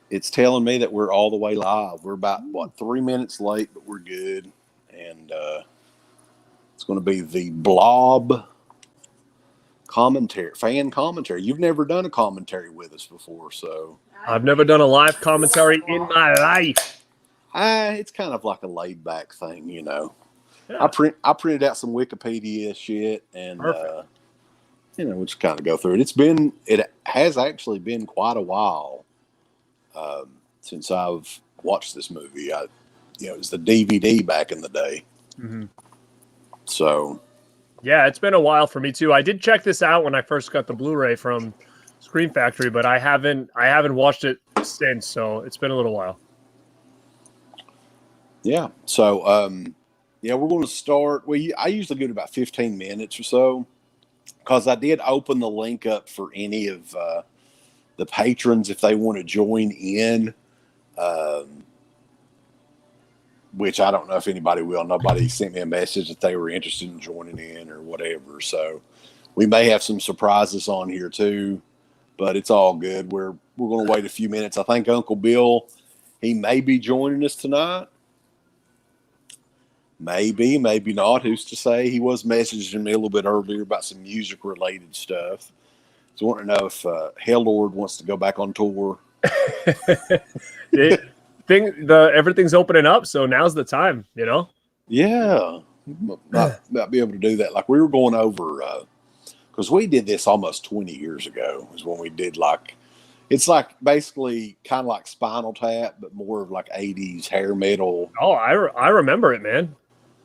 It's telling me that we're all the way live. We're about, 3 minutes late, but we're good. And it's going to be the Blob fan commentary. You've never done a commentary with us before, so. I've never done a live commentary in my life. It's kind of like a laid back thing, Yeah. I printed out some Wikipedia shit, and we'll just kind of go through it. It has actually been quite a while since I've watched this movie. It was the DVD back in the day. Mm-hmm. So, yeah, it's been a while for me too. I did check this out when I first got the Blu-ray from Screen Factory, but I haven't watched it since. So it's been a little while. Yeah. So, we're going to start. I usually give it about 15 minutes or so, because I did open the link up for any of the patrons if they want to join in, which I don't know if anybody will. Nobody sent me a message that they were interested in joining in or whatever. So we may have some surprises on here too, but it's all good. We're going to wait a few minutes. I think Uncle Bill, he may be joining us tonight. Maybe not. Who's to say? He was messaging me a little bit earlier about some music-related stuff. So I want to know if Hell Lord wants to go back on tour. Everything's opening up, so now's the time, Yeah. Might be able to do that. Like we were going over, because we did this almost 20 years ago, is when we did it's like basically kind of like Spinal Tap, but more of like 80s hair metal. Oh, I remember it, man.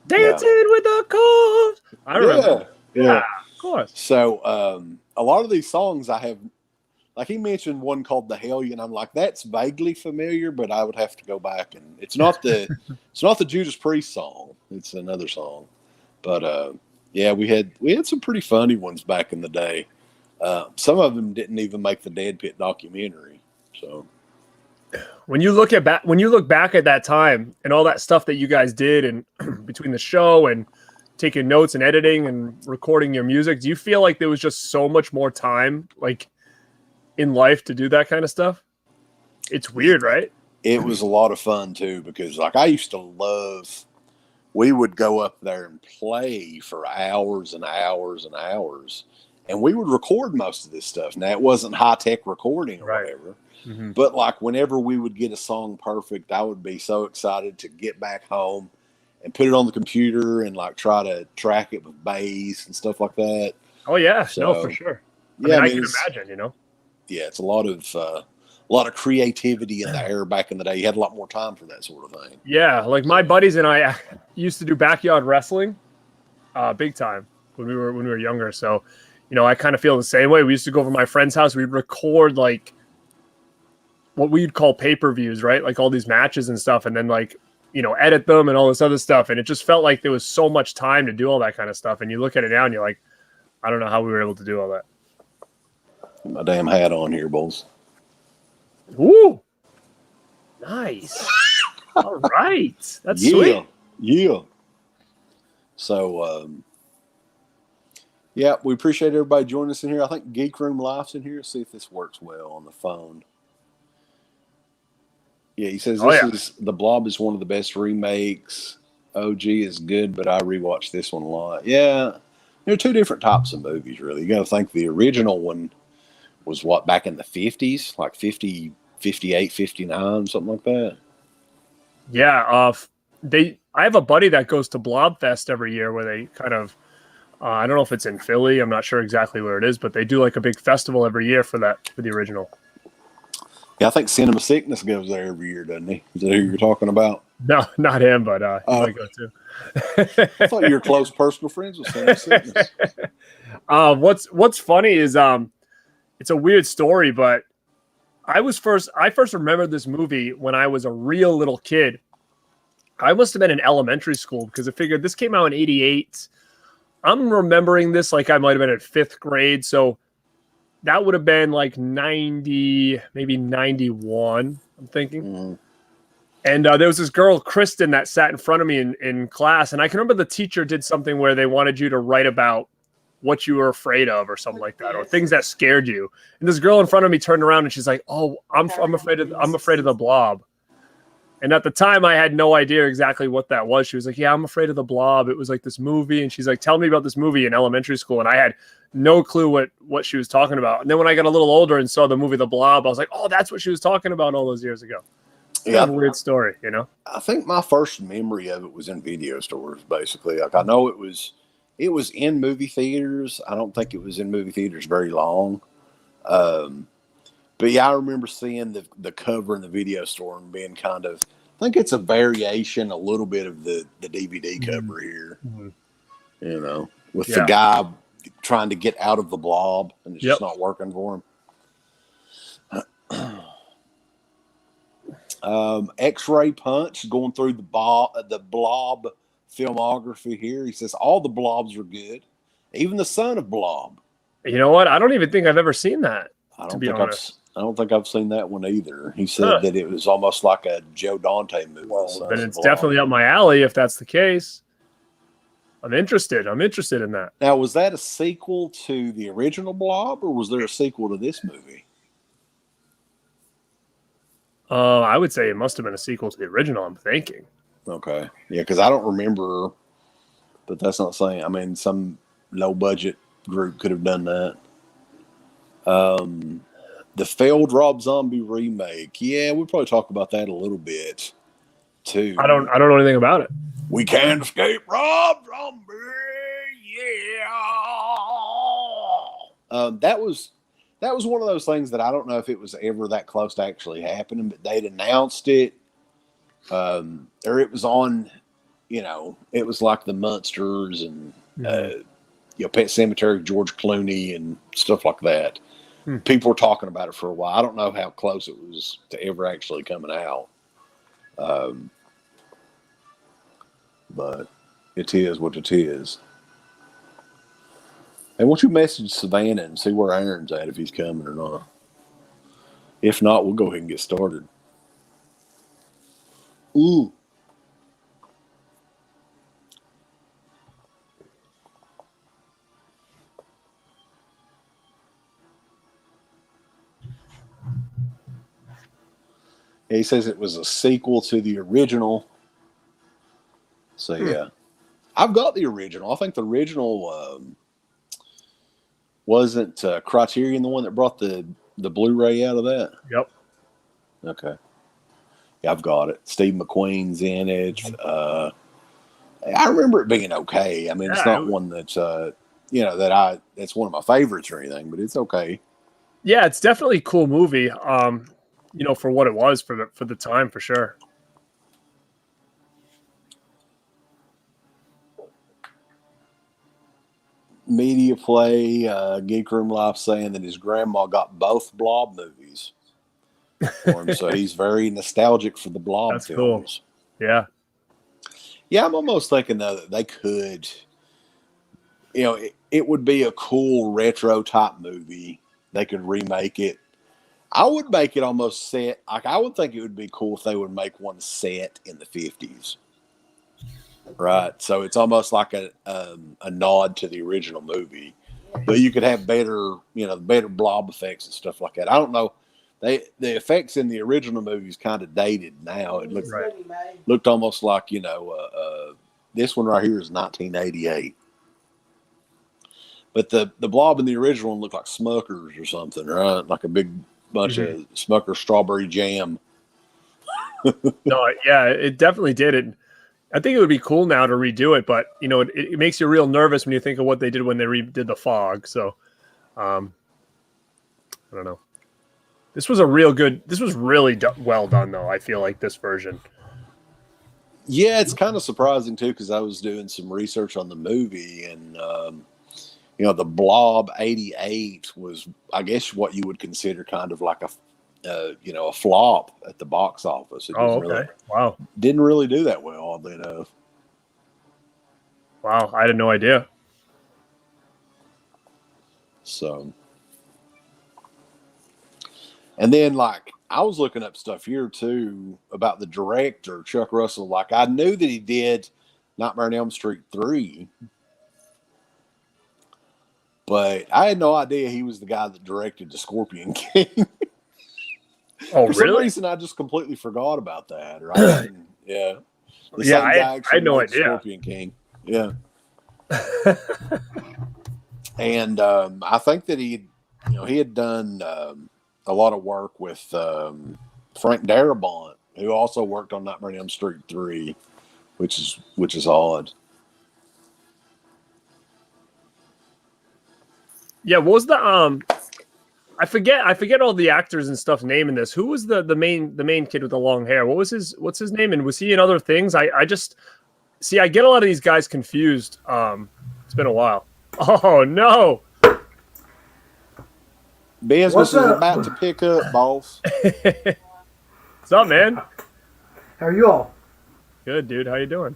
Dancing with the Cold. I remember. Yeah, of course. So a lot of these songs I have, like he mentioned one called The Hellion. I'm like, that's vaguely familiar, but I would have to go back, and it's not the Judas Priest song. It's another song. But we had some pretty funny ones back in the day. Some of them didn't even make the Dead Pit documentary. So when you look back at that time and all that stuff that you guys did, and between the show and taking notes and editing and recording your music, do you feel like there was just so much more time, like in life, to do that kind of stuff? It's weird, right? It was a lot of fun too, because like I used to love. We would go up there and play for hours and hours and hours. And we would record most of this stuff. Now, it wasn't high-tech recording or whatever. Mm-hmm. But, like, whenever we would get a song perfect, I would be so excited to get back home and put it on the computer and, like, try to track it with bass and stuff like that. Oh, yeah. No, for sure. I can imagine, Yeah, it's a lot of creativity in the air back in the day. You had a lot more time for that sort of thing. Yeah, like my buddies and I used to do backyard wrestling big time when we were younger. So, I kind of feel the same way. We used to go over to my friend's house. We'd record like what we'd call pay-per-views, right? Like all these matches and stuff. And then like, edit them and all this other stuff. And it just felt like there was so much time to do all that kind of stuff. And you look at it now and you're like, I don't know how we were able to do all that. Put my damn hat on here, Bulls. Ooh. Nice. All right. That's sweet. Yeah. So, we appreciate everybody joining us in here. I think Geek Room Life's in here. Let's see if this works well on the phone. Yeah, he says The Blob is one of the best remakes. OG is good, but I rewatched this one a lot. Yeah, there are two different types of movies, really. You got to think the original one was back in the 50s, like 50, 58, 59, something like that. Yeah, I have a buddy that goes to Blob Fest every year where they kind of, I don't know if it's in Philly. I'm not sure exactly where it is, but they do like a big festival every year for the original. Yeah, I think Cinema Sickness goes there every year, doesn't he? Is that who you're talking about? No, not him, but he might go too. I thought you were close personal friends with Cinema Sickness. What's funny is it's a weird story, but I first remembered this movie when I was a real little kid. I must have been in elementary school because I figured this came out in 88. I'm remembering this like I might have been in 5th grade. So that would have been like 90, maybe 91, I'm thinking. Mm. And there was this girl, Kristen, that sat in front of me in class. And I can remember the teacher did something where they wanted you to write about what you were afraid of or something like that, or things that scared you. And this girl in front of me turned around and she's like, "Oh, I'm afraid of the Blob." And at the time, I had no idea exactly what that was. She was like, "Yeah, I'm afraid of the Blob. It was like this movie." And she's like, "Tell me about this movie in elementary school." And I had no clue what she was talking about. And then when I got a little older and saw the movie The Blob, I was like, "Oh, that's what she was talking about all those years ago." It's kind of a weird story, you know? I think my first memory of it was in video stores, basically. Like I know it was in movie theaters. I don't think it was in movie theaters very long. But yeah, I remember seeing the cover in the video store and being kind of, I think it's a variation, a little bit of the DVD cover here, you know, with the guy trying to get out of the blob and it's just not working for him. X-Ray Punch going through the Blob filmography here. He says all the Blobs are good, even the son of Blob. You know what? I don't even think I've ever seen that. I don't think I've seen that one either. He said that it was almost like a Joe Dante movie. Well, then it's definitely up my alley if that's the case. I'm interested. I'm interested in that. Now, was that a sequel to the original Blob, or was there a sequel to this movie? I would say it must have been a sequel to the original, I'm thinking. Okay. Yeah, because I don't remember, but that's not saying. I mean, some low-budget group could have done that. The failed Rob Zombie remake. Yeah, we'll probably talk about that a little bit, too. I don't know anything about it. We can't escape Rob Zombie. Yeah. That was one of those things that I don't know if it was ever that close to actually happening, but they'd announced it, or it was on, you know, it was like the Munsters and you know, Pet Sematary, George Clooney and stuff like that. People were talking about it for a while. I don't know how close it was to ever actually coming out. But it is what it is. Hey, why don't you message Savannah and see where Aaron's at, if he's coming or not? If not, we'll go ahead and get started. Ooh. He says it was a sequel to the original. So, yeah. I've got the original. I think the original wasn't Criterion the one that brought the Blu-ray out of that? Yep. Okay. Yeah, I've got it. Steve McQueen's in it. I remember it being okay. I mean, it's not one that's, you know, that's one of my favorites or anything, but it's okay. Yeah, it's definitely a cool movie. You know, for what it was for the time, for sure. Media Play, Geek Room Life saying that his grandma got both Blob movies for him, so he's very nostalgic for the Blob That's films. Cool. Yeah. Yeah, I'm almost thinking, though, that they could, you know, it would be a cool retro type movie. They could remake it. I would make it almost set, like, I would think it would be cool if they would make one set in the 50s. Right. So it's almost like a nod to the original movie. But you could have better blob effects and stuff like that. I don't know. The effects in the original movie is kind of dated now. It looked almost like, you know, this one right here is 1988. But the blob in the original one looked like Smuckers or something, right? Like a big bunch of Smuckers strawberry jam. No, yeah, it definitely did. It. I think it would be cool now to redo it, but you know, it makes you real nervous when you think of what they did when they redid The Fog. So, I don't know. This was really well done, though. I feel like this version. Yeah, it's kind of surprising too, because I was doing some research on the movie, and you know, the Blob '88 was, I guess, what you would consider kind of like a flop at the box office. Wow. Didn't really do that well, oddly enough. Wow, I had no idea. So, and then like I was looking up stuff here too about the director, Chuck Russell. Like I knew that he did Nightmare on Elm Street 3. But I had no idea he was the guy that directed the Scorpion King. Oh, For some really? reason, I just completely forgot about that. Or I didn't, yeah. The Yeah, same I guy actually had no made idea. Scorpion King. Yeah. And I think that he had done a lot of work with Frank Darabont, who also worked on Nightmare on Elm Street 3, which is odd. Yeah, what was the I forget all the actors and stuff's name in this. Who was the main kid with the long hair? What's his name? And was he in other things? I just see I get a lot of these guys confused. It's been a while. Oh no. Business is about to pick up, boss. What's up, man? How are you all? Good, dude. How you doing?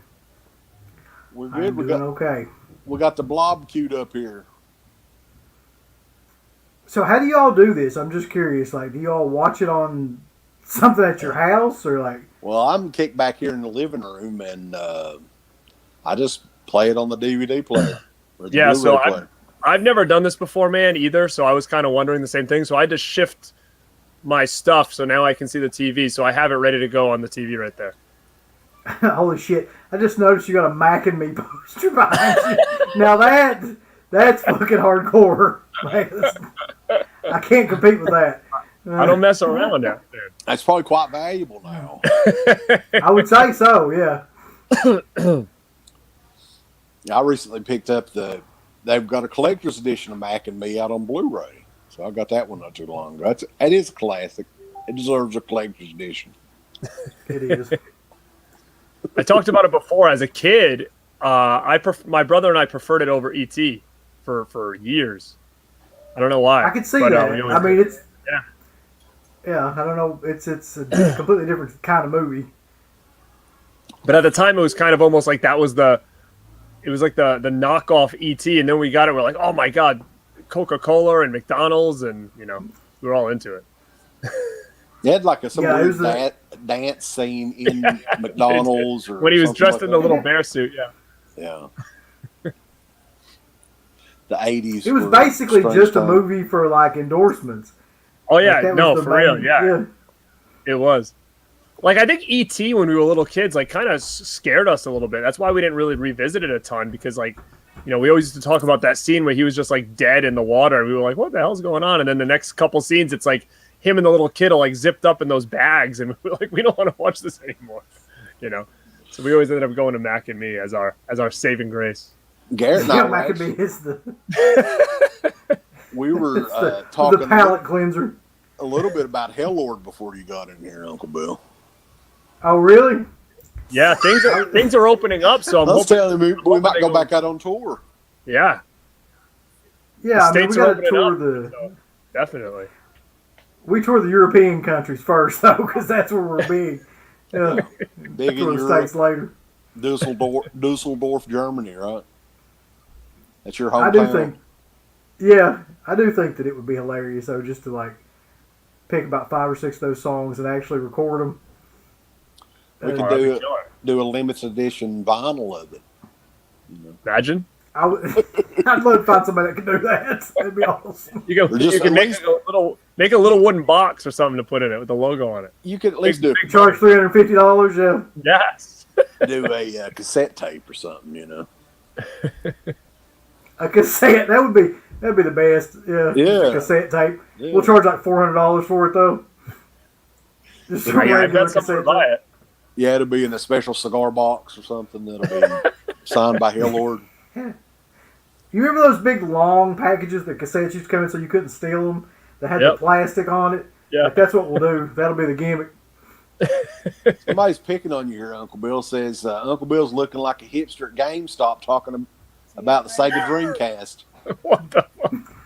We're good. I'm doing okay. We got the Blob queued up here. So how do y'all do this? I'm just curious. Like, do y'all watch it on something at your house or like? Well, I'm kicked back here in the living room, and I just play it on the DVD player. Or the Yeah, Blu-ray so player. I've never done this before, man, either. So I was kind of wondering the same thing. So I had to shift my stuff so now I can see the TV. So I have it ready to go on the TV right there. Holy shit! I just noticed you got a Mac and Me poster behind you. Now that's fucking hardcore. Like, I can't compete with that. I don't mess around out there. That's probably quite valuable now. I would say so. Yeah. I recently picked up they've got a collector's edition of Mac and Me out on Blu-ray. So I got that one not too long ago. It is a classic. It deserves a collector's edition. It is. I talked about it before. As a kid, my brother and I preferred it over ET for years. I don't know why. I could see that. I mean, it's yeah. Yeah, I don't know. It's a completely different kind of movie. But at the time, it was kind of almost like that was the knockoff ET, and then we got it. We're like, oh my god, Coca-Cola and McDonald's, and we were all into it. They had like some weird dance scene in McDonald's, or when he was dressed like in the little bear suit. Yeah. Yeah. The 80s. It was basically just a movie for like endorsements. Oh yeah, like, no, for real, yeah. It was. Like, I think E.T. when we were little kids, like, kind of scared us a little bit. That's why we didn't really revisit it a ton, because, like, we always used to talk about that scene where he was just, like, dead in the water. We were like, what the hell's going on? And then the next couple scenes, it's like him and the little kid are, like, zipped up in those bags, and we're like, we don't want to watch this anymore, So we always ended up going to Mac and Me as our saving grace. Garrett and I Mac and Me is we were talking the palate cleanser. A little bit about Hellord before you got in here, Uncle Bill. Oh, really? Yeah, things are opening up, so I'm hoping we might go back out on tour. Yeah. Yeah, I mean, we got to tour so definitely. We tour the European countries first, though, because that's where we're big. Yeah, big in the States later. Dusseldorf, Germany, right? That's your hometown. I do think that it would be hilarious, though, just to like pick about 5 or 6 of those songs and actually record them. We could do a limited edition vinyl of it. Imagine. I'd love to find somebody that could do that. That'd be awesome. You can make a little wooden box or something to put in it with the logo on it. You could at least charge $350. Yeah. Yes. Do a cassette tape or something. A cassette that'd be the best. Yeah. A cassette tape. Yeah. We'll charge like $400 for it though. Just a regular cassette tape. Yeah, it'll be in a special cigar box or something that'll be signed by Hellord. Yeah. You remember those big long packages that cassettes used to come in so you couldn't steal them? That had the plastic on it? Yeah. Like, that's what we'll do. That'll be the gimmick. Somebody's picking on you here, Uncle Bill. Says, Uncle Bill's looking like a hipster at GameStop talking about the Sega Dreamcast. What the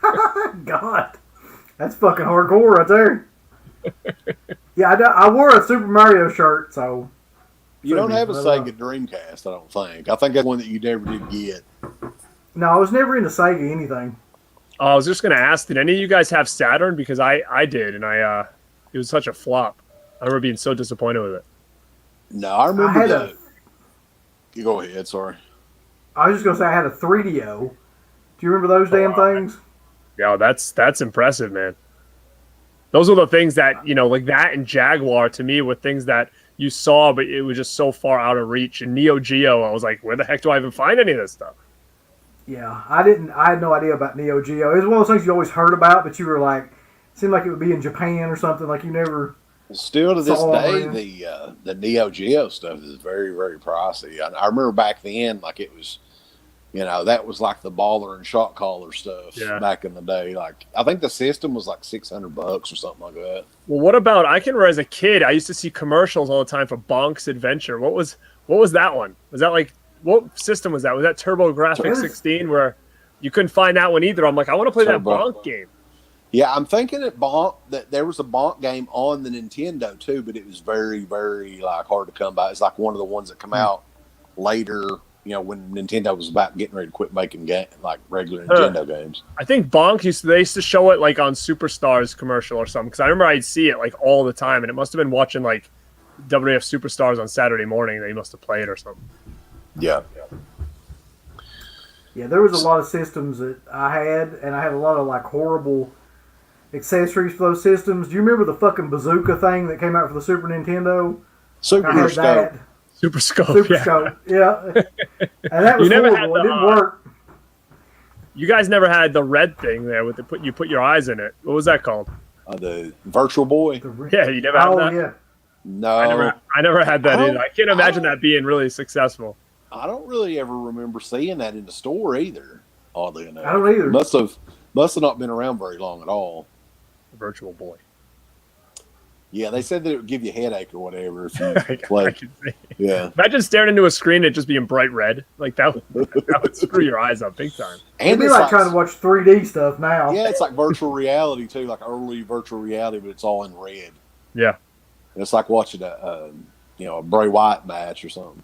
fuck? God. That's fucking hardcore right there. Yeah, I wore a Super Mario shirt, so... You don't have a Sega Dreamcast, I don't think. I think that's one that you never did get. No, I was never into Sega anything. Oh, I was just going to ask, did any of you guys have Saturn? Because I did, and it was such a flop. I remember being so disappointed with it. No, I remember You go ahead, sorry. I was just going to say I had a 3DO, Do you remember those damn things? Yeah, that's impressive, man. Those were the things that, like that and Jaguar to me were things that you saw, but it was just so far out of reach. And Neo Geo, I was like, where the heck do I even find any of this stuff? Yeah, I didn't. I had no idea about Neo Geo. It was one of those things you always heard about, but you were like, it seemed like it would be in Japan or something. Like you never. Still to this saw day, it. the Neo Geo stuff is very, very pricey. I remember back then, like it was, that was like the baller and shot caller stuff back in the day. Like I think the system was like $600 or something like that. Well, what about? I can remember as a kid, I used to see commercials all the time for Bonk's Adventure. What was that one? Was that like what system was that? Was that TurboGrafx 16 where you couldn't find that one either? I'm like, I want to play that Bonk game. Yeah, I'm thinking that there was a Bonk game on the Nintendo too, but it was very, very like hard to come by. It's like one of the ones that come out later, when Nintendo was about getting ready to quit making like regular Nintendo games. I think Bonk they used to show it like on Superstars commercial or something, because I remember I'd see it like all the time, and it must have been watching like WWF Superstars on Saturday morning. They must have played or something. Yeah. Yeah, there was a lot of systems that I had, and I had a lot of like horrible accessories for those systems. Do you remember the fucking bazooka thing that came out for the Super Nintendo? Super Scope. Super Scope. Super Scope. Yeah. And that was horrible. It didn't work. You guys never had the red thing there with you put your eyes in it. What was that called? The Virtual Boy. Yeah, you never had that? Yeah. No. I never had that either. I can't imagine that being really successful. I don't really ever remember seeing that in the store either, oddly enough. I don't either. Must have not been around very long at all. Virtual Boy. Yeah, they said that it would give you a headache or whatever if you play. Yeah. Imagine staring into a screen and it just being bright red. Like that would screw your eyes up big time. And it'd be like trying to watch 3D stuff now. Yeah, it's like virtual reality too, like early virtual reality, but it's all in red. Yeah. And it's like watching a Bray Wyatt match or something.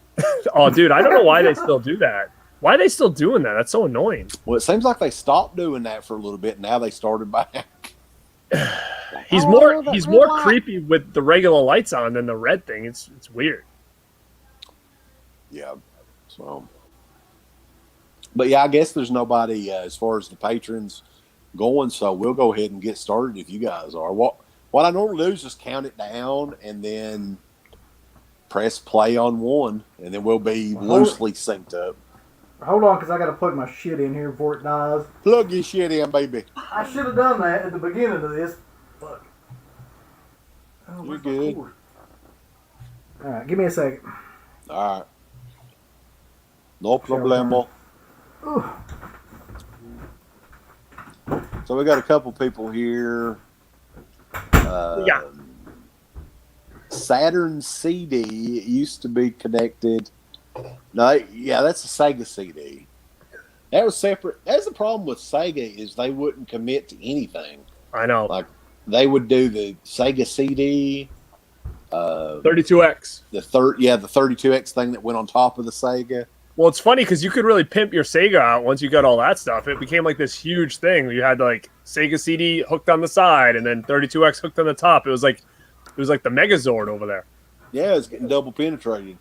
Oh, dude, I don't know why they still do that. Why are they still doing that? That's so annoying. Well, it seems like they stopped doing that for a little bit. And now they started back. He's more creepy with the regular lights on than the red thing. It's weird. Yeah. So, but yeah, I guess there's nobody as far as the patrons going. So we'll go ahead and get started if you guys are. What I normally do is just count it down and then press play on one, and then we'll be loosely synced up. Hold on, because I got to plug my shit in here before it dies. Plug your shit in, baby. I should have done that at the beginning of this. Fuck. Oh, you're good. All right, give me a second. All right. No problemo. So we got a couple people here. Yeah. Saturn CD used to be connected. No, yeah, that's a Sega CD. That was separate. That's the problem with Sega is they wouldn't commit to anything. I know. Like they would do the Sega CD, 32X. The 32X thing that went on top of the Sega. Well, it's funny because you could really pimp your Sega out once you got all that stuff. It became like this huge thing. You had like Sega CD hooked on the side and then 32X hooked on the top. It was like the Megazord over there. Yeah, it's getting double penetrated.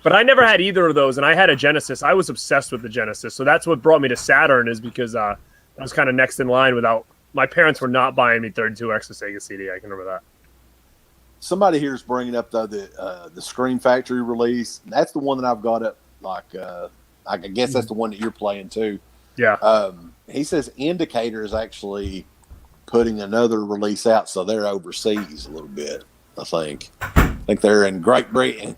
But I never had either of those, and I had a Genesis. I was obsessed with the Genesis, so that's what brought me to Saturn. Is because I was kind of next in line. Without my parents were not buying me 32X of Sega CD. I can remember that. Somebody here is bringing up though the Scream Factory release. That's the one that I've got up. I guess that's the one that you're playing too. Yeah. He says Indicator is actually putting another release out, so they're overseas a little bit. I think they're in Great Britain.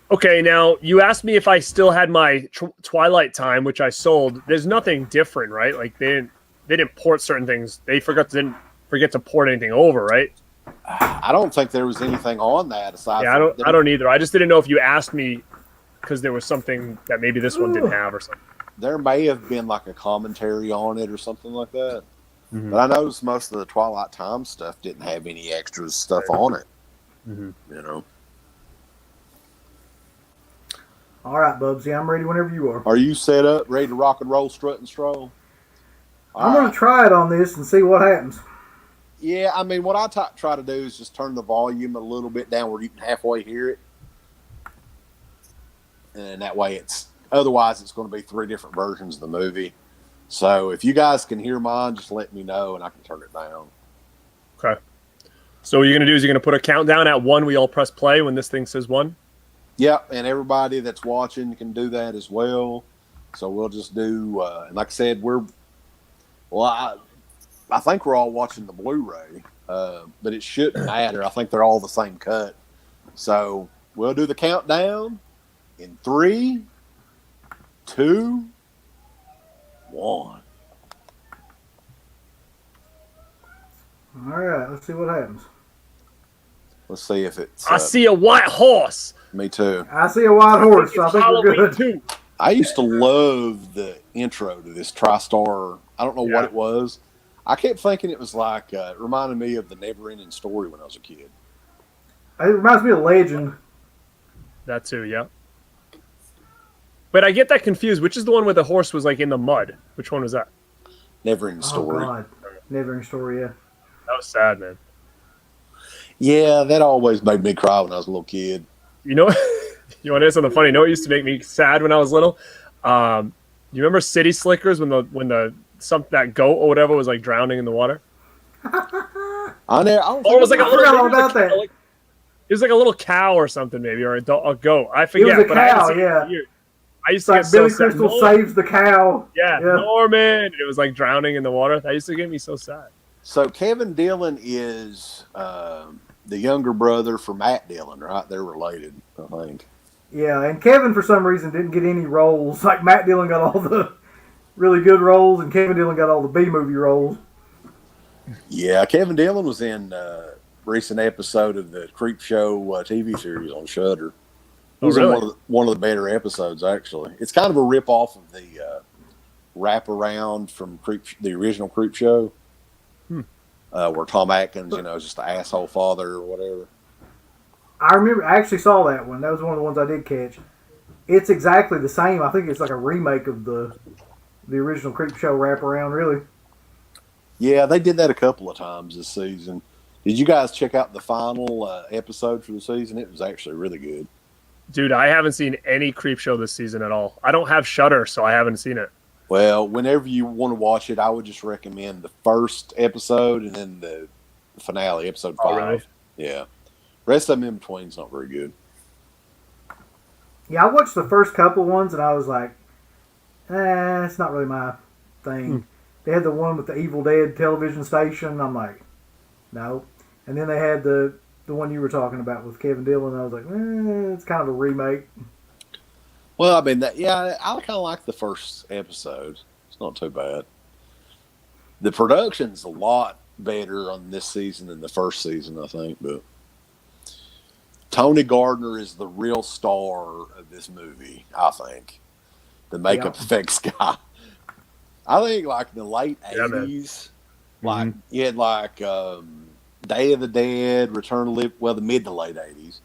Okay, now you asked me if I still had my Twilight Time, which I sold. There's nothing different, right? Like they didn't port certain things. They didn't forget to port anything over, right? I don't think there was anything on that aside. Yeah, I don't either. I just didn't know if you asked me because there was something that maybe this one didn't have or something. There may have been like a commentary on it or something like that. Mm-hmm. But I noticed most of the Twilight Time stuff didn't have any extra stuff on it. Mm-hmm. You know. All right, Bubsy, I'm ready whenever you are. Are you set up, ready to rock and roll, strut and stroll? I'm going to try it on this and see what happens. Yeah, I mean, what I try to do is just turn the volume a little bit down where you can halfway hear it. And that way it's otherwise it's going to be 3 different versions of the movie. So if you guys can hear mine, just let me know and I can turn it down. Okay. So what you're going to do is you're going to put a countdown at 1. We all press play when this thing says 1. Yep, and everybody that's watching can do that as well. So we'll just do, and like I said, I think we're all watching the Blu-ray, but it shouldn't matter. I think they're all the same cut. So we'll do the countdown in 3, 2, 1. All right, let's see what happens. Let's see if it's. I see a white horse. Me too. I see a white horse, so I think we're good. Too. I used to love the intro to this TriStar. I don't know what it was. I kept thinking it was like, it reminded me of the Never-Ending Story when I was a kid. It reminds me of Legend. That too, yeah. But I get that confused. Which is the one where the horse was like in the mud? Which one was that? Never-Ending Story. Oh, God. Never-Ending Story, yeah. That was sad, man. Yeah, that always made me cry when I was a little kid. You know, you want to hear something funny? You know what used to make me sad when I was little? You remember City Slickers when that goat or whatever was like drowning in the water? I don't Or it was like a little about that. It was like a little cow or something, maybe, or a goat. I forget. It was a cow, yeah. I used to It's get like Billy so Crystal sad. saves the cow. Yeah, Norman. And it was like drowning in the water. That used to get me so sad. So Kevin Dillon is the younger brother for Matt Dillon, right? They're related, I think. Yeah, and Kevin, for some reason, didn't get any roles. Like, Matt Dillon got all the really good roles, and Kevin Dillon got all the B-movie roles. Yeah, Kevin Dillon was in a recent episode of the Creep Show TV series on Shudder. It was in one of the better episodes, actually. It's kind of a rip-off of the wraparound from the original Creep Show, where Tom Atkins, is just the asshole father or whatever. I remember, I actually saw that one. That was one of the ones I did catch. It's exactly the same. I think it's like a remake of the original Creep Show wraparound, really. Yeah, they did that a couple of times this season. Did you guys check out the final episode for the season? It was actually really good. Dude, I haven't seen any Creep Show this season at all. I don't have Shudder, so I haven't seen it. Well, whenever you want to watch it, I would just recommend the first episode and then the finale, episode 5. Oh, really? Yeah. Rest of them in between is not very good. Yeah, I watched the first couple ones, and I was like, it's not really my thing. They had the one with the Evil Dead television station. I'm like, no. And then they had the one you were talking about with Kevin Dillon. I was like, it's kind of a remake. Well, I mean, I kind of like the first episode. It's not too bad. The production's a lot better on this season than the first season, I think. But Tony Gardner is the real star of this movie, I think. The makeup effects guy. I think, like, in the late 80s, like, you had, like, Day of the Dead, Return to Live, well, the mid to late 80s.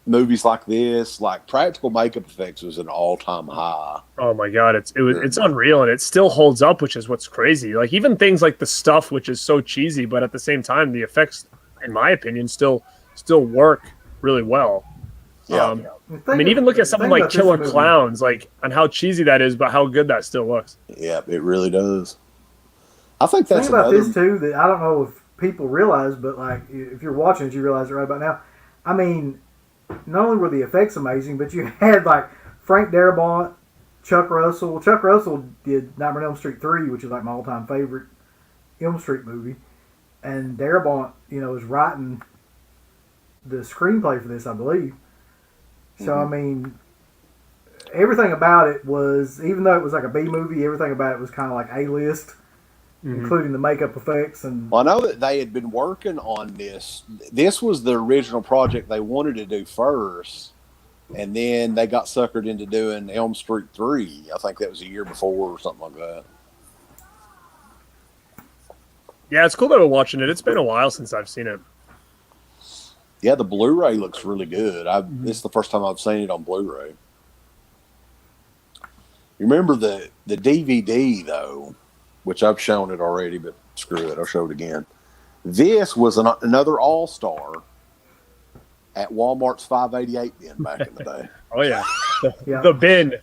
Movies like this, like, practical makeup effects was an all-time high. Oh my god, it's unreal, and it still holds up, which is what's crazy. Like, even things like The Stuff, which is so cheesy, but at the same time, the effects, in my opinion, still work really well. Yeah. I mean, even look at something like Killer Clowns, like, and how cheesy that is, but how good that still looks. Yeah, it really does. I think that's about this too, that I don't know if people realize, but like, if you're watching it, you realize it right about now. I mean, not only were the effects amazing, but you had like Frank Darabont, Chuck Russell. Chuck Russell did Nightmare on Elm Street 3, which is like my all-time favorite Elm Street movie. And Darabont, was writing the screenplay for this, I believe. So, I mean, everything about it was, even though it was like a B movie, everything about it was kind of like A-list, including the makeup effects. And well, I know that they had been working on this. This was the original project they wanted to do first, and then they got suckered into doing Elm Street 3. I think that was a year before or something like that. Yeah, it's cool that we're watching it. It's been a while since I've seen it. Yeah, the Blu-ray looks really good. This is the first time I've seen it on Blu-ray. You remember the DVD, though, which I've shown it already, but screw it, I'll show it again. This was another all-star at Walmart's 588 bin back in the day. Oh, yeah. Yeah. The bin.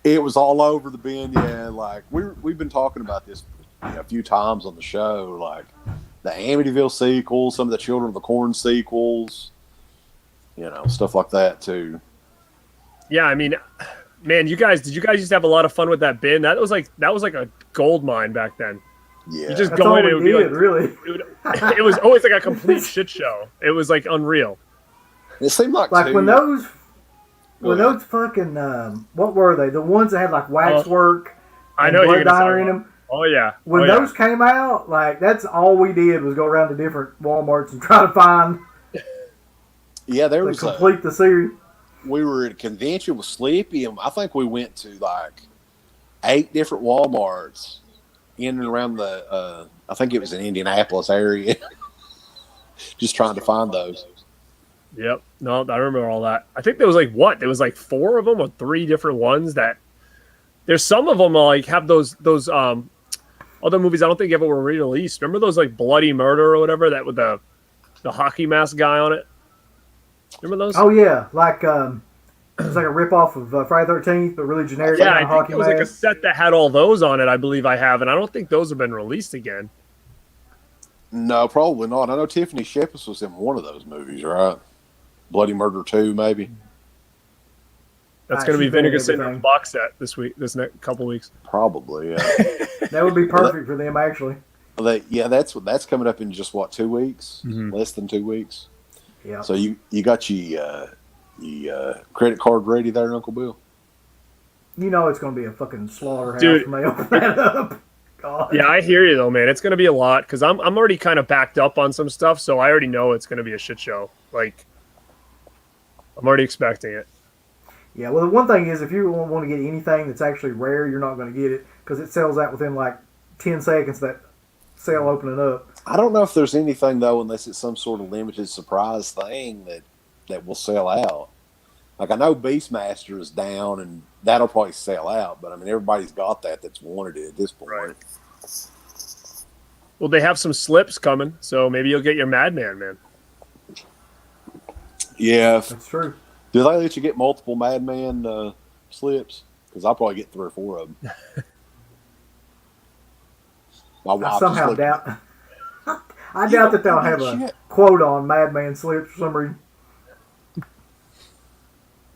It was all over the bin. Yeah, like we've been talking about this a few times on the show, like the Amityville sequels, some of the Children of the Corn sequels, stuff like that too. Yeah, I mean, man, did you guys used to have a lot of fun with that bin? That was like a gold mine back then. Yeah, You just That's go all in, we it would be did, like really. it was always like a complete shit show. It was like unreal. it seemed like When those fucking what were they? The ones that had like waxwork I and know you're blood gonna diner say. in them. Oh yeah. When those came out, like that's all we did was go around to different WalMarts and try to find. Yeah, there was complete the series. We were at a convention with Sleepy, and I think we went to like 8 different WalMarts in and around the. I think it was in Indianapolis area, just trying to find those. Yep. No, I remember all that. I think there was there was like 4 of them or 3 different ones that. There's some of them like have those other movies I don't think ever were re-released. Remember those like Bloody Murder or whatever that with the hockey mask guy on it? Remember those? Oh yeah, like it was like a rip-off of Friday 13th, but really generic. Yeah, I think hockey it was like a mask. set that had all those on it. I believe I have, and I don't think those have been released again. No, probably not. I know Tiffany Shepis was in one of those movies, right? Bloody Murder 2, maybe. That's going to be she's been in Vinegar Syndrome everything. box set this next couple weeks. Probably, yeah. That would be perfect for them, actually. That's coming up in just 2 weeks, less than 2 weeks. Yeah. So you got your credit card ready there, Uncle Bill? You know it's going to be a fucking slaughterhouse Dude. when they open that up. God. Yeah, I hear you though, man. It's going to be a lot because I'm already kind of backed up on some stuff, so I already know it's going to be a shit show. Like, I'm already expecting it. Yeah, well, the one thing is, if you want to get anything that's actually rare, you're not going to get it because it sells out within like 10 seconds. That sale opening up. I don't know if there's anything though, unless it's some sort of limited surprise thing that will sell out. Like I know Beastmaster is down, and that'll probably sell out. But I mean, everybody's got that's wanted it at this point. Right. Well, they have some slips coming, so maybe you'll get your Madman, man. Yeah, That's true. do they let you get multiple Madman slips? Because I'll probably get 3 or 4 of them. My I wife somehow just doubt. I doubt that they'll have a quote on Madman slips for some reason.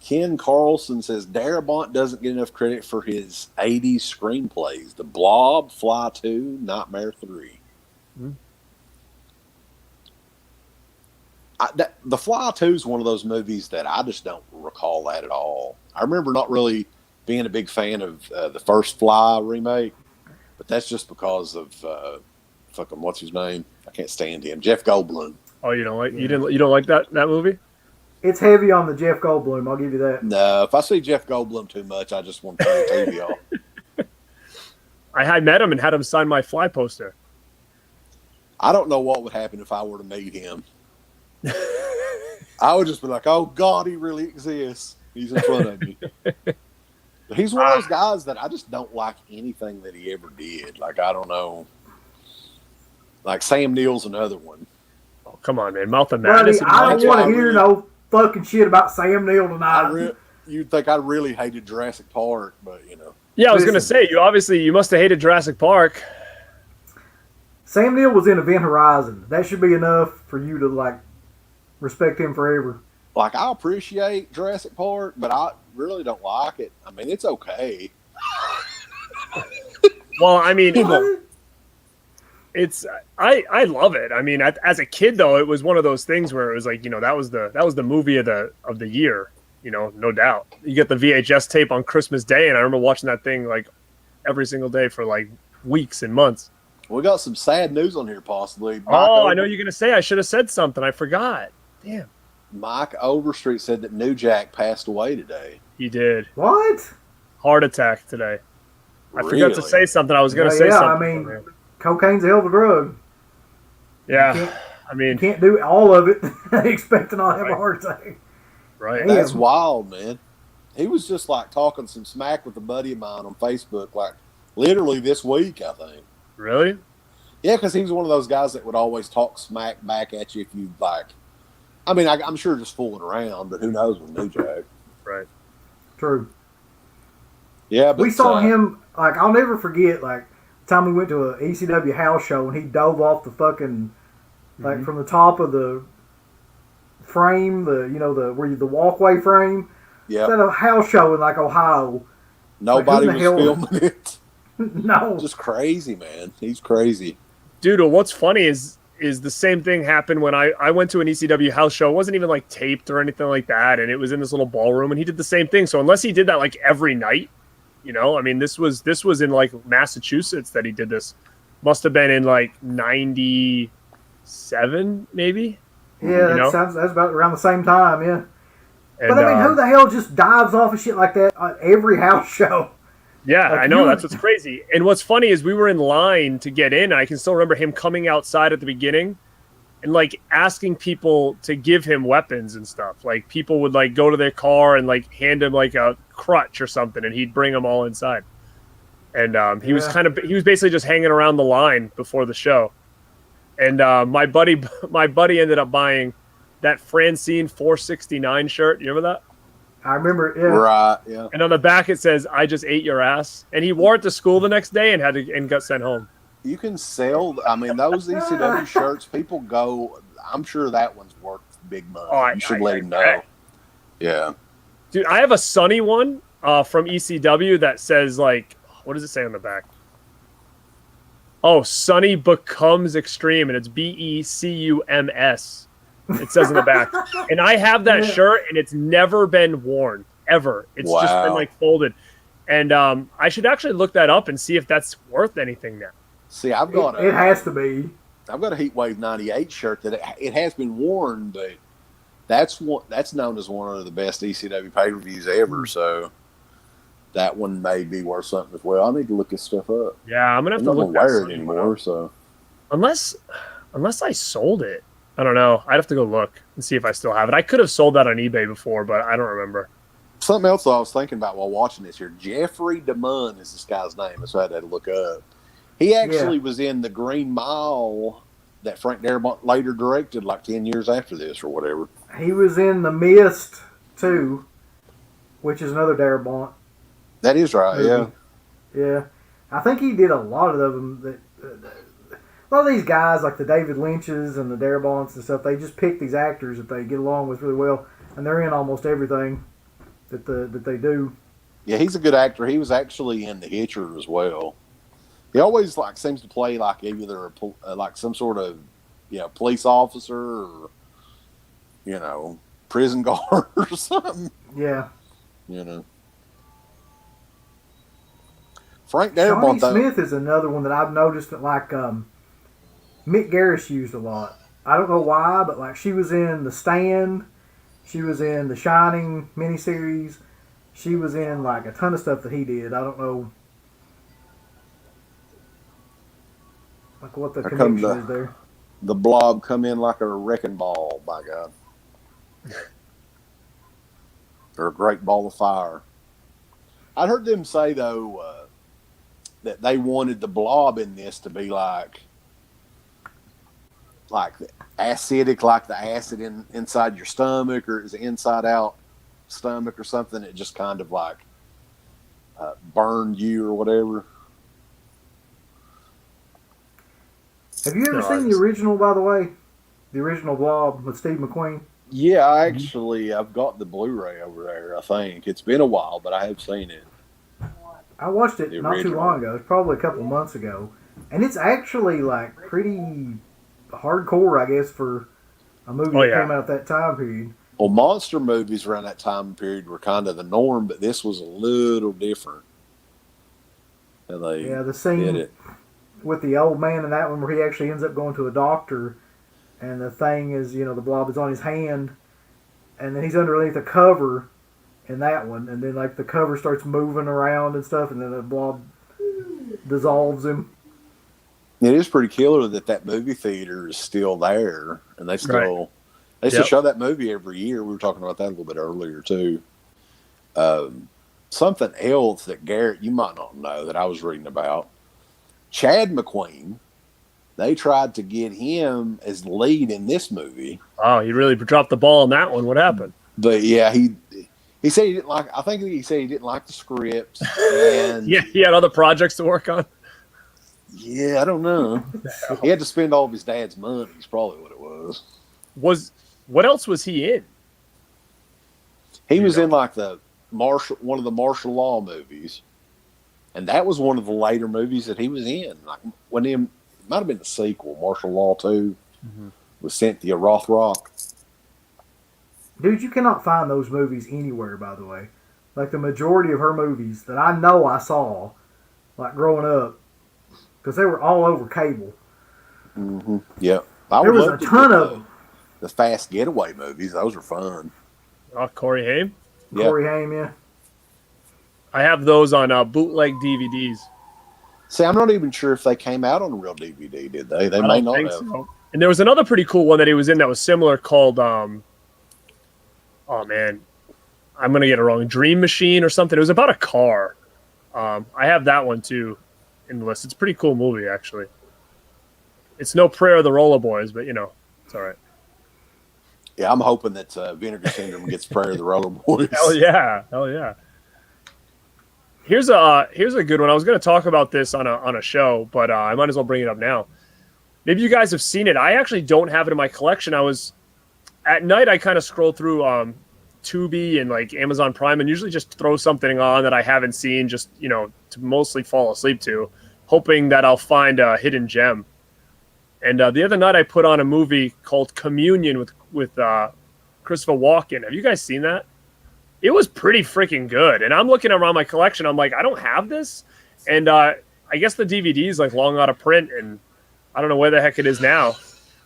Ken Carlson says Darabont doesn't get enough credit for his 80s screenplays. The Blob, Fly 2, Nightmare 3. The Fly 2 is one of those movies that I just don't recall that at all. I remember not really being a big fan of the first Fly remake, but that's just because of fucking what's his name? I can't stand him. Jeff Goldblum. Oh, you don't like you don't like that movie? It's heavy on the Jeff Goldblum. I'll give you that. No, if I see Jeff Goldblum too much, I just want to turn the TV off. I had met him and had him sign my Fly poster. I don't know what would happen if I were to meet him. I would just be like, oh, God, he really exists. He's in front of me. He's one of those guys that I just don't like anything that he ever did. Like, I don't know. Like, Sam Neill's another one. Oh, come on, man. Mouth of Buddy, Madness. I don't want to hear no fucking shit about Sam Neill tonight. You'd think I really hated Jurassic Park, but, Yeah, I was going to say, you must have hated Jurassic Park. Sam Neill was in Event Horizon. That should be enough for you to, like, respect him forever. Like, I appreciate Jurassic Park, but I really don't like it. I mean, it's okay. Well, I mean, I love it. I mean, as a kid though, it was one of those things where it was like, that was the movie of the year, no doubt. You get the VHS tape on Christmas Day, and I remember watching that thing like every single day for like weeks and months. We got some sad news on here, possibly. I know you're gonna say I should have said something. I forgot. Damn. Mike Overstreet said that New Jack passed away today. He did. What? Heart attack today. I Really? forgot to say something. I was gonna say something. I mean, cocaine's a hell of a drug. Yeah. You can't do all of it and expect to not have a heart attack. Right. That's wild, man. He was just like talking some smack with a buddy of mine on Facebook, like literally this week, I think. Really? Yeah, because he was one of those guys that would always talk smack back at you if you like. I mean, I'm sure just fooling around, but who knows with New Jack. Right. True. Yeah, but We saw him, like, I'll never forget, like, the time we went to a ECW house show and he dove off the fucking, like, from the top of the frame, the walkway frame. Yeah. It's at a house show in, like, Ohio. Nobody like, was filming it. No. Just crazy, man. He's crazy. Dude, well, what's funny is the same thing happened when I went to an ECW house show. It wasn't even like taped or anything like that, and it was in this little ballroom, and he did the same thing. So unless he did that like every night, I mean, this was in like Massachusetts that he did this. Must have been in like 97, maybe. Yeah, that's about around the same time, yeah. And, but I mean, who the hell just dives off of shit like that on every house show? Yeah, like, I know. That's what's crazy. And what's funny is we were in line to get in. And I can still remember him coming outside at the beginning and like asking people to give him weapons and stuff. Like people would like go to their car and like hand him like a crutch or something, and he'd bring them all inside. And he was basically just hanging around the line before the show. And my buddy ended up buying that Francine 469 shirt. You remember that? I remember, yeah. Right, yeah. And on the back it says, "I just ate your ass." And he wore it to school the next day and got sent home. You can sell, I mean, those ECW shirts, people go, I'm sure that one's worth big money. You should let him know. Yeah. Dude, I have a Sunny one from ECW that says, like, what does it say on the back? Oh, Sunny Becomes Extreme, and it's BECUMS. It says in the back. And I have that shirt, and it's never been worn, ever. It's just been, like, folded. And I should actually look that up and see if that's worth anything now. See, I've got it has to be. I've got a Heatwave 98 shirt that it has been worn, but that's known as one of the best ECW pay-per-views ever, so that one may be worth something as well. I need to look this stuff up. Yeah, I'm going to have to look that wear it anymore, so. Unless I sold it. I don't know. I'd have to go look and see if I still have it. I could have sold that on eBay before, but I don't remember. Something else I was thinking about while watching this here. Jeffrey DeMunn is this guy's name, so I had to look up. He actually was in the Green Mile that Frank Darabont later directed like 10 years after this or whatever. He was in The Mist, too, which is another Darabont. That is right, movie. Yeah. Yeah. I think he did a lot of them. A lot of these guys, like the David Lynches and the Darabonts and stuff, they just pick these actors that they get along with really well, and they're in almost everything that they do. Yeah, he's a good actor. He was actually in The Hitcher as well. He always like seems to play like either like some sort of police officer or prison guard or something. Yeah. Frank Darabont. Shawnee Smith is another one that I've noticed that like Mick Garris used a lot. I don't know why, but like she was in The Stand, she was in The Shining miniseries, she was in like a ton of stuff that he did. I don't know. Like what the connection is there. The Blob come in like a wrecking ball, by God. Or a great ball of fire. I'd heard them say, though, that they wanted the Blob in this to be like acidic, like the acid inside your stomach, or is it inside out stomach or something. It just kind of like burned you or whatever. Have you ever seen the original, by the way? The original Blob with Steve McQueen? Yeah, I've got the Blu-ray over there, I think. It's been a while, but I have seen it. I watched it not too long ago. It's probably a couple months ago. And it's actually, like, pretty hardcore, I guess, for a movie that came out at that time period. Well, monster movies around that time period were kind of the norm, but this was a little different. And the scene with the old man in that one where he actually ends up going to a doctor, and the thing is, the Blob is on his hand, and then he's underneath a cover in that one, and then like the cover starts moving around and stuff, and then the Blob dissolves him. It is pretty killer that movie theater is still there, and they still show that movie every year. We were talking about that a little bit earlier too. Something else that Garrett, you might not know, that I was reading about. Chad McQueen, they tried to get him as lead in this movie. Oh, he really dropped the ball on that one. What happened? But yeah, He said he didn't like. I think he said he didn't like the script, and Yeah, he had other projects to work on. yeah, I don't know. He had to spend all of his dad's money. Is probably what it was. What else was he in? He was in like one of the martial law movies, and that was one of the later movies that he was in. Like when it might have been the sequel, Martial Law 2, with Cynthia Rothrock. Dude, you cannot find those movies anywhere, by the way. Like the majority of her movies that I know I saw, like growing up, because they were all over cable. Mm-hmm. Yeah. There was a ton of them. The Fast Getaway movies, those were fun. Oh, Corey Haim? Yeah. Corey Haim, yeah. I have those on bootleg DVDs. See, I'm not even sure if they came out on a real DVD, did they? They may not have. So. And there was another pretty cool one that he was in that was similar called, oh man, I'm going to get it wrong, Dream Machine or something. It was about a car. I have that one too in the list. It's a pretty cool movie, actually. It's no Prayer of the Roller Boys, but, it's all right. Yeah, I'm hoping that Vinegar Syndrome gets Prayer of the Roller Boys. Hell yeah. Here's a good one. I was going to talk about this on a show, but I might as well bring it up now. Maybe you guys have seen it. I actually don't have it in my collection. At night I kind of scroll through Tubi and like Amazon Prime and usually just throw something on that I haven't seen, just to mostly fall asleep to, hoping that I'll find a hidden gem. And the other night I put on a movie called Communion with Christopher Walken. Have you guys seen that? It was pretty freaking good. And I'm looking around my collection. I'm like, I don't have this. And I guess the DVD is like long out of print, and I don't know where the heck it is now.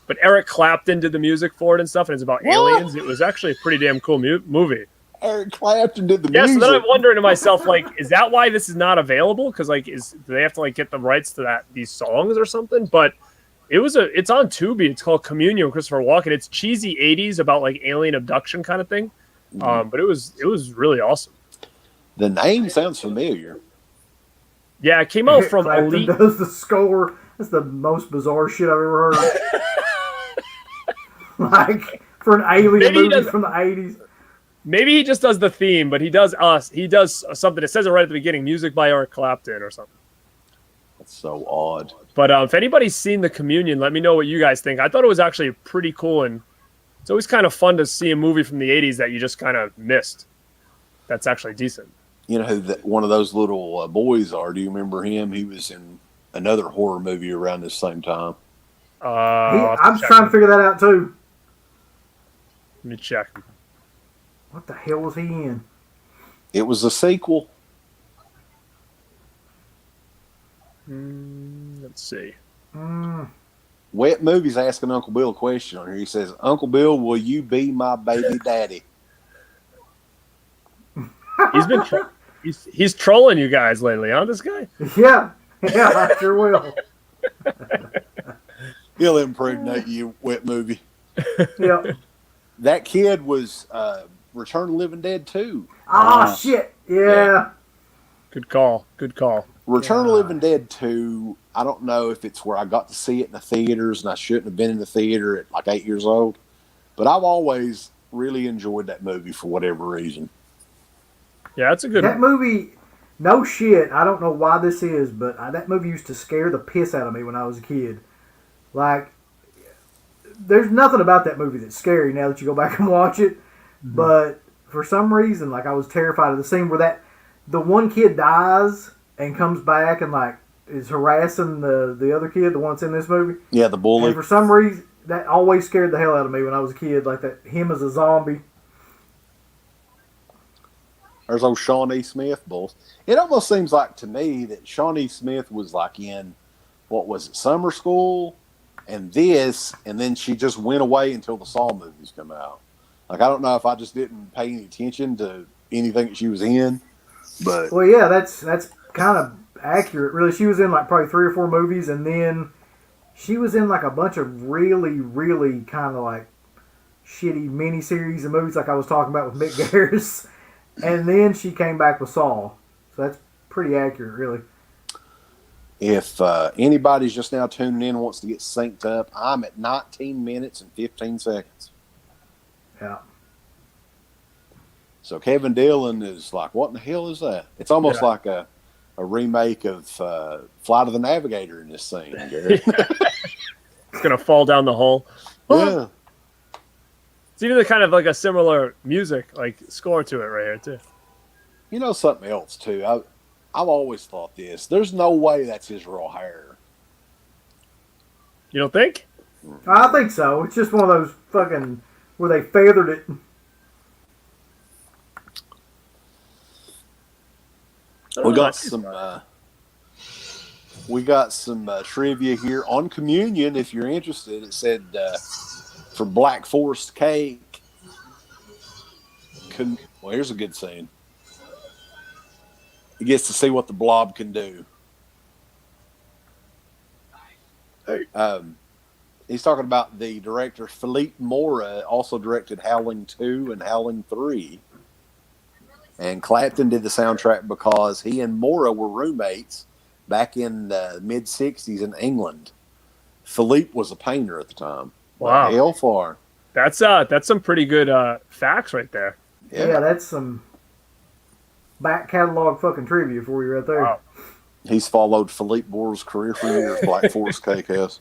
But Eric Clapton did the music for it and stuff, and it's about aliens. It was actually a pretty damn cool movie. Eric Clapton did the music. Yeah, so then I'm wondering to myself, like, is that why this is not available? Because like, do they have to like get the rights to these songs or something? But it's on Tubi. It's called Communion with Christopher Walken. It's cheesy 80s about like alien abduction kind of thing. But it was really awesome. The name sounds familiar. Yeah, it came out from Clapton Elite. does the score. That's the most bizarre shit I've ever heard. Like for an alien movie from the 80s. Maybe he just does the theme, but he does something. It says it right at the beginning: music by Eric Clapton or something. That's so odd. But if anybody's seen The Communion, let me know what you guys think. I thought it was actually pretty cool, and it's always kind of fun to see a movie from the 80s that you just kind of missed. That's actually decent. You know who one of those little boys are? Do you remember him? He was in another horror movie around this same time. I'm trying to figure that out too. Let me check. What the hell was he in? It was a sequel. Let's see. Wet Movies asking Uncle Bill a question on here. He says, "Uncle Bill, will you be my baby daddy?" He's been he's trolling you guys lately, huh? This guy. Yeah, I sure will. He'll impregnate you, Wet Movie. Yep. That kid was Return of the Living Dead 2. Shit. Yeah. Good call. Return of the Living Dead 2, I don't know if it's where I got to see it in the theaters and I shouldn't have been in the theater at like 8 years old, but I've always really enjoyed that movie for whatever reason. Yeah, that's a good That movie, no shit, I don't know why this is, but that movie used to scare the piss out of me when I was a kid. Like, there's nothing about that movie that's scary now that you go back and watch it, but for some reason, like, I was terrified of the scene where the one kid dies and comes back and like is harassing the other kid, the one that's in this movie. Yeah, the bully. And for some reason, that always scared the hell out of me when I was a kid. Like that, him as a zombie. There's old Shawnee Smith, boys. It almost seems like to me that Shawnee Smith was like in, what was it, summer school, and then she just went away until the Saw movies come out. Like, I don't know if I just didn't pay any attention to anything that she was in, but... Well, yeah, that's kind of accurate, really. She was in like probably 3 or 4 movies, and then she was in like a bunch of really, really kind of like shitty miniseries of movies like I was talking about with Mick Garris. And then she came back with Saw. So that's pretty accurate, really. If anybody's just now tuning in and wants to get synced up, I'm at 19 minutes and 15 seconds. Yeah. So Kevin Dillon is like, what in the hell is that? It's almost like a remake of Flight of the Navigator in this scene, Garrett. It's going to fall down the hole. Yeah. It's even kind of like a similar music, like score to it right here, too. You know something else, too? I've always thought this. There's no way that's his real hair. You don't think? I think so. It's just one of those fucking where they feathered it. We got some trivia here on Communion. If you're interested, it said for Black Forest cake. Well, here's a good scene. He gets to see what the Blob can do. He's talking about the director Philippe Mora, also directed Howling 2 and Howling 3. And Clapton did the soundtrack because he and Mora were roommates back in the mid-'60s in England. Philippe was a painter at the time. Wow. Hell far. That's some pretty good facts right there. Yeah, that's some back catalog fucking trivia for you right there. Wow. He's followed Philippe Mora's career for years, Black Forest Cake has.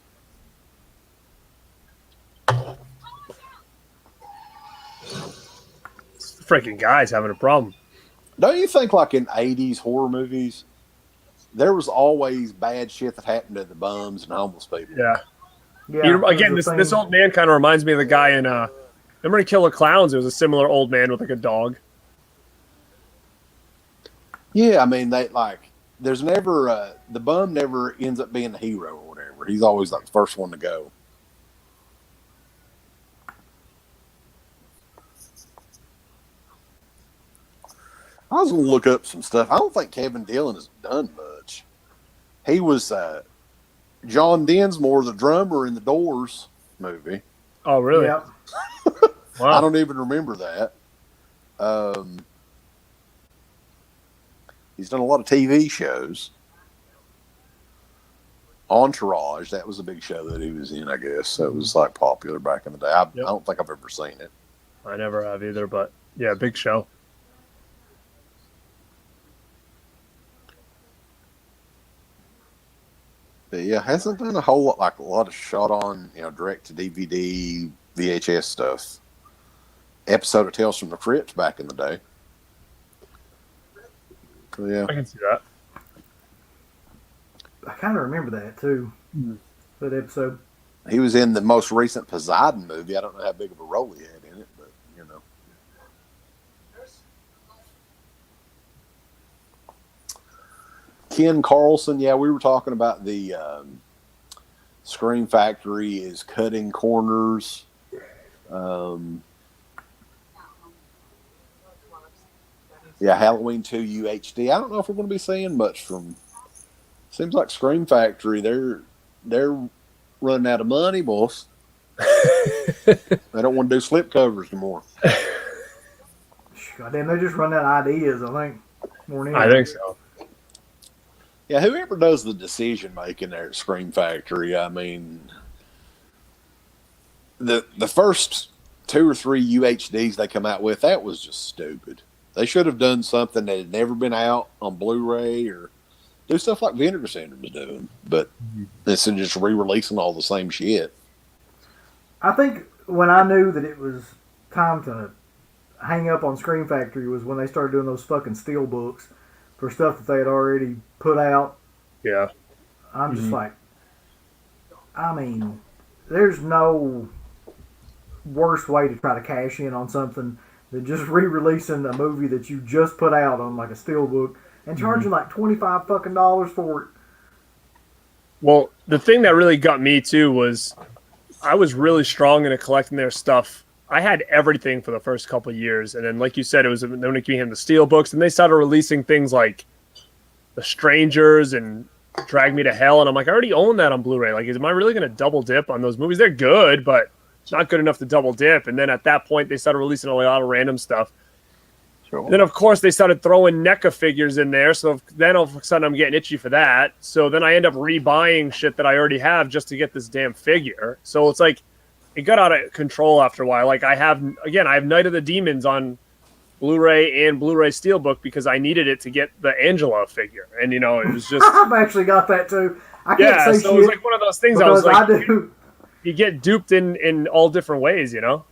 Freaking guy's having a problem. Don't you think, like in 80s horror movies, there was always bad shit that happened to the bums and homeless people? Yeah. Yeah. Again, this old man kind of reminds me of the guy in remember in Killer Clowns? There was a similar old man with like a dog. Yeah, I mean, there's never the bum never ends up being the hero or whatever. He's always like the first one to go. I was going to look up some stuff. I don't think Kevin Dillon has done much. He was John Densmore, the drummer in the Doors movie. Oh, really? Yep. Wow. I don't even remember that. He's done a lot of TV shows. Entourage, that was a big show that he was in, I guess. That was like popular back in the day. I don't think I've ever seen it. I never have either, but yeah, big show. But yeah, hasn't done a whole lot, like a lot of shot on, direct to DVD, VHS stuff. Episode of Tales from the Crypt back in the day. So, yeah. I can see that. I kind of remember that too. That episode. He was in the most recent Poseidon movie. I don't know how big of a role he had in it, but Ken Carlson, yeah, we were talking about the Scream Factory is cutting corners. Yeah, Halloween 2 UHD. I don't know if we're going to be seeing much from. Seems like Scream Factory. They're running out of money, boss. They don't want to do slipcovers anymore. Goddamn, they just run out of ideas. I think. More than I think so. Yeah, whoever does the decision making there at Scream Factory, I mean, the first 2 or 3 UHDs they come out with, that was just stupid. They should have done something that had never been out on Blu-ray or do stuff like Vinegar Syndrome was doing, but instead of just re-releasing all the same shit. I think when I knew that it was time to hang up on Scream Factory was when they started doing those fucking steel books for stuff that they had already put out. Yeah. I'm just like, I mean, there's no worse way to try to cash in on something than just re-releasing a movie that you just put out on like a steelbook and charging like $25 fucking for it. Well, the thing that really got me too was I was really strong into collecting their stuff. I had everything for the first couple of years, and then, like you said, it was when it became the steel books, and they started releasing things like The Strangers and Drag Me to Hell, and I'm like, I already own that on Blu-ray. Like, am I really going to double dip on those movies? They're good, but not good enough to double dip. And then at that point, they started releasing a lot of random stuff. Sure. Then, of course, they started throwing NECA figures in there. So then all of a sudden, I'm getting itchy for that. So then I end up rebuying shit that I already have just to get this damn figure. So it's like, it got out of control after a while. Like I have Night of the Demons on Blu-ray and Blu-ray Steelbook because I needed it to get the Angela figure, and you know, it was just I've actually got that too. I can't yeah. say So shit it was like one of those things. I was because like, I do. you get duped in all different ways, you know.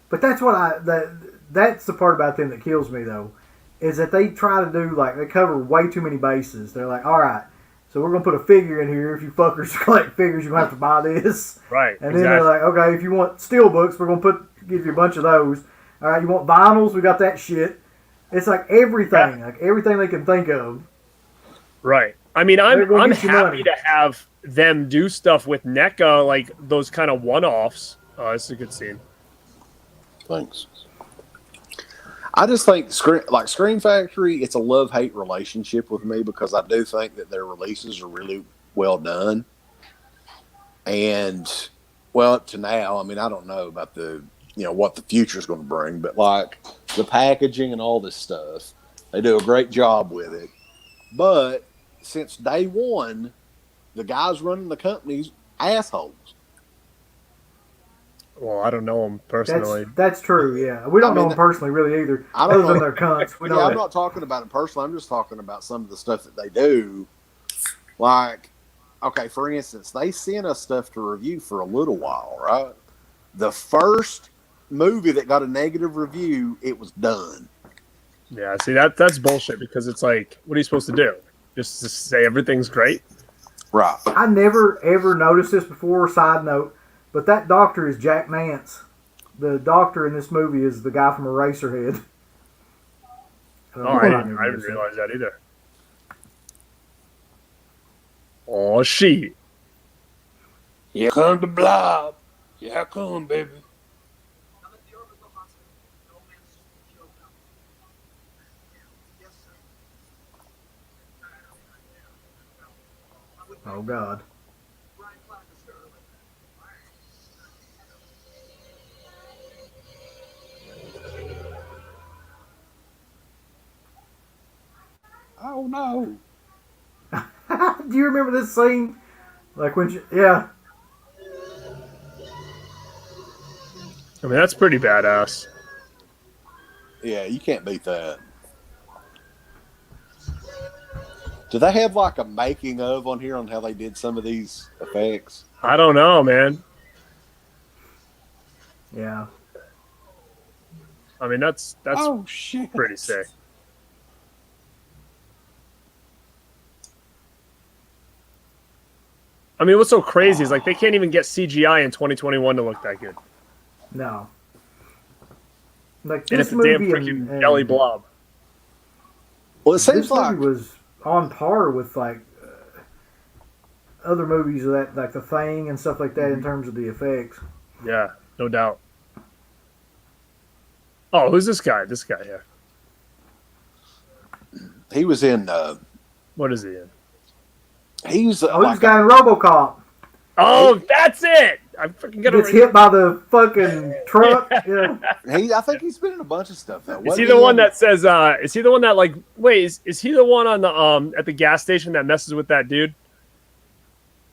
But that's what that's the part about them that kills me though, is that they try to do like they cover way too many bases. They're like, all right, so we're gonna put a figure in here. If you fuckers collect figures, you're gonna have to buy this. Right. And then they're like, okay, if you want steel books, we're gonna give you a bunch of those. All right, you want vinyls? We got that shit. It's like everything, like everything they can think of. Right. I mean, I'm get you happy money. to have them do stuff with NECA, like those kind of one-offs. Oh, this is a good scene. Thanks. I just think Screen Factory, it's a love-hate relationship with me because I do think that their releases are really well done. And, well, up to now, I mean, I don't know about what the future is going to bring, but like the packaging and all this stuff, they do a great job with it. But since day one, the guys running the company's assholes. Well, I don't know them personally. That's true, yeah. We don't know them personally really either, other than their cunts. We I'm not talking about them personally. I'm just talking about some of the stuff that they do. Like, okay, for instance, they sent us stuff to review for a little while, right? The first movie that got a negative review, it was done. Yeah, see, that's bullshit because it's like, what are you supposed to do? Just to say everything's great? Right. I never, ever noticed this before, side note, but that doctor is Jack Nance. The doctor in this movie is the guy from Eraserhead. I didn't realize that either. Oh, shit. Here come the Blob. Here come, baby. Oh, God. Oh, no. Do you remember this scene? Like when yeah. I mean, that's pretty badass. Yeah, you can't beat that. Do they have like a making of on here on how they did some of these effects? I don't know, man. Yeah. I mean, that's oh, shit. pretty sick. I mean, what's so crazy is like they can't even get CGI in 2021 to look that good. No. Like And this it's a movie damn freaking jelly blob. Well, it seems this like movie was on par with like other movies of that, like The Thing and stuff like that, in terms of the effects. Yeah, no doubt. Oh, who's this guy? This guy here. he was in. What is he in? He's Oh, this guy in RoboCop. Oh, that's it. I'm freaking gonna Gets hit by the fucking truck. Yeah. I think he's been in a bunch of stuff though. Is he the one that says? Is he the one that like? Wait, is he the one on the at the gas station that messes with that dude?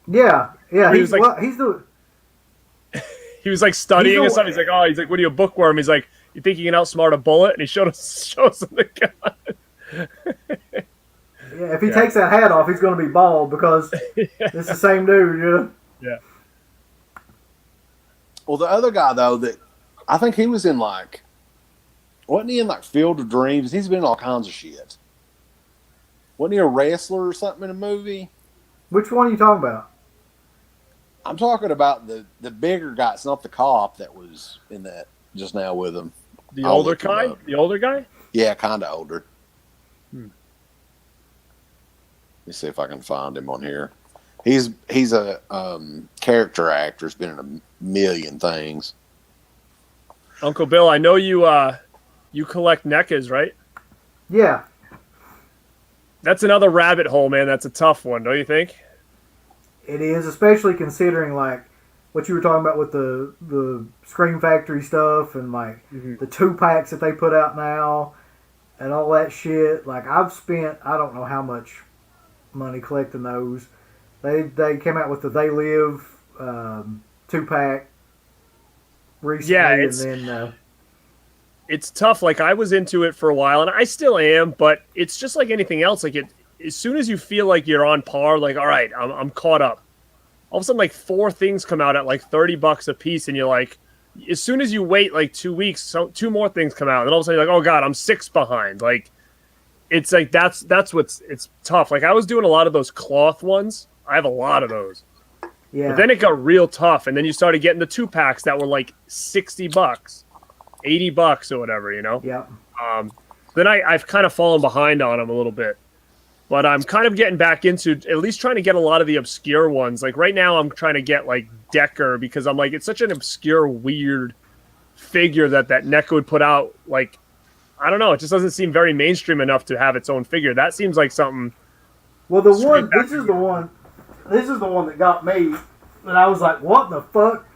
Yeah. He was like- he's the. He was like studying He's or something. He's like, oh, what are you, a bookworm? He's like, you think you can outsmart a bullet? And he shows him the gun. Yeah, if he takes that hat off, he's going to be bald because it's the same dude. Yeah. Yeah. Well, the other guy though, that I think he was in like, wasn't he in like Field of Dreams? He's been in all kinds of shit. Wasn't he a wrestler or something in a movie? Which one are you talking about? I'm talking about the bigger guy. It's not the cop that was in that just now with him. The I'll older look him guy? up. The older guy? Yeah, kind of older. Hmm. Let me see if I can find him on here. He's a character actor. He's been in a million things. Uncle Bill, I know you collect NECAs, right? Yeah. That's another rabbit hole, man. That's a tough one, don't you think? It is, especially considering like what you were talking about with the Scream Factory stuff and like the 2-packs that they put out now and all that shit. Like I've spent I don't know how much money collecting those. They came out with the They Live 2-pack recently, Yeah, and then it's tough. Like I was into it for a while, and I still am, but it's just like anything else. Like as soon as you feel like you're on par, like all right, I'm caught up. All of a sudden, like 4 things come out at like $30 a piece, and you're like, as soon as you wait like 2 weeks, 2 more things come out, and all of a sudden you're like, oh god, I'm 6 behind. Like it's like that's what's it's tough. Like I was doing a lot of those cloth ones. I have a lot of those. Yeah. But then it got real tough, and then you started getting the 2-packs that were like $60, $80 or whatever, you know. Yeah. Then I've kind of fallen behind on them a little bit, but I'm kind of getting back into at least trying to get a lot of the obscure ones. Like right now, I'm trying to get like Decker because I'm like it's such an obscure, weird figure that NECA would put out. Like I don't know, it just doesn't seem very mainstream enough to have its own figure. That seems like something. Well, this is the one that got me. And I was like, what the fuck?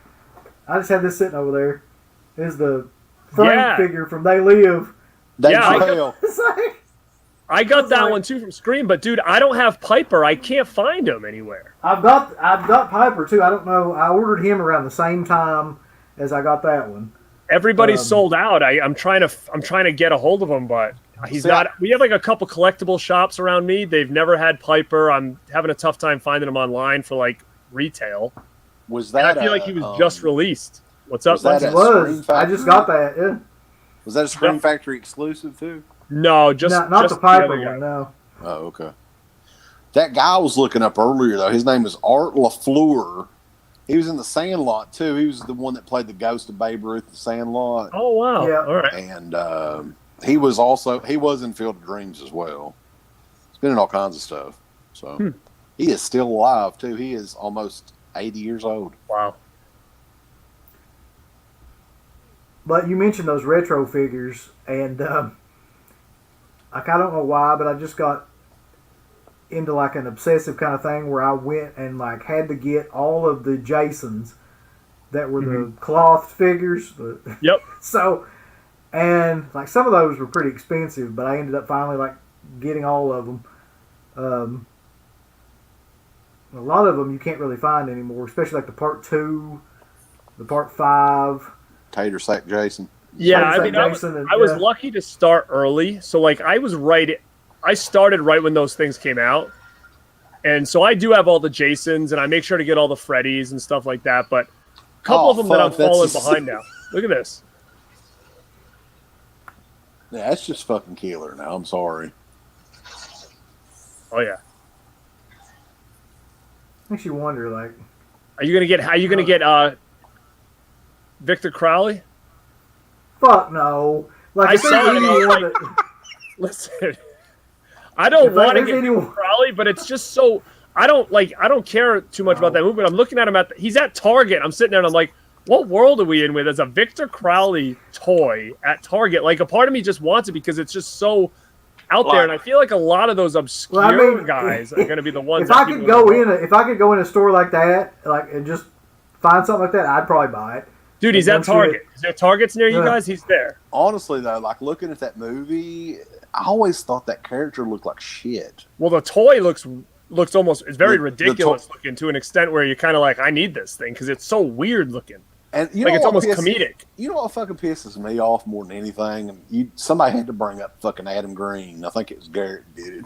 I just had this sitting over there. Is the Frank figure from They Live. I got that one too from Scream, but dude, I don't have Piper. I can't find him anywhere. I've got Piper too. I don't know. I ordered him around the same time as I got that one. Everybody's sold out. I'm trying to get a hold of him, but he's not. We have like a couple collectible shops around me. They've never had Piper. I'm having a tough time finding him online for like retail. Was that? I feel like he was just released. What's up? I just got that. Yeah. Was that a Scream Factory exclusive too? No, just not just the Piper one. No. Oh, okay. That guy I was looking up earlier though. His name is Art LaFleur. He was in The Sandlot too. He was the one that played the ghost of Babe Ruth in The Sandlot. Oh wow! Yeah. All right. And he was in Field of Dreams as well. He's been in all kinds of stuff. So he is still alive too. He is almost 80 years old. Wow. But you mentioned those retro figures, and like I don't know why, but I just got into like an obsessive kind of thing where I went and like had to get all of the Jasons that were the cloth figures. Yep. So, and like some of those were pretty expensive, but I ended up finally like getting all of them. A lot of them you can't really find anymore, especially like the Part 2, the Part 5. Tater Sack Jason. Yeah, I mean, I was lucky to start early. So, like, I started right when those things came out. And so I do have all the Jasons, and I make sure to get all the Freddys and stuff like that. But a couple of them that I'm falling behind now. Look at this. Yeah, that's just fucking killer now. I'm sorry. Oh, yeah. Makes you wonder, like... Are you gonna get Victor Crowley? Fuck no. Like, I saw it. Listen, I don't want to get Victor Crowley, but it's just so... I don't care too much about that movie, but I'm looking at him he's at Target. I'm sitting there and I'm like, what world are we in with? There's a Victor Crowley toy at Target. Like, a part of me just wants it because it's just so out there, and I feel like a lot of those obscure guys are going to be the ones. If I could go in a store like that, like and just find something like that, I'd probably buy it. Dude, he's at Target. Is there Targets near you guys? He's there. Honestly, though, like looking at that movie, I always thought that character looked like shit. Well, the toy looks almost, it's very ridiculous looking to an extent where you're kind of like, I need this thing because it's so weird looking. And it's almost comedic. You know what fucking pisses me off more than anything? And somebody had to bring up fucking Adam Green. I think it was Garrett who did it.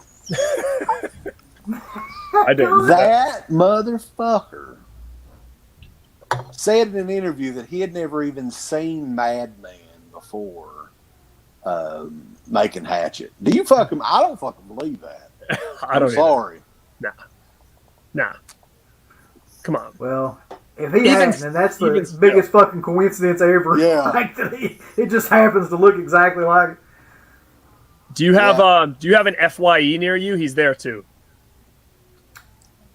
I did. That motherfucker said in an interview that he had never even seen Mad Men before making Hatchet. Do you fucking? I don't fucking believe that. I'm sorry. Nah. Come on. Well, if he hasn't, then that's the biggest fucking coincidence ever. Yeah. Like, it just happens to look exactly like it. Do you have an FYE near you? He's there too.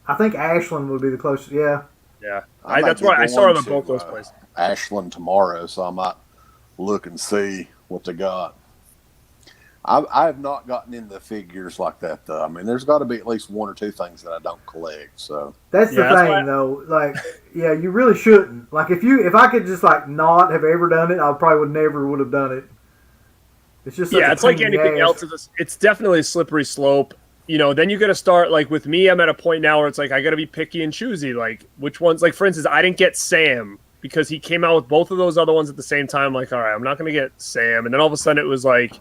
I think Ashland would be the closest. Yeah. Yeah. That's right. I saw him at both those places. Ashland tomorrow, so I might look and see what they got. I have not gotten into figures like that though. I mean, there's got to be at least one or two things that I don't collect. So that's the thing, though. Like, yeah, you really shouldn't. Like, if I could just like not have ever done it, I probably would have done it. It's just it's like anything else. It's definitely a slippery slope. You know, then you got to start, like with me, I'm at a point now where it's like I got to be picky and choosy. Like which ones? Like for instance, I didn't get Sam because he came out with both of those other ones at the same time. Like, all right, I'm not going to get Sam. And then all of a sudden it was like,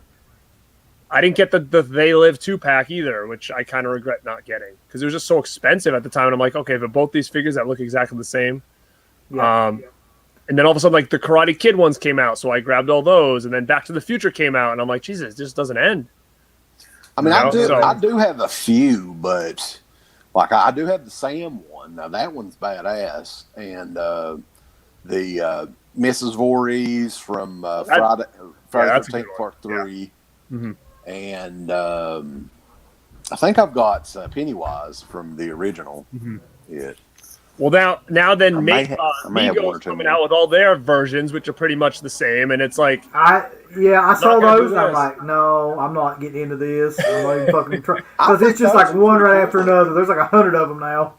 I didn't get the They Live 2-pack either, which I kind of regret not getting because it was just so expensive at the time. And I'm like, okay, but both these figures that look exactly the same. And then all of a sudden, like the Karate Kid ones came out. So I grabbed all those. And then Back to the Future came out. And I'm like, Jesus, this doesn't end. I mean, I do have a few, but like I do have the Sam one. Now that one's badass. And the Mrs. Voorhees from Friday the 13th Part 3. Yeah. Mm-hmm. And I think I've got Pennywise from the original. Mm-hmm. Yeah. Well, now then, Migos coming out with all their versions, which are pretty much the same, and it's like I saw those. And I'm this. like, no, I'm not getting into this. I'm not even fucking trying because it's just like one right after another. There's like 100 of them now.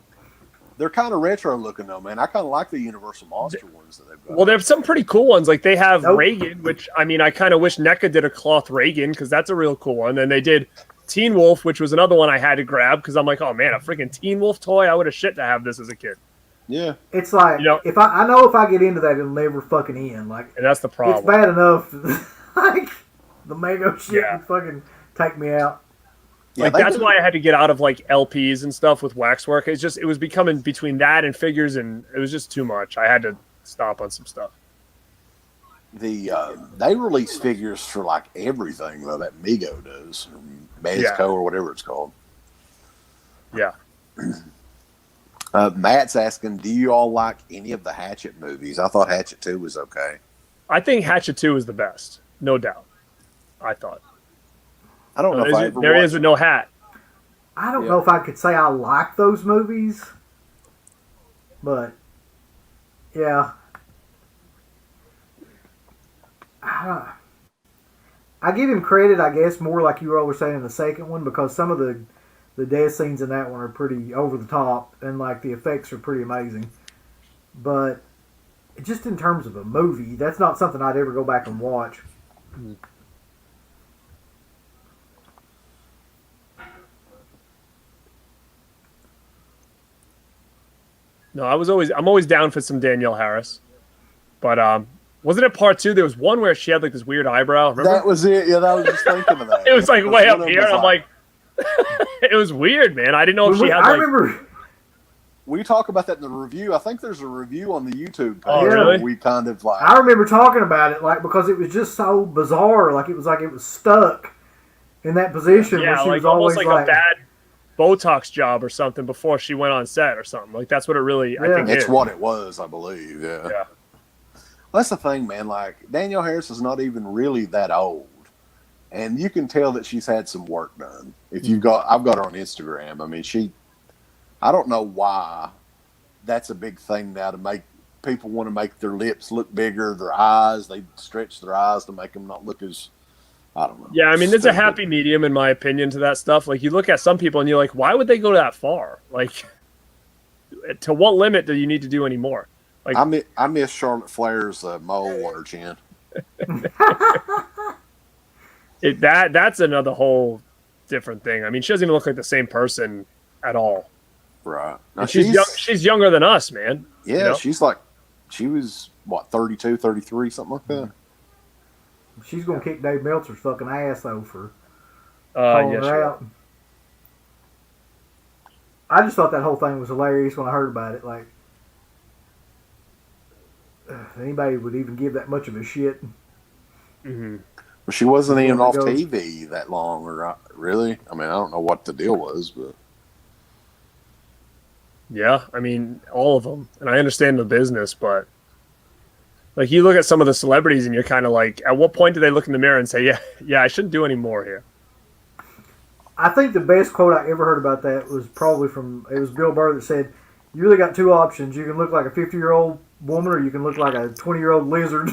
They're kind of retro looking though, man. I kind of like the Universal Monster ones that they've got. Well, there's some pretty cool ones. Like they have Reagan, which I mean, I kind of wish NECA did a cloth Reagan because that's a real cool one. And they did Teen Wolf, which was another one I had to grab because I'm like, oh man, a freaking Teen Wolf toy. I would have shit to have this as a kid. Yeah, it's like if I get into that, it'll never fucking end. Like, and that's the problem. It's bad enough. Like the Mego shit would fucking take me out. Yeah, like that's why I had to get out of like LPs and stuff with waxwork. It was becoming between that and figures, and it was just too much. I had to stop on some stuff. They release figures for like everything though. That Mego does, or Mezco or whatever it's called. Yeah. Matt's asking, do you all like any of the Hatchet movies? I thought Hatchet 2 was okay. I think Hatchet 2 is the best, no doubt. I thought. I don't know if I ever there is with no hat. I don't know if I could say I like those movies, but yeah. I give him credit, I guess, more like you all were saying in the second one, because some of the death scenes in that one are pretty over the top, and like the effects are pretty amazing. But just in terms of a movie, that's not something I'd ever go back and watch. No, I'm always down for some Danielle Harris. But wasn't it part 2? There was one where she had like this weird eyebrow. Remember? That was it. Yeah, I was just thinking of that. It was like way up here, and I'm like, it was weird, man. I didn't know if she had. I remember. We talk about that in the review. I think there's a review on the YouTube page. Oh, really? We kind of like. I remember talking about it, like, because it was just so bizarre. Like it was stuck in that position. Yeah, where she like was always almost like a bad Botox job or something before she went on set or something. Like that's what it really. I think it's what it was. I believe. Yeah. Yeah. Well, that's the thing, man. Like Danielle Harris is not even really that old, and you can tell that she's had some work done. If I've got her on Instagram. I mean, I don't know why that's a big thing now to make people want to make their lips look bigger, their eyes. They stretch their eyes to make them not look as, I don't know. Yeah, I mean, there's a happy medium, in my opinion, to that stuff. Like, you look at some people and you're like, why would they go that far? Like, to what limit do you need to do any more? Like, I miss Charlotte Flair's mole on her chin. That's another whole different thing. I mean, she doesn't even look like the same person at all. Right. Now she's younger than us, man. Yeah, you know? She was, what, 32, 33, something like that. She's going to kick Dave Meltzer's fucking ass, though, for calling her out. I just thought that whole thing was hilarious when I heard about it. Like, if anybody would even give that much of a shit. Mm-hmm. Well, she wasn't even off TV that long, or really? I mean, I don't know what the deal was, but... Yeah, I mean, all of them. And I understand the business, but like you look at some of the celebrities and you're kind of like, at what point do they look in the mirror and say, yeah, I shouldn't do any more here? I think the best quote I ever heard about that was probably it was Bill Burr that said, you really got two options. You can look like a 50-year-old woman or you can look like a 20-year-old lizard.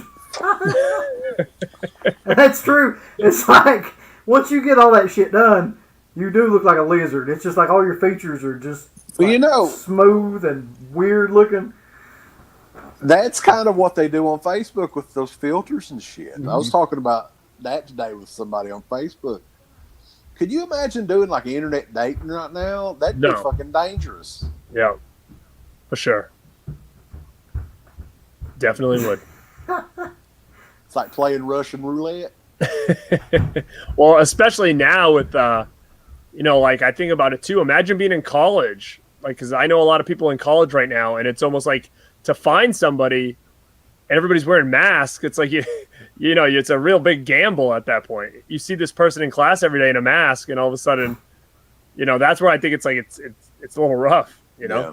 And that's true. It's like, once you get all that shit done, you do look like a lizard. It's just like all your features are just smooth and weird looking. That's kind of what they do on Facebook with those filters and shit. Mm-hmm. I was talking about that today with somebody on Facebook. Could you imagine doing like internet dating right now? That'd be fucking dangerous. Yeah, for sure. Definitely would. It's like playing Russian roulette. Well, especially now with like I think about it too. Imagine being in college, like because I know a lot of people in college right now, and it's almost like to find somebody, and everybody's wearing masks. It's like it's a real big gamble at that point. You see this person in class every day in a mask, and all of a sudden, that's where I think it's like it's a little rough. Yeah.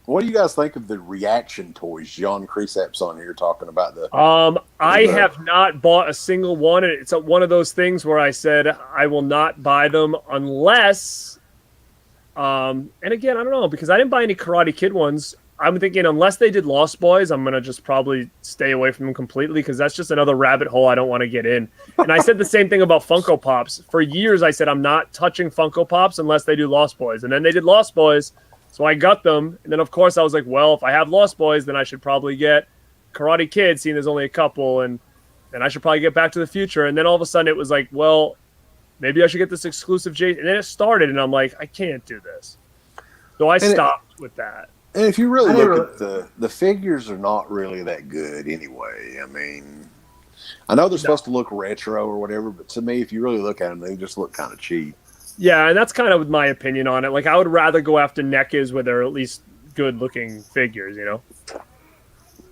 What do you guys think of the reaction toys? John Creasap's on here talking about the. I have not bought a single one. And it's one of those things where I said I will not buy them unless. And again, I don't know because I didn't buy any Karate Kid ones. I'm thinking unless they did Lost Boys, I'm gonna just probably stay away from them completely because that's just another rabbit hole I don't want to get in. And I said the same thing about Funko Pops. For years, I said I'm not touching Funko Pops unless they do Lost Boys, and then they did Lost Boys. So I got them, and then of course I was like, well, if I have Lost Boys, then I should probably get Karate Kid, seeing there's only a couple, and then I should probably get Back to the Future. And then all of a sudden it was like, well, maybe I should get this exclusive J. And then it started, and I'm like, I can't do this. So I stopped with that. And if you really look at the figures are not really that good anyway. I mean, I know they're supposed to look retro or whatever, but to me, if you really look at them, they just look kind of cheap. Yeah, and that's kind of my opinion on it. Like, I would rather go after NECAs where they're at least good-looking figures,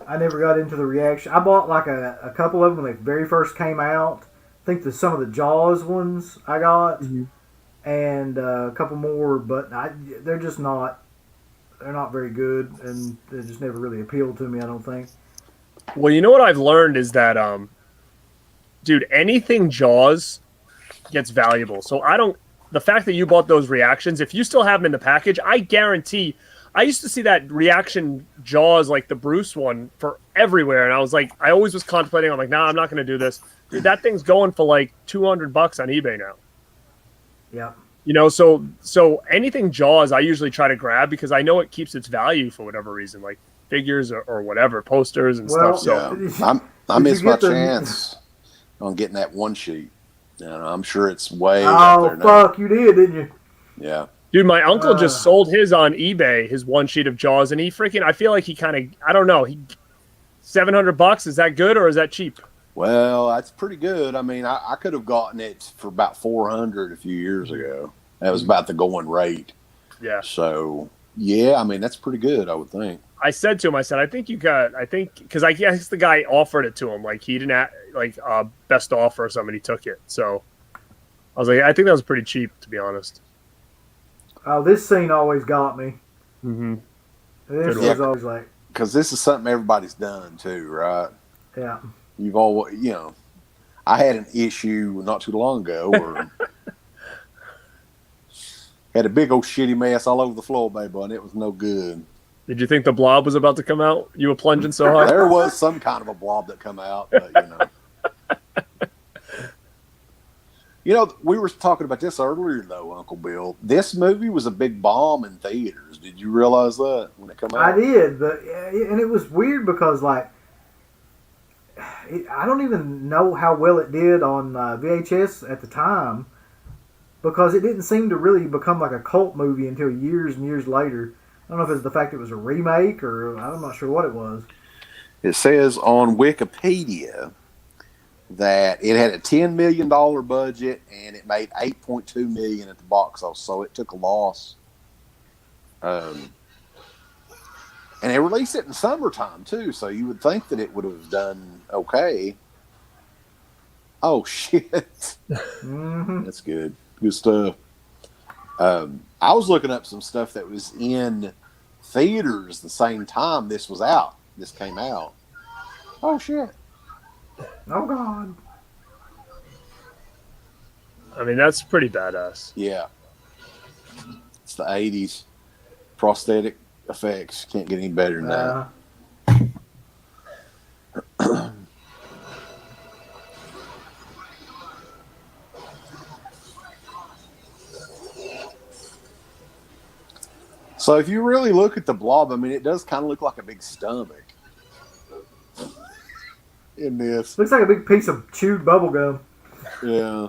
I never got into the reaction. I bought like a couple of them when they very first came out. I think some of the Jaws ones I got, and a couple more, but they're just not. They're not very good, and they just never really appealed to me. I don't think. Well, you know what I've learned is that, dude, anything Jaws gets valuable. So the fact that you bought those reactions, if you still have them in the package, I guarantee. I used to see that reaction Jaws, like the Bruce one, for everywhere, and I was like, I always was contemplating. I'm like, nah, I'm not going to do this. Dude, that thing's going for like $200 on eBay now. Yeah. So anything Jaws, I usually try to grab because I know it keeps its value for whatever reason, like figures or whatever, posters and stuff. So yeah. I missed my chance on getting that one sheet. I'm sure it's way up there now. Oh, fuck, you did, didn't you? Yeah. Dude, my uncle just sold his on eBay, his one sheet of Jaws, and I feel like he kind of, I don't know, $700, is that good or is that cheap? Well, that's pretty good. I mean, I could have gotten it for about $400 a few years ago. That was about the going rate. Yeah. So, yeah, I mean, that's pretty good, I would think. I said to him, because I guess the guy offered it to him. Like, he didn't best offer or somebody took it. So, I was like, I think that was pretty cheap, to be honest. Oh, this scene always got me. Mm-hmm. This was always like... Because this is something everybody's done, too, right? Yeah. You've always, I had an issue not too long ago where had a big old shitty mess all over the floor, baby, and it was no good. Did you think the Blob was about to come out? You were plunging so hard? There was some kind of a blob that come out, but, we were talking about this earlier, though, Uncle Bill. This movie was a big bomb in theaters. Did you realize that when it came out? I did, and it was weird because, like, I don't even know how well it did on VHS at the time because it didn't seem to really become like a cult movie until years and years later. I don't know if it's the fact it was a remake or I'm not sure what it was. It says on Wikipedia that it had a $10 million budget and it made $8.2 million at the box office, so it took a loss. And they released it in summertime too, so you would think that it would have done okay. Oh shit! Mm-hmm. That's good. Good stuff. I was looking up some stuff that was in theaters the same time this was out. This came out. Oh shit! Oh god! I mean, that's pretty badass. Yeah. It's the 80s. Prosthetic effects. Can't get any better than that. So if you really look at the Blob, I mean, it does kind of look like a big stomach in this. Looks like a big piece of chewed bubble gum. Yeah.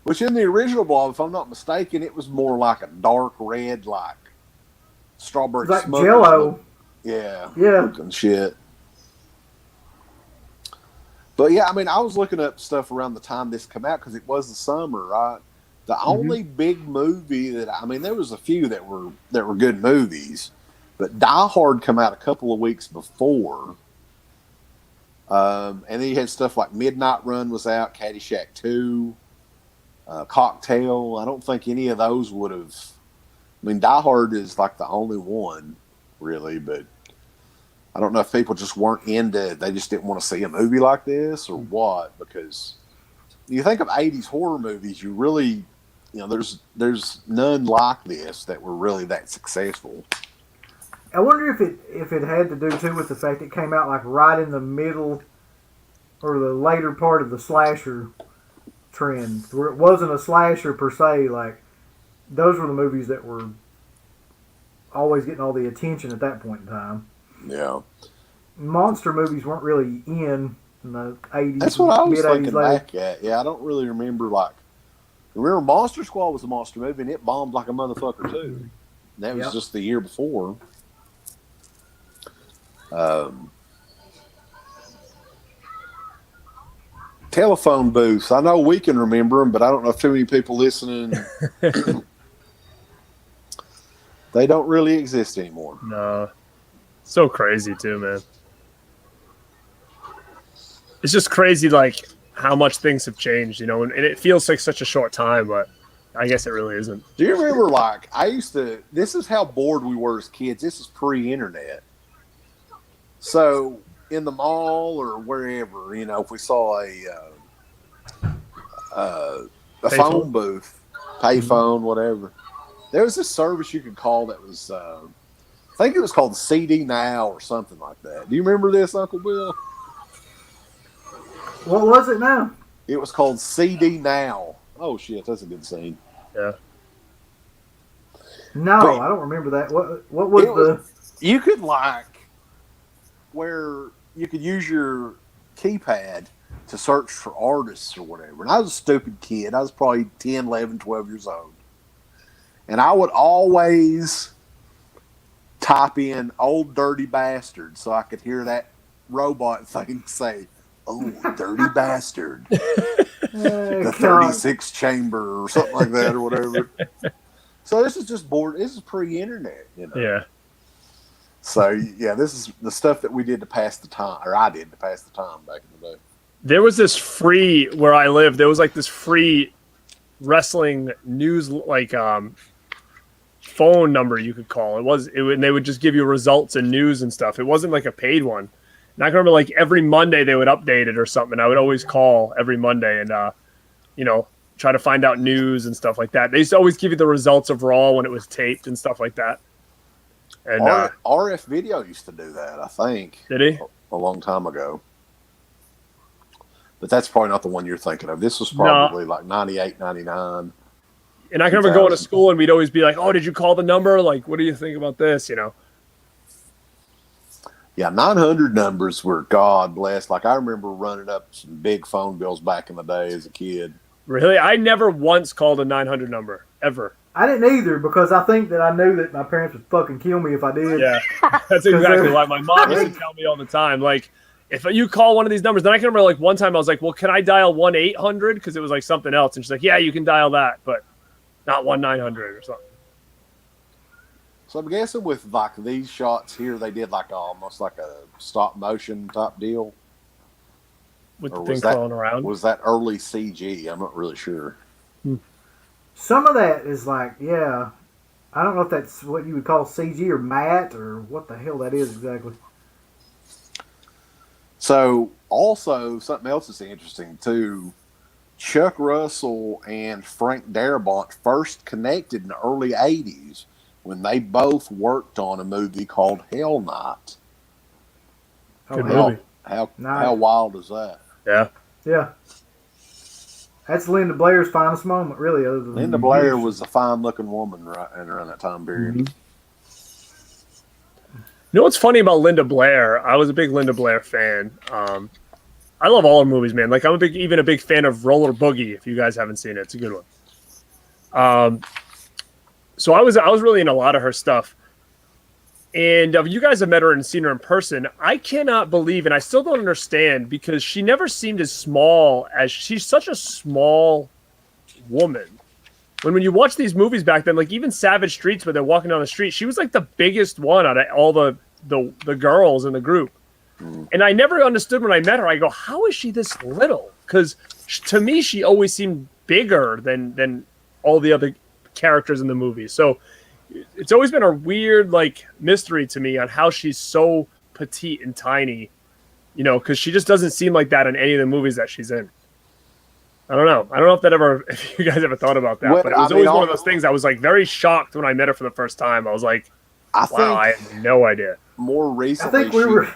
Which in the original Blob, if I'm not mistaken, it was more like a dark red, like strawberry It's like smuckers Jello. yeah, Yeah. looking shit. But yeah, I mean, I was looking up stuff around the time this came out because it was the summer, right? The only big movie that I mean, there was a few that were good movies, but Die Hard come out a couple of weeks before, and then you had stuff like Midnight Run was out, Caddyshack 2, Cocktail. I don't think any of those would have. I mean, Die Hard is like the only one, really, but I don't know if people just weren't into. They just didn't want to see a movie like this or what. Because you think of '80s horror movies, you really, there's none like this that were really that successful. I wonder if it had to do too with the fact it came out like right in the middle or the later part of the slasher trend, where it wasn't a slasher per se. Like those were the movies that were always getting all the attention at that point in time. Yeah, monster movies weren't really in the 80s. That's what I was mid-80s, thinking back at. Yeah, I don't really remember remember Monster Squad was a monster movie and it bombed like a motherfucker too. And that was just the year before. Telephone booths. I know we can remember them, but I don't know if too many people listening. They don't really exist anymore. No. So crazy too, man. It's just crazy, like how much things have changed, and it feels like such a short time, but I guess it really isn't. Do you remember, this is how bored we were as kids. This is pre-internet. So in the mall or wherever, if we saw a phone booth, payphone, whatever, there was this service you could call that was, I think it was called CD Now or something like that. Do you remember this, Uncle Bill? What was it now? It was called CD Now. Oh shit, that's a good scene. Yeah. No, I don't remember that. What was you could where you could use your keypad to search for artists or whatever. And I was a stupid kid. I was probably 10, 11, 12 years old. And I would always type in "old dirty bastard" so I could hear that robot thing say, "Oh, dirty bastard." The 36 chamber or something like that or whatever. So this is just bored. This is pre-internet, Yeah. So yeah, this is the stuff that we did to pass the time, or I did to pass the time back in the day. There was this free, where I lived, there was like this free wrestling news, phone number you could call. And they would just give you results and news and stuff. It wasn't like a paid one. And I can remember every Monday they would update it or something. I would always call every Monday and, try to find out news and stuff like that. They used to always give you the results of Raw when it was taped and stuff like that. And RF Video used to do that, I think. Did he? A long time ago. But that's probably not the one you're thinking of. This was probably like 98, 99. And I can remember going to school and we'd always be like, "Oh, did you call the number? Like, what do you think about this?" Yeah, 900 numbers were God bless. Like, I remember running up some big phone bills back in the day as a kid. Really? I never once called a 900 number, ever. I didn't either, because I think that I knew that my parents would fucking kill me if I did. Yeah, that's exactly why my mom used to tell me all the time. Like, if you call one of these numbers, then I can remember one time I was like, "Well, can I dial 1-800?" Because it was like something else. And she's like, "Yeah, you can dial that, but not 1-900 or something." So I'm guessing with these shots here, they did almost like a stop motion type deal. With the thing crawling around. Was that early CG? I'm not really sure. Some of that is I don't know if that's what you would call CG or matte or what the hell that is exactly. So also something else that's interesting too. Chuck Russell and Frank Darabont first connected in the early 80s when they both worked on a movie called Hell Night. Good movie. How wild is that? Yeah. Yeah. That's Linda Blair's finest moment, really. Linda Blair was a fine-looking woman around that time period. Mm-hmm. You know what's funny about Linda Blair? I was a big Linda Blair fan. I love all her movies, man. Like I'm even a big fan of Roller Boogie. If you guys haven't seen it, it's a good one. So I was really in a lot of her stuff. And you guys have met her and seen her in person. I cannot believe, and I still don't understand, because she never seemed as small as she's such a small woman. When you watch these movies back then, like even Savage Streets, where they're walking down the street, she was like the biggest one out of all the girls in the group. And I never understood when I met her. I go, how is she this little? Because to me, she always seemed bigger than all the other characters in the movie. So it's always been a weird like mystery to me on how she's so petite and tiny, you know, because she just doesn't seem like that in any of the movies that she's in. I don't know if you guys ever thought about that, Well, but it was always one of those things. I was like very shocked when I met her for the first time. I was like, wow, I had no idea. More recently, I think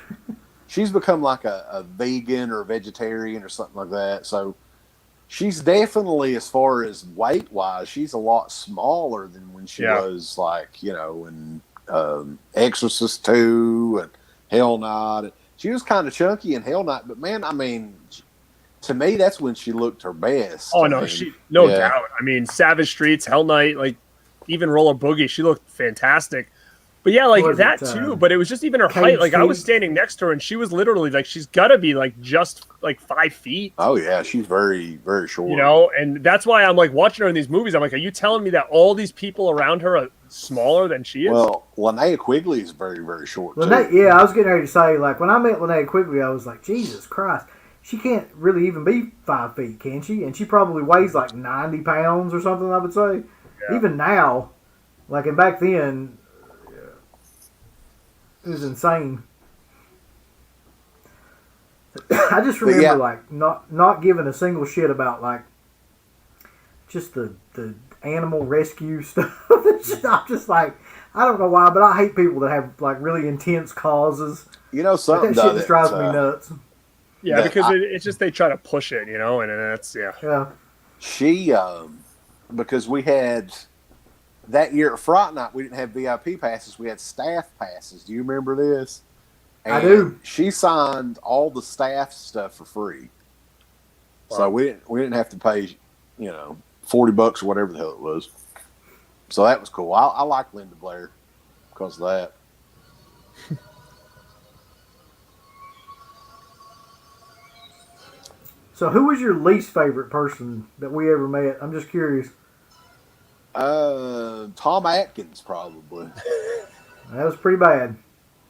she's become like a vegan or vegetarian or something like that. So she's definitely, as far as weight wise, she's a lot smaller than when she was like, you know, in Exorcist 2 and Hell Night. She was kind of chunky in Hell Night, but man, I mean, to me, that's when she looked her best. Oh, no, no doubt. I mean, Savage Streets, Hell Night, like even Roller Boogie, she looked fantastic. But yeah, like that too. But it was just even her height. Like I was standing next to her, and she was literally like, she's got to be like just like 5 feet. Oh yeah, she's very, very short. You know, and that's why I'm like watching her in these movies. I'm like, are you telling me that all these people around her are smaller than she is? Well, Linnea Quigley is very, very short too. Yeah, I was getting ready to say, like when I met Linnea Quigley, I was like, Jesus Christ, she can't really even be 5 feet, can she? And she probably weighs like 90 pounds or something, I would say. Yeah. Even now, like, and back then, it was insane. I just remember like not giving a single shit about like just the animal rescue stuff. I'm just like, I don't know why, but I hate people that have like really intense causes. You know, something that shit just drives me nuts. Yeah, because it's just they try to push it, you know, and that's yeah. She because we had. That year at Fright Night, we didn't have VIP passes. We had staff passes. Do you remember this? And I do. She signed all the staff stuff for free. Wow. So we didn't have to pay, you know, $40 or whatever the hell it was. So that was cool. I like Linda Blair because of that. So who was your least favorite person that we ever met? I'm just curious. Tom Atkins, probably. That was pretty bad.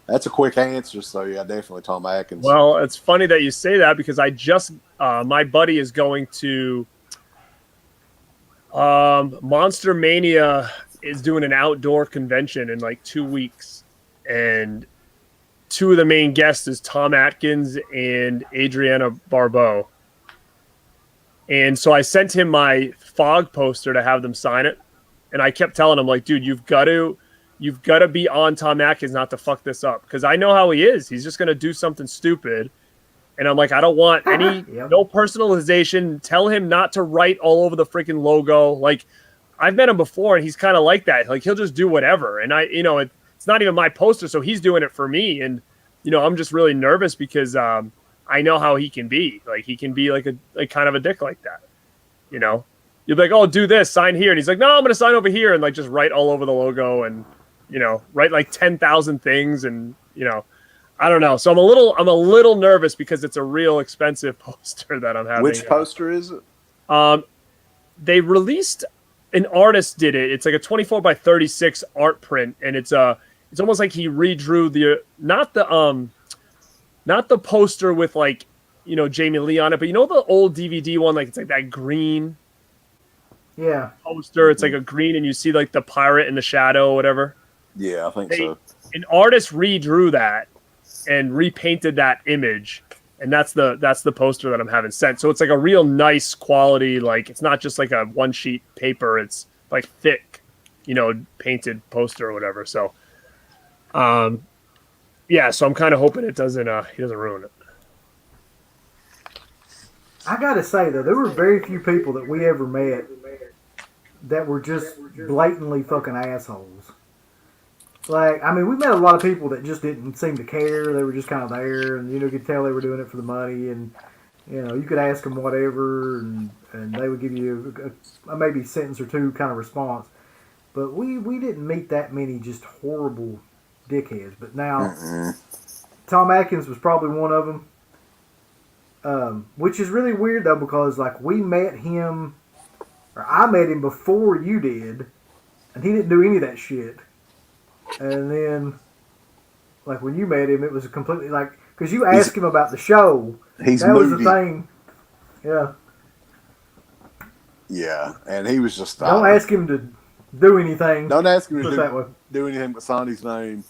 That's a quick answer, so yeah, definitely Tom Atkins. Well, it's funny that you say that because I just, my buddy is going to, Monster Mania is doing an outdoor convention in like 2 weeks, and two of the main guests is Tom Atkins and Adriana Barbeau. And so I sent him my fog poster to have them sign it. And I kept telling him, like, dude, you've got to be on Tom Atkins not to fuck this up. Because I know how he is. He's just going to do something stupid. And I'm like, I don't want any, no personalization. Tell him not to write all over the freaking logo. Like, I've met him before, and he's kind of like that. Like, he'll just do whatever. And it's not even my poster, so he's doing it for me. And, you know, I'm just really nervous because I know how he can be. Like, he can be like kind of a dick like that, you know? You'll be like, oh, do this, sign here. And he's like, no, I'm going to sign over here. And like, just write all over the logo and, you know, write like 10,000 things. And, you know, I don't know. So I'm a little nervous because it's a real expensive poster that I'm having. Which poster is it? They released, an artist did it. It's like a 24 by 36 art print. And it's almost like he redrew not the poster with like, you know, Jamie Lee on it, but you know, the old DVD one, like it's like that green. Yeah. Poster. It's like a green, and you see like the pirate in the shadow or whatever. Yeah, I think so. An artist redrew that and repainted that image, and that's the poster that I'm having sent. So it's like a real nice quality. Like it's not just like a one sheet paper. It's like thick, you know, painted poster or whatever. So, yeah. So I'm kind of hoping it doesn't. He doesn't ruin it. I gotta say though, there were very few people that we ever met that were just blatantly fucking assholes. Like, I mean, we met a lot of people that just didn't seem to care. They were just kind of there, and you could tell they were doing it for the money. And You know, you could ask them whatever, and they would give you a maybe sentence or two kind of response. But we didn't meet that many just horrible dickheads. But now, Tom Atkins was probably one of them, which is really weird though because like we met him, or I met him before you did, and he didn't do any of that shit. And then, like when you met him, it was completely like because you asked him about the show. He's that moody. was the thing. Yeah. Yeah, and he was just Don't ask him to do anything. Don't ask him Put it to that way. do anything but Sonny's name.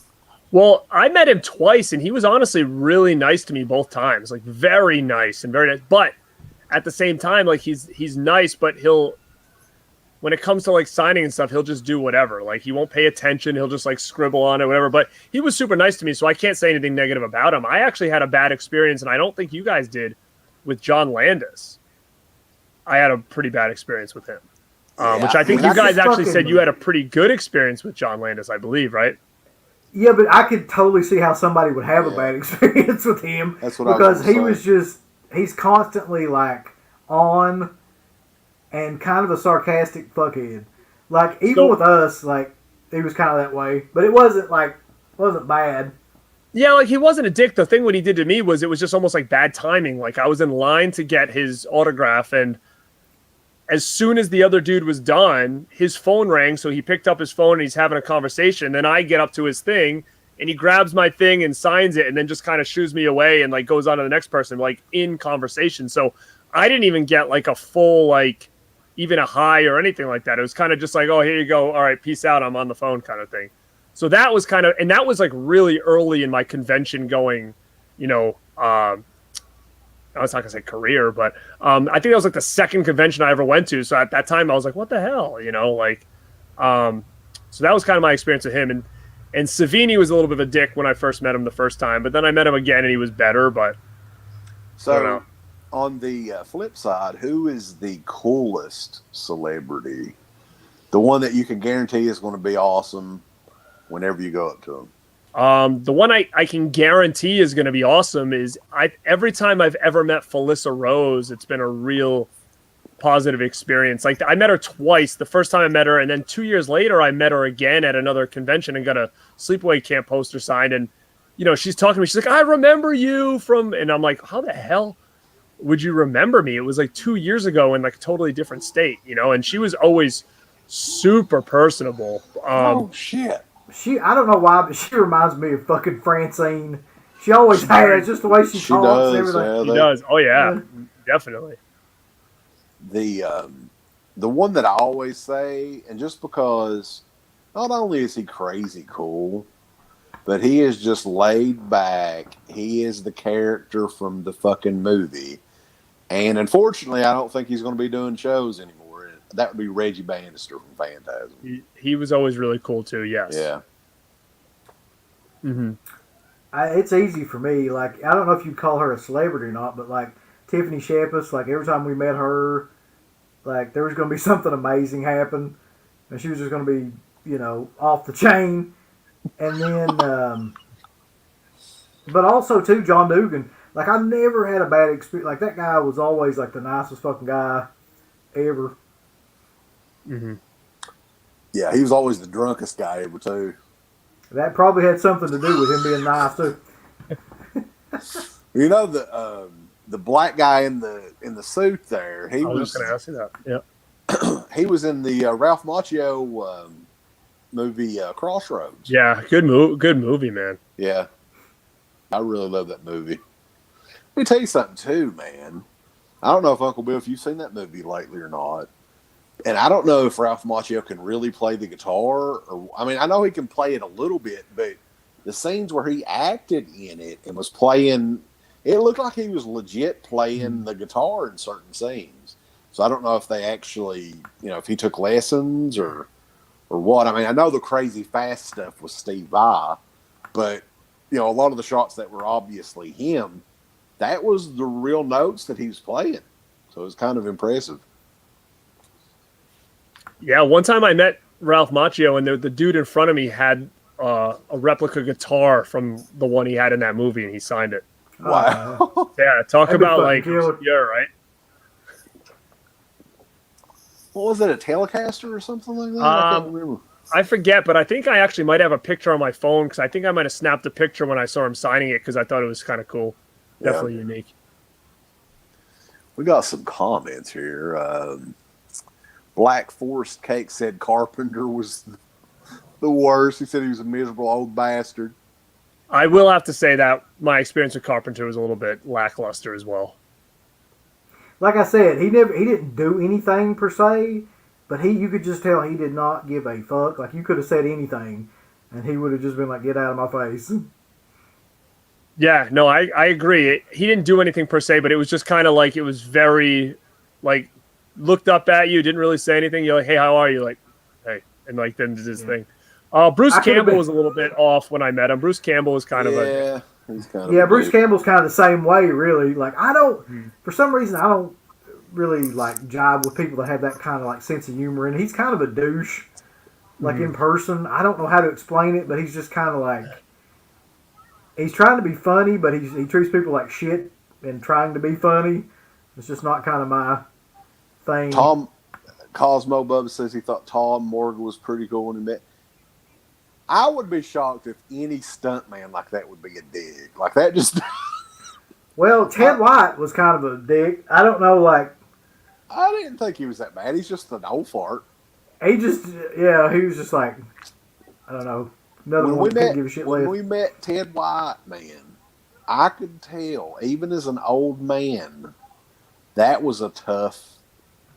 Well, I met him twice, and he was honestly really nice to me both times. Like very nice and very nice. But at the same time, like he's nice, but when it comes to like signing and stuff, he'll just do whatever. Like he won't pay attention. He'll just like scribble on it, whatever. But he was super nice to me, so I can't say anything negative about him. I actually had a bad experience, and I don't think you guys did, with John Landis. I had a pretty bad experience with him, which I think you guys actually said you had a pretty good experience with John Landis, I believe, right? Yeah, but I could totally see how somebody would have a bad experience with him. That's what because I was he's constantly like on and kind of a sarcastic fuckhead. Like even with us, like he was kind of that way, but it wasn't bad. Yeah, like he wasn't a dick. The thing what he did to me was it was just almost like bad timing. Like I was in line to get his autograph, and as soon as the other dude was done, his phone rang. So he picked up his phone and he's having a conversation. Then I get up to his thing and he grabs my thing and signs it and then just kind of shoos me away and like goes on to the next person, like in conversation. So I didn't even get like a full, like even a hi or anything like that. It was kind of just like, oh, here you go. All right, peace out. I'm on the phone kind of thing. So that was kind of, and that was like really early in my convention going, you know, I was not gonna say career, but I think that was like the second convention I ever went to. So at that time, I was like, "What the hell?" You know, like. So that was kind of my experience with him, and Savini was a little bit of a dick when I first met him the first time, but then I met him again and he was better. But So, on the flip side, who is the coolest celebrity? The one that you can guarantee is going to be awesome whenever you go up to him. The one I can guarantee is going to be awesome is every time I've ever met Felissa Rose, it's been a real positive experience. Like I met her twice. The first time I met her, and then 2 years later, I met her again at another convention and got a Sleepaway Camp poster signed. And you know, she's talking to me. She's like, "I remember you from," and I'm like, "How the hell would you remember me?" It was like 2 years ago in like a totally different state, you know. And she was always super personable. Oh shit. I don't know why, but she reminds me of fucking Francine. She always has, just the way she talks and everything. Yeah, she does. Oh yeah, definitely. The one that I always say, and just because not only is he crazy cool, but he is just laid back. He is the character from the fucking movie. And unfortunately, I don't think he's going to be doing shows anymore. That would be Reggie Bannister from Phantasm. He was always really cool too. Yes. Yeah. Mm-hmm. It's easy for me. Like I don't know if you'd call her a celebrity or not, but like Tiffany Shepis, like every time we met her, like there was going to be something amazing happen, and she was just going to be, you know, off the chain. And then, but also too, John Dugan. Like I never had a bad experience. Like that guy was always like the nicest fucking guy ever. Mm-hmm. Yeah, he was always the drunkest guy ever too. That probably had something to do with him being nice too. You know the black guy in the suit there. He was just going to ask you that. Yeah. He was in the Ralph Macchio movie Crossroads. Yeah, good movie, man. Yeah, I really love that movie. Let me tell you something too, man. I don't know if Uncle Bill, if you've seen that movie lately or not. And I don't know if Ralph Macchio can really play the guitar. Or I mean, I know he can play it a little bit, but the scenes where he acted in it and was playing, it looked like he was legit playing the guitar in certain scenes. So I don't know if they actually, you know, if he took lessons or what. I mean, I know the crazy fast stuff was Steve Vai, but, you know, a lot of the shots that were obviously him, that was the real notes that he was playing. So it was kind of impressive. Yeah, one time I met Ralph Macchio, and the dude in front of me had a replica guitar from the one he had in that movie, and he signed it. Wow. Yeah, talk That'd be about fucking like killer. obscure, right? What was it, a Telecaster or something like that? I can't Um, remember. I forget, but I think I actually might have a picture on my phone because I think I might have snapped a picture when I saw him signing it because I thought it was kind of cool. Yeah. Definitely unique. We got some comments here. Black Forest Cake said Carpenter was the worst. He said he was a miserable old bastard. I will have to say that my experience with Carpenter was a little bit lackluster as well. Like I said, he didn't do anything per se, but you could just tell he did not give a fuck. Like you could have said anything, and he would have just been like, "Get out of my face." Yeah, no, I agree. He didn't do anything per se, but it was just kind of like it was very, like, looked up at you, didn't really say anything. You're like, hey, how are you? Like, hey, and like then did his thing. Bruce I could have Campbell been. was a little bit off when I met him. Bruce Campbell was kind of a Yeah, he's kind of Yeah, a Bruce dick. Campbell's kind of the same way, really. Like I don't, Hmm. for some reason, I don't really like jive with people that have that kind of like sense of humor, and he's kind of a douche, like in person. I don't know how to explain it, but he's just kind of like he's trying to be funny, but he treats people like shit and trying to be funny. It's just not kind of my thing. Tom Cosmo Bubba says he thought Tom Morgan was pretty cool when he met. I would be shocked if any stuntman like that would be a dig. Like that just Well, Ted White was kind of a dick. I don't know, like I didn't think he was that bad. He's just an old fart. he just he was just like I don't know. Another When one we that couldn't met give a shit when less. we met Ted White, man, I could tell, even as an old man, that was a tough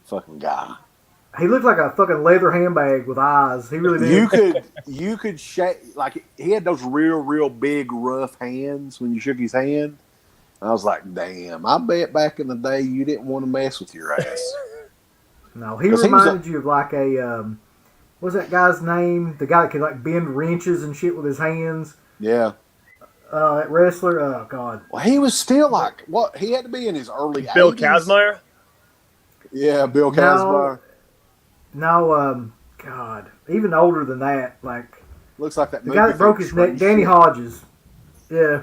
fucking guy. He looked like a fucking leather handbag with eyes. He really did. You could shake, like he had those real big rough hands when you shook his hand. I was like, damn, I bet back in the day you didn't want to mess with your ass. No, he 'Cause he was reminded you of like what's that guy's name? The guy that could like bend wrenches and shit with his hands. Yeah. That wrestler. Oh God. Well, he was still like, what? He had to be in his early Bill 80s. Kazmaier. Yeah, Bill No. Kazmaier. No, God. Even older than that. Like Looks like that the movie guy that broke his neck, Danny Hodges. Yeah.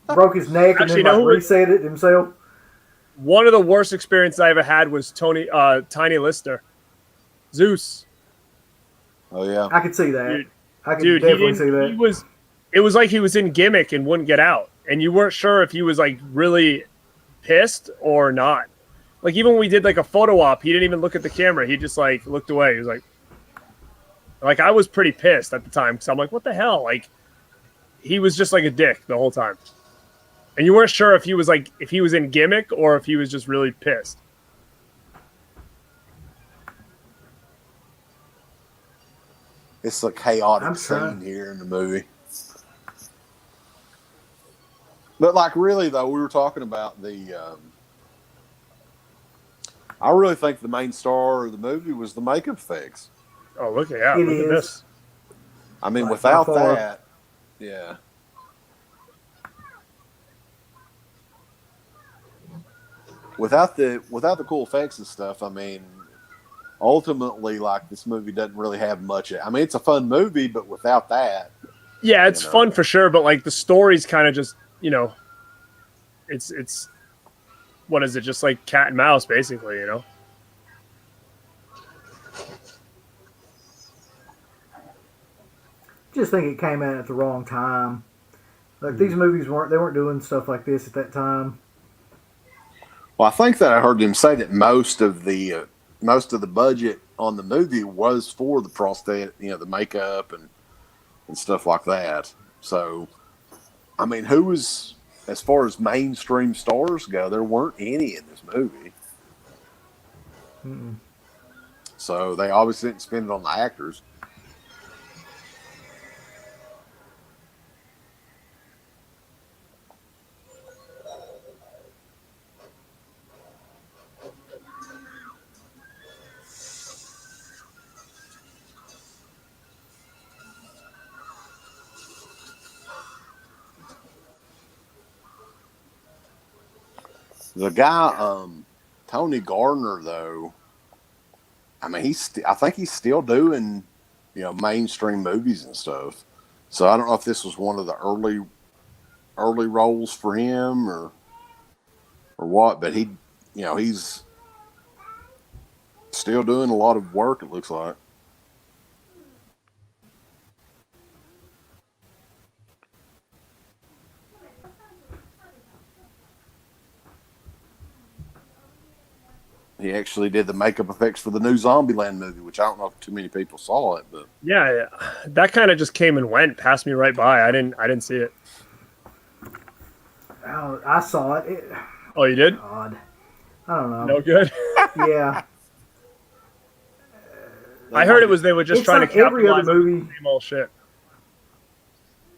Broke his neck and Actually, then you know like who- reset it himself. One of the worst experiences I ever had was Tiny Lister, Zeus. Oh, yeah. I could see that. Dude, I could Dude, he definitely see didn't. that. It was like he was in gimmick and wouldn't get out, and you weren't sure if he was like really pissed or not. Like even when we did like a photo op, he didn't even look at the camera. He just like looked away. He was like I was pretty pissed at the time because I'm like, what the hell? Like he was just like a dick the whole time, and you weren't sure if he was in gimmick or if he was just really pissed. It's a chaotic I'm scene trying. here in the movie. But, like, really, though, we were talking about the. I really think the main star of the movie was the makeup effects. Oh, look at It look at is. this. I mean, Like, without by far. that, yeah. Without the cool effects and stuff, I mean, ultimately, like this movie doesn't really have much. I mean, it's a fun movie, but without that, Yeah, it's You know. fun for sure, but like the story's kind of just it's what is it? Just like cat and mouse, basically. Just think it came out at the wrong time. Like these movies weren't doing stuff like this at that time. well, I think that I heard them say that most of the budget on the movie was for the prosthetic, the makeup and stuff like that. So, I mean, who was, as far as mainstream stars go, there weren't any in this movie. Mm-mm. So they obviously didn't spend it on the actors. The guy, Tony Gardner, though, I mean, I think he's still doing, mainstream movies and stuff. So I don't know if this was one of the early early roles for him or what, but he's still doing a lot of work. It looks like. He actually did the makeup effects for the new Zombieland movie, which I don't know if too many people saw it, but Yeah, that kind of just came and went, passed me right by. I didn't see it. Oh, I saw it. Oh, you did? God, I don't know. No good. Yeah, I heard it was they were just it's trying like to every other capitalize on movie. the same old shit.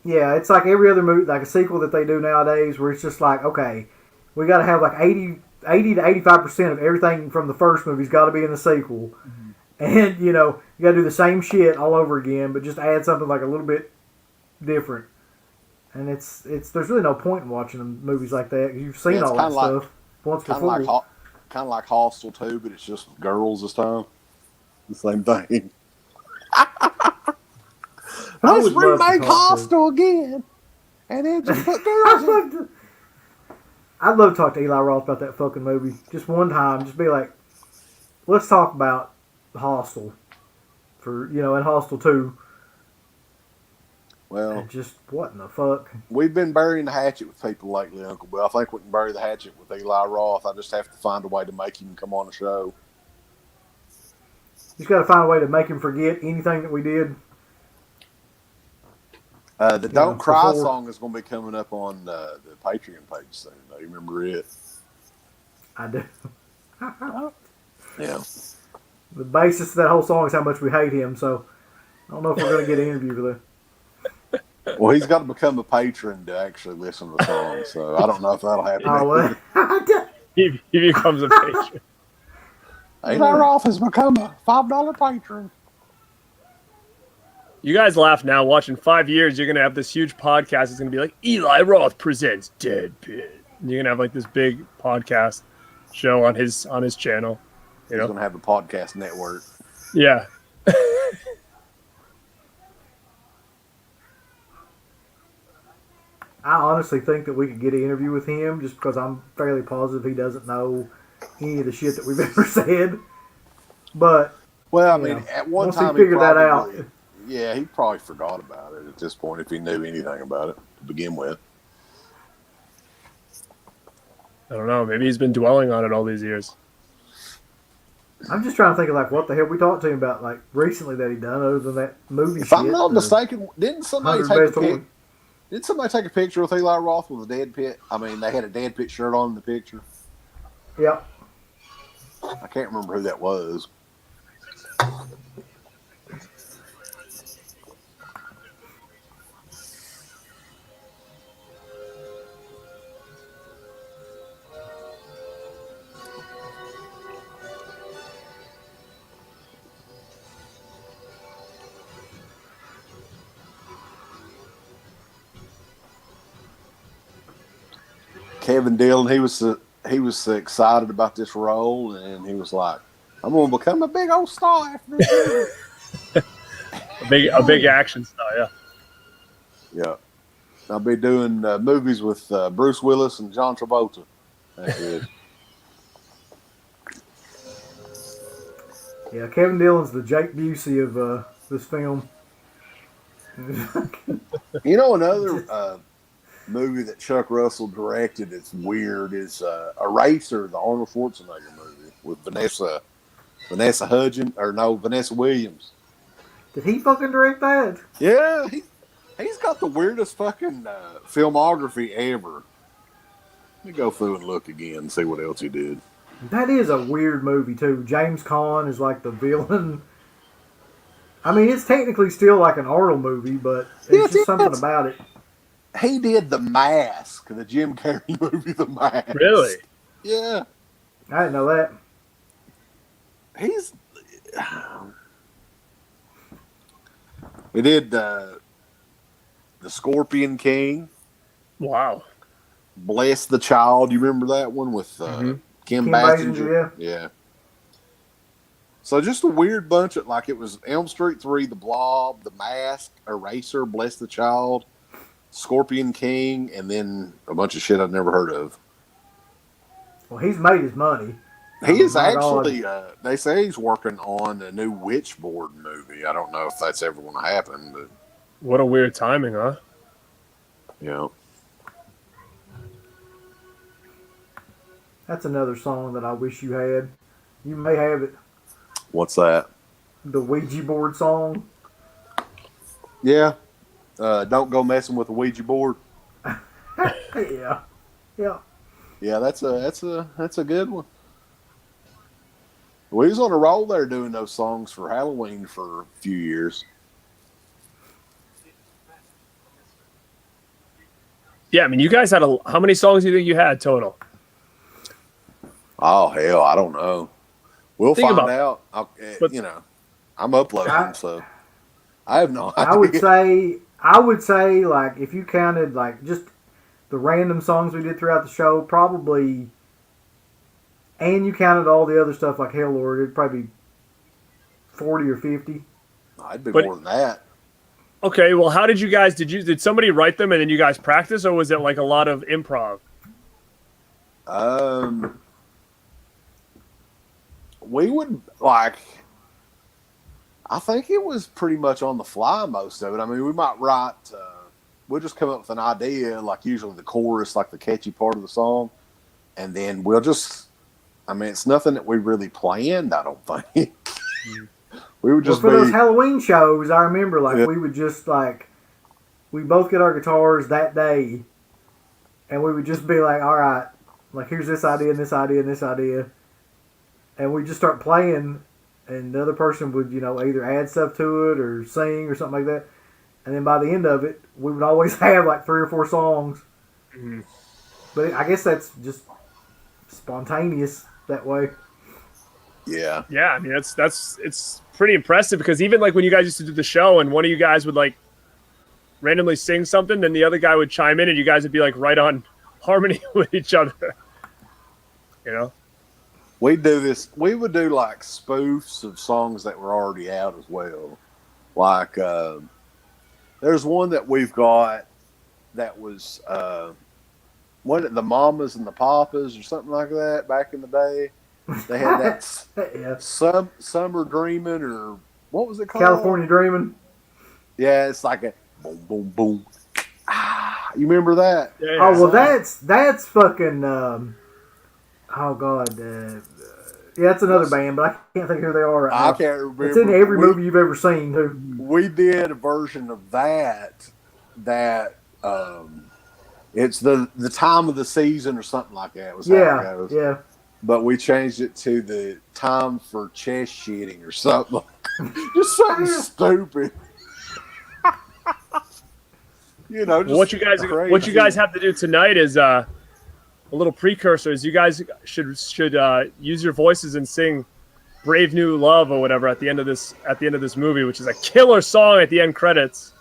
Yeah, it's like every other movie, like a sequel that they do nowadays, where it's just like, okay, we got to have like 80 to 85% of everything from the first movie's got to be in the sequel. Mm-hmm. And, you got to do the same shit all over again, but just add something like a little bit different. And it's there's really no point in watching movies like that because you've seen all that stuff once before. Kind of like Hostel 2, but it's just girls this time. The same thing. Let's remake Hostel again, and then just put girls in. I'd love to talk to Eli Roth about that fucking movie just one time. Just be like, let's talk about Hostel and Hostel 2. Well, and just what in the fuck? We've been burying the hatchet with people lately, Uncle Bill. I think we can bury the hatchet with Eli Roth. I just have to find a way to make him come on the show. You just got to find a way to make him forget anything that we did. The Don't Cry song is going to be coming up on the Patreon page soon. Do you remember it? I do. Yeah. The basis of that whole song is how much we hate him, so I don't know if we're going to get an interview with him. Well, he's got to become a patron to actually listen to the song, so I don't know if that'll happen. Oh, well. He becomes a patron. Eli Roth has become a $5 patron. You guys laugh now. Watch in 5 years, you're gonna have this huge podcast. It's gonna be like Eli Roth presents Dead Pit. And you're gonna have like this big podcast show on his channel. He's gonna have a podcast network. Yeah. I honestly think that we could get an interview with him just because I'm fairly positive he doesn't know any of the shit that we've ever said. But well, I mean, at one once time he figured that out, yeah, he probably forgot about it at this point if he knew anything about it to begin with. I don't know. Maybe he's been dwelling on it all these years. I'm just trying to think of like what the hell we talked to him about like recently that he done other than that movie. If I'm not mistaken, didn't somebody take a picture with Eli Roth with a Dead Pit? I mean, they had a Dead Pit shirt on in the picture. Yep. I can't remember who that was. Kevin Dillon, he was excited about this role, and he was like, "I'm going to become a big old star after this." a big action star, yeah. Yeah, I'll be doing movies with Bruce Willis and John Travolta. That's it. Yeah, Kevin Dillon's the Jake Busey of this film. You know, another movie that Chuck Russell directed that's weird is Eraser, the Arnold Schwarzenegger movie with Vanessa Williams. Did he fucking direct that? Yeah, he's got the weirdest fucking filmography ever. Let me go through and look again and see what else he did. That is a weird movie too. James Caan is like the villain. I mean, it's technically still like an Arnold movie, but it's just something about it. He did The Mask, the Jim Carrey movie, The Mask. Really? Yeah. I didn't know that. He did The Scorpion King. Wow. Bless the Child. You remember that one with Kim Basinger? Yeah. So just a weird bunch of, like, it was Elm Street 3, The Blob, The Mask, Eraser, Bless the Child, Scorpion King, and then a bunch of shit I've never heard of. Well, he's made his money. He is My God. actually, they say he's working on a new Witchboard movie. I don't know if that's ever going to happen, but What a weird timing, huh? you know. That's another song that I wish you had. You may have it. What's that? The Ouija board song. Yeah. Don't go messing with the Ouija board. Yeah. Yeah. Yeah, that's a good one. We was on a roll there doing those songs for Halloween for a few years. Yeah, I mean, you guys had how many songs do you think you had total? Oh hell, I don't know. We'll Think find about out. but- You know, I'm uploading, so I have no idea. I would say like if you counted like just the random songs we did throughout the show, probably, and you counted all the other stuff like Hell Lord, it'd probably be 40 or 50. I'd be But- more than that. Okay, well, how did you guys? Did somebody write them and then you guys practice, or was it like a lot of improv? We would like. I think it was pretty much on the fly, most of it. I mean, we might write. We'll just come up with an idea, like usually the chorus, like the catchy part of the song, and then we'll just. I mean, it's nothing that we really planned. I don't think. We would just for those be. Halloween shows, I remember like Yeah. we would just like we both get our guitars that day, and we would just be like, all right, like here's this idea and this idea and this idea, and we just start playing, and the other person would either add stuff to it or sing or something like that, and then by the end of it, we would always have like 3 or 4 songs. Mm-hmm. But I guess that's just spontaneous that way. Yeah. Yeah, I mean it's pretty impressive because even like when you guys used to do the show and one of you guys would like randomly sing something, then the other guy would chime in and you guys would be like right on harmony with each other. You know? We do this. We would do like spoofs of songs that were already out as well. Like there's one that we've got that was the Mamas and the Papas or something like that back in the day. They had that Yeah. Summer Dreaming or what was it called? California Dreaming. Yeah, it's like a boom, boom, boom. You remember that? Yeah, Oh well, yeah. that's fucking. Oh God, yeah, it's another band, but I can't think of who they are right I now. can't remember. It's in every movie you've ever seen, too. We did a version of that. It's the time of the season or something like that. Was how it goes. Yeah. But we changed it to the time for chest shitting or something. Just something stupid. Just Well, what you guys have to do tonight is a little precursor. Is you guys should use your voices and sing "Brave New Love" or whatever at the end of this movie, which is a killer song at the end credits.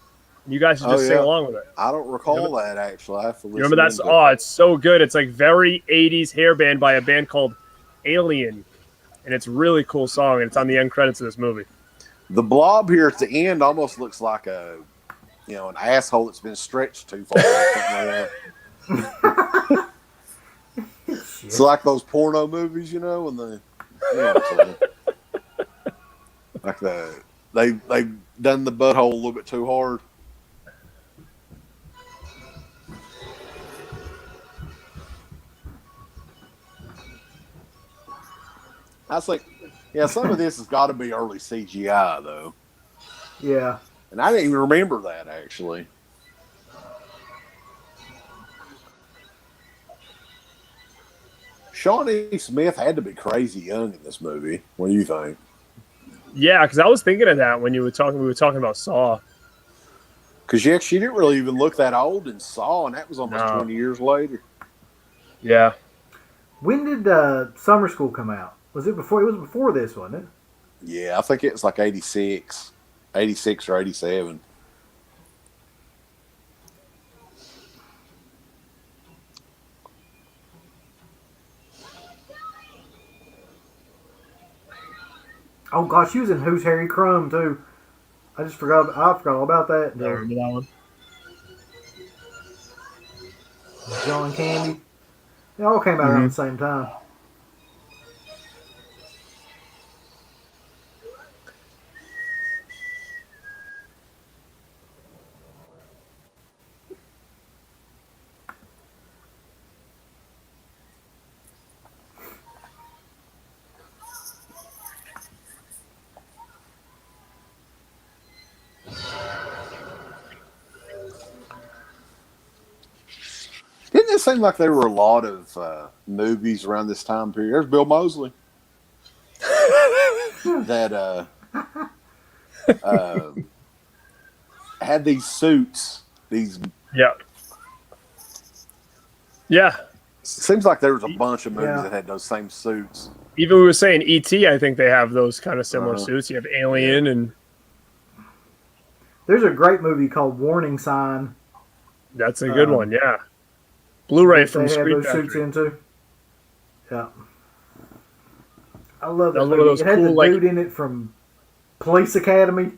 And you guys should just sing along with it. I don't recall that actually. I have to listen. You remember that? Oh, it's so good. It's like very 80s hair band by a band called Alien, and it's a really cool song. And it's on the end credits of this movie. The blob here at the end almost looks like an asshole that's been stretched too far. Or something like that. It's like those porno movies, when the like they've done the butthole a little bit too hard. I think, some of this has got to be early CGI though. Yeah. And I didn't even remember that actually. Shawnee Smith had to be crazy young in this movie. What do you think? Yeah, because I was thinking of that when we were talking about Saw. Because she didn't really even look that old in Saw, and that was almost 20 years later. Yeah. When did Summer School come out? Was it before? It was before this, wasn't it? Yeah, I think it was like 86 or 87. Oh gosh, she was in Who's Harry Crumb too. I forgot all about that. I remember that one. John Candy. They all came out around the same time. Didn't it seem like there were a lot of movies around this time period? There's Bill Moseley that had these suits. These Yeah. seems like there was a bunch of movies Yeah. that had those same suits. Even we were saying E.T., I think they have those kind of similar suits. You have Alien and There's a great movie called Warning Sign. that's a good one, yeah. Blu-ray from they have Screen those suits Factory. into. Yeah. I love that That was one of movie. those It had cool, the like- dude in it from Police Academy.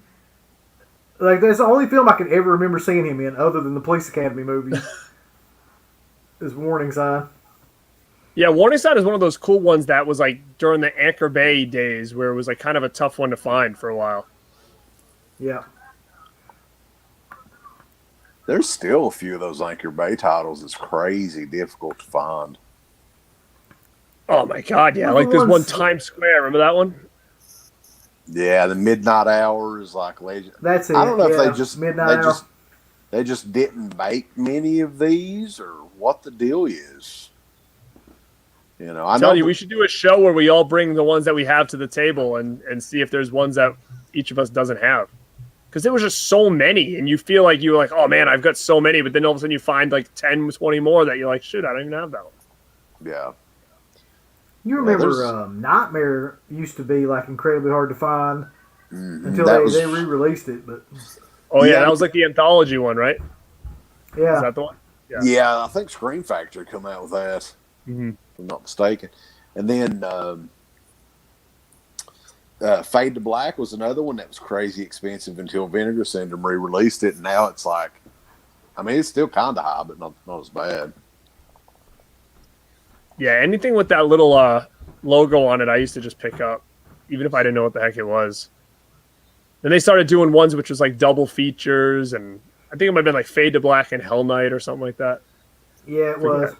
Like, that's the only film I can ever remember seeing him in, other than the Police Academy movie. Is Warning Sign. Yeah, Warning Sign is one of those cool ones that was like during the Anchor Bay days where it was like kind of a tough one to find for a while. Yeah. There's still a few of those Anchor Bay titles that's crazy difficult to find. Oh my god, yeah. Well, Like the there's one ones- Times Square, remember that one? Yeah, the Midnight Hours, like Legend. That's it. I don't know if yeah. they just Midnight Hour. they just didn't make many of these or what the deal is. You know, I I'm know telling you, we should do a show where we all bring the ones that we have to the table and see if there's ones that each of us doesn't have. Because there was just so many, and you feel like you're like, oh man, I've got so many, but then all of a sudden you find like 10, 20 more that you're like, shit, I don't even have that one. Yeah. You remember Nightmare used to be like incredibly hard to find until That they was- re-released it. But Oh yeah, Yeah. that was like the anthology one, right? Is yeah, that the one? Yeah, I think Screen Factory come out with that, Mm-hmm. if I'm not mistaken. And then Fade to Black was another one that was crazy expensive until Vinegar Syndrome re-released it, and now it's like, I mean, it's still kind of high, but not as bad. Yeah, anything with that little logo on it, I used to just pick up, even if I didn't know what the heck it was. Then they started doing ones which was like double features, and I think it might have been like Fade to Black and Hell Night or something like that. yeah, it was.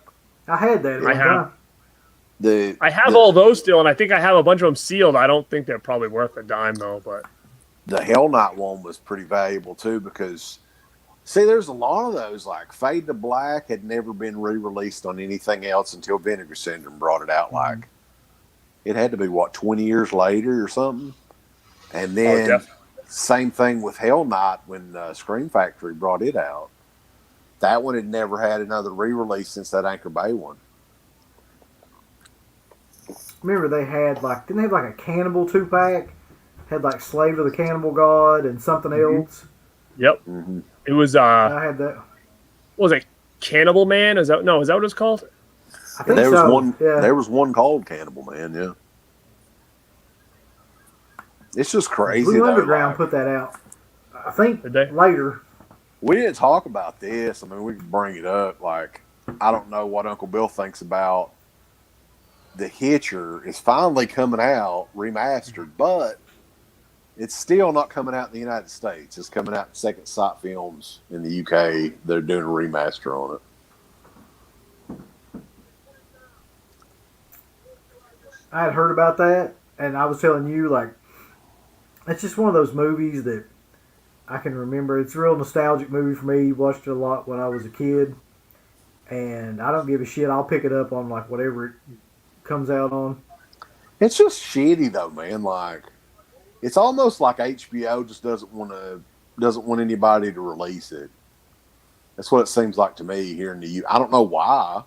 I had that. At I one have. time. I have all those still, and I think I have a bunch of them sealed. I don't think they're probably worth a dime though, but The Hell Night one was pretty valuable too because, see, there's a lot of those. Like Fade to Black had never been re-released on anything else until Vinegar Syndrome brought it out. Like it had to be 20 years later or something. And then definitely. same thing with Hell Night when Scream Factory brought it out. That one had never had another re-release since that Anchor Bay one. Remember they had like didn't they have like a Cannibal 2-pack? Had like Slave of the Cannibal God and something else. yep, Mm-hmm. it was I had that. what was it, Cannibal Man? Is that what it's called? I think There was so. one. Yeah. There was one called Cannibal Man. Yeah. It's just crazy. Blue though, Underground like, put that out. I think Did they? later. we didn't talk about this. I mean, we can bring it up. Like, I don't know what Uncle Bill thinks about The Hitcher is finally coming out remastered, but it's still not coming out in the United States. It's coming out in Second Sight Films in the UK. They're doing a remaster on it. I had heard about that, and I was telling you like it's just one of those movies that I can remember. It's a real nostalgic movie for me. Watched it a lot when I was a kid, and I don't give a shit. I'll pick it up on like whatever it comes out on. It's just shitty though, man. Like, it's almost like HBO just doesn't want anybody to release it. That's what it seems like to me here in the U. I don't know why.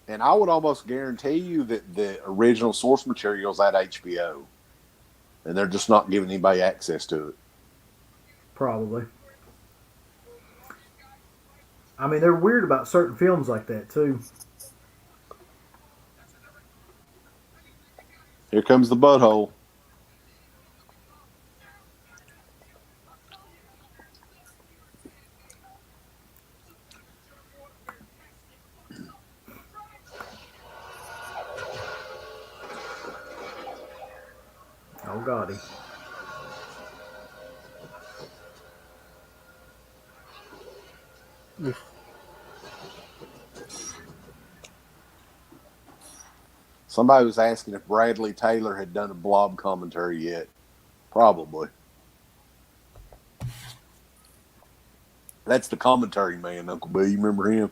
And I would almost guarantee you that the original source material is at HBO, and they're just not giving anybody access to it. Probably. I mean, they're weird about certain films like that too. Here comes the butthole. Gotti. Somebody was asking if Bradley Taylor had done a Blob commentary yet. Probably. That's the commentary man, Uncle B. You remember him?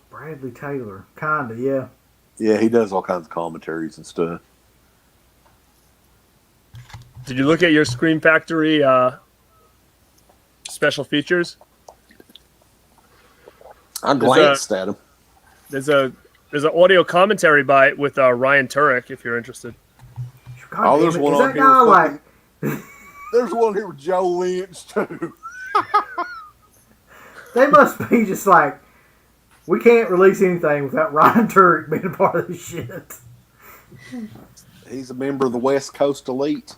Bradley Taylor. Kinda, yeah. Yeah, he does all kinds of commentaries and stuff. Did you look at your Scream Factory special features? I glanced at him. There's an audio commentary by it with Ryan Turek, if you're interested. God, There's one is on that here. guy like? There's one here with Joe Lynch too. They must be just like, we can't release anything without Ryan Turek being a part of this shit. He's a member of the West Coast Elite.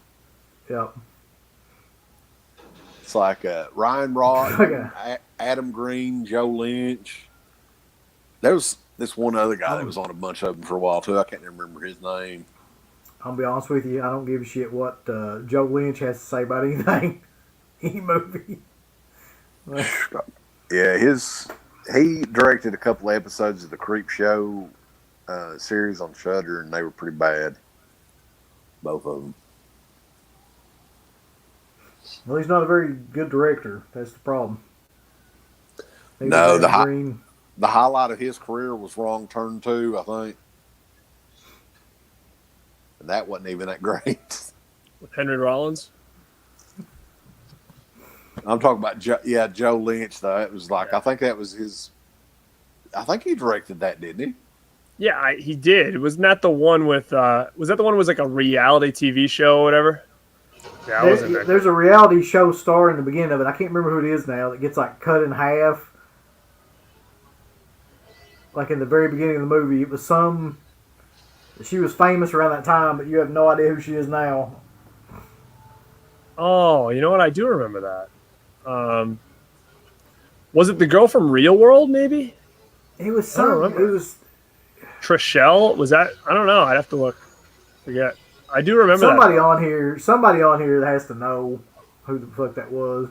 Yep. It's like Ryan Roth, Okay. Adam Green, Joe Lynch. There was this one other guy that was on a bunch of them for a while too. I can't remember his name. I'll be honest with you, I don't give a shit what Joe Lynch has to say about anything. Any movie. Yeah, he directed a couple of episodes of the Creep Show series on Shudder, and they were pretty bad. Both of them. Well, he's not a very good director. That's the problem. No, the highlight of his career was Wrong Turn 2, I think. And that wasn't even that great. With Henry Rollins? I'm talking about, Joe Lynch, though. It was like, I think that was his... I think he directed that, didn't he? Yeah, he did. Wasn't that the one with... was that the one that was like a reality TV show or whatever? Yeah, there's a reality show star in the beginning of it. I can't remember who it is now. That gets like cut in half. Like in the very beginning of the movie, it was some. She was famous around that time, but you have no idea who she is now. Oh, you know what? I do remember that. Was it the girl from Real World? Maybe It was some. It was Trishelle. Was that? I don't know. I'd have to look. Forget. I do remember somebody that. on here. Somebody on here that has to know who the fuck that was.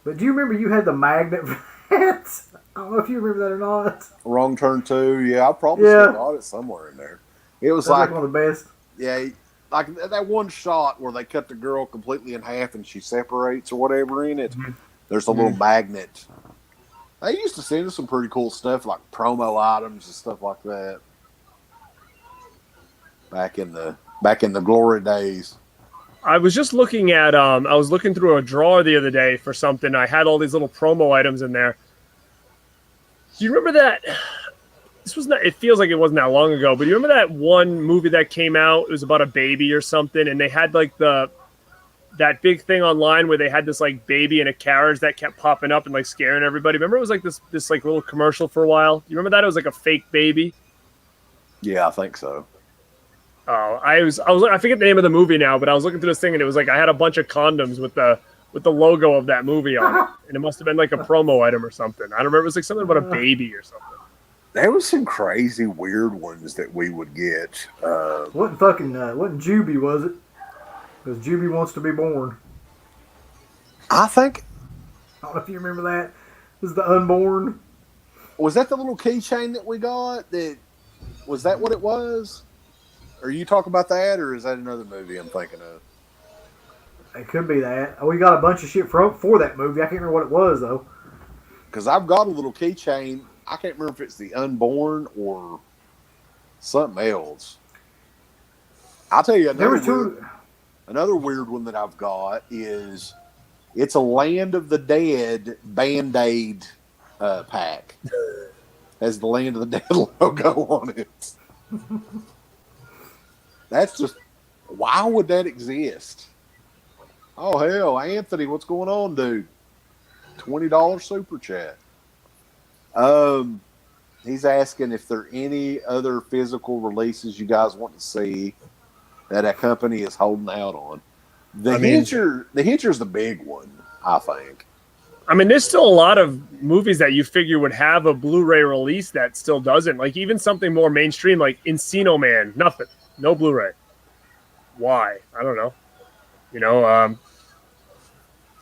But do you remember you had the magnet hat? I don't know if you remember that or not. Wrong Turn 2, yeah, I probably still got it somewhere in there. It was That's like one of the best. Yeah, like that one shot where they cut the girl completely in half and she separates or whatever in it. Mm-hmm. There's a little magnet. They used to send us some pretty cool stuff, like promo items and stuff like that. Back in the glory days. I was just looking at I was looking through a drawer the other day for something. I had all these little promo items in there. Do you remember that? This was not. It feels like it wasn't that long ago, but you remember that one movie that came out? It was about a baby or something, and they had like that big thing online where they had this like baby in a carriage that kept popping up and like scaring everybody. Remember, it was like this like little commercial for a while. You remember that? It was like a fake baby. Yeah, I think so. Oh, I forget the name of the movie now, but I was looking through this thing and it was like I had a bunch of condoms with the logo of that movie on it, and it must have been like a promo item or something. I don't remember. It was like something about a baby or something. There was some crazy weird ones that we would get. Wasn't Juby, was it? Because Juby Wants to Be Born. I think. I don't know if you remember that. It was the unborn. Was that the little keychain that we got? Was that what it was? Are you talking about that, or is that another movie I'm thinking of? It could be that. We got a bunch of shit for that movie. I can't remember what it was, though. Because I've got a little keychain. I can't remember if it's the unborn or something else. I'll tell you another weird one that I've got is it's a Land of the Dead Band-Aid pack. Has the Land of the Dead logo on it. That's just, why would that exist? Oh, hell, Anthony, what's going on, dude? $20 super chat. He's asking if there are any other physical releases you guys want to see that a company is holding out on. The Hitcher's the big one, I think. I mean, there's still a lot of movies that you figure would have a Blu-ray release that still doesn't. Like even something more mainstream, like Encino Man, nothing, no Blu-ray. Why? I don't know. You know,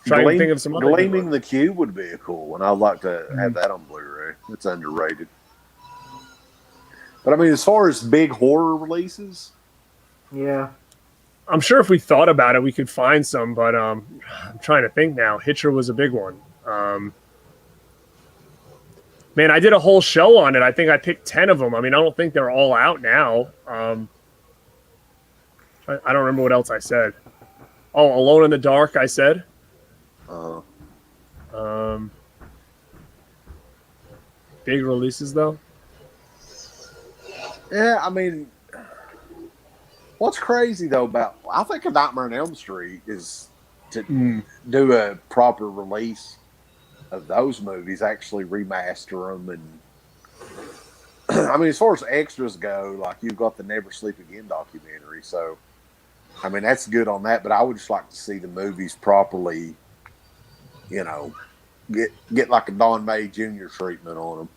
trying to think of some other good Gleaming ones. the Cube would be a cool one. I'd like to have Mhm. that on Blu-ray. It's underrated. But I mean, as far as big horror releases, Yeah. I'm sure if we thought about it, we could find some. But I'm trying to think now. Hitcher was a big one. Man, I did a whole show on it. I think I picked 10 of them. I mean, I don't think they're all out now. I don't remember what else I said. Oh, Alone in the Dark, I said. uh, Big releases, though. yeah, I mean, what's crazy though about I think a Nightmare on Elm Street is to do a proper release of those movies, actually remaster them, and I mean, as far as extras go, like you've got the Never Sleep Again documentary, so I mean that's good on that. But I would just like to see the movies properly, you know, get like a Don May Jr. treatment on them.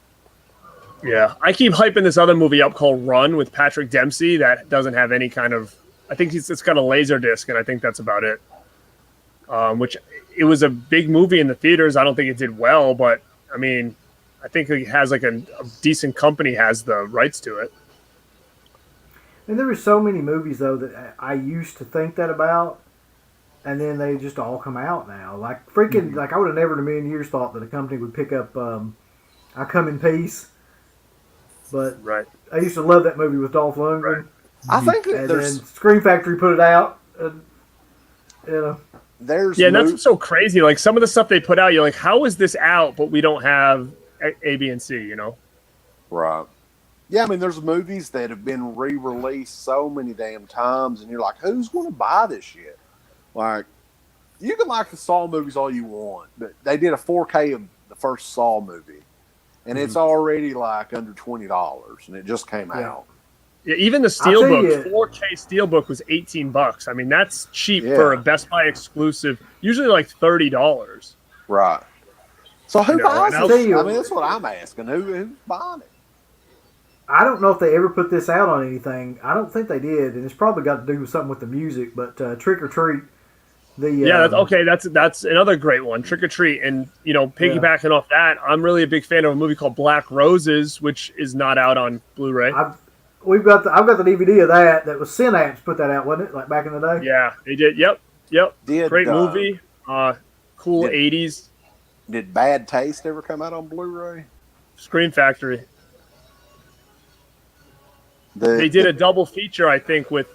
Yeah, I keep hyping this other movie up called Run with Patrick Dempsey that doesn't have any kind of. I think it's got a laser disc, and I think that's about it. Which it was a big movie in the theaters. I don't think it did well, but I mean, I think it has like a decent company has the rights to it. And there were so many movies though that I used to think that about, and then they just all come out now. Like freaking, like I would have never in a million years thought that a company would pick up "I Come in Peace," but Right. I used to love that movie with Dolph Lundgren. Right. I think that And there's then Scream Factory put it out. And, you know, there's Yeah, and that's what's so crazy. Like some of the stuff they put out, you're like, how is this out? But we don't have A, B, and C. You know. right. Yeah, I mean, there's movies that have been re-released so many damn times, and you're like, who's going to buy this shit? Like, you can like the Saw movies all you want, but they did a 4K of the first Saw movie, and it's already like under $20, and it just came out. Yeah, even the I'll tell Steelbook, you- 4K Steelbook was $18. I mean, that's cheap Yeah. for a Best Buy exclusive. Usually like $30. Right. So who You know, buys and I'll this? tell you- I mean, that's what I'm asking. Who's buying it? I don't know if they ever put this out on anything. I don't think they did, and it's probably got to do with something with the music. But Trick or Treat, Yeah, that's another great one, Trick or Treat. And, you know, piggybacking off that, I'm really a big fan of a movie called Black Roses, which is not out on Blu-ray. I've got the DVD of that was Synapse put that out, wasn't it? Like back in the day. Yeah, they did. Yep. Did, Great movie. Cool did- 80s. Did Bad Taste ever come out on Blu-ray? Scream Factory. They did a double feature, I think, with.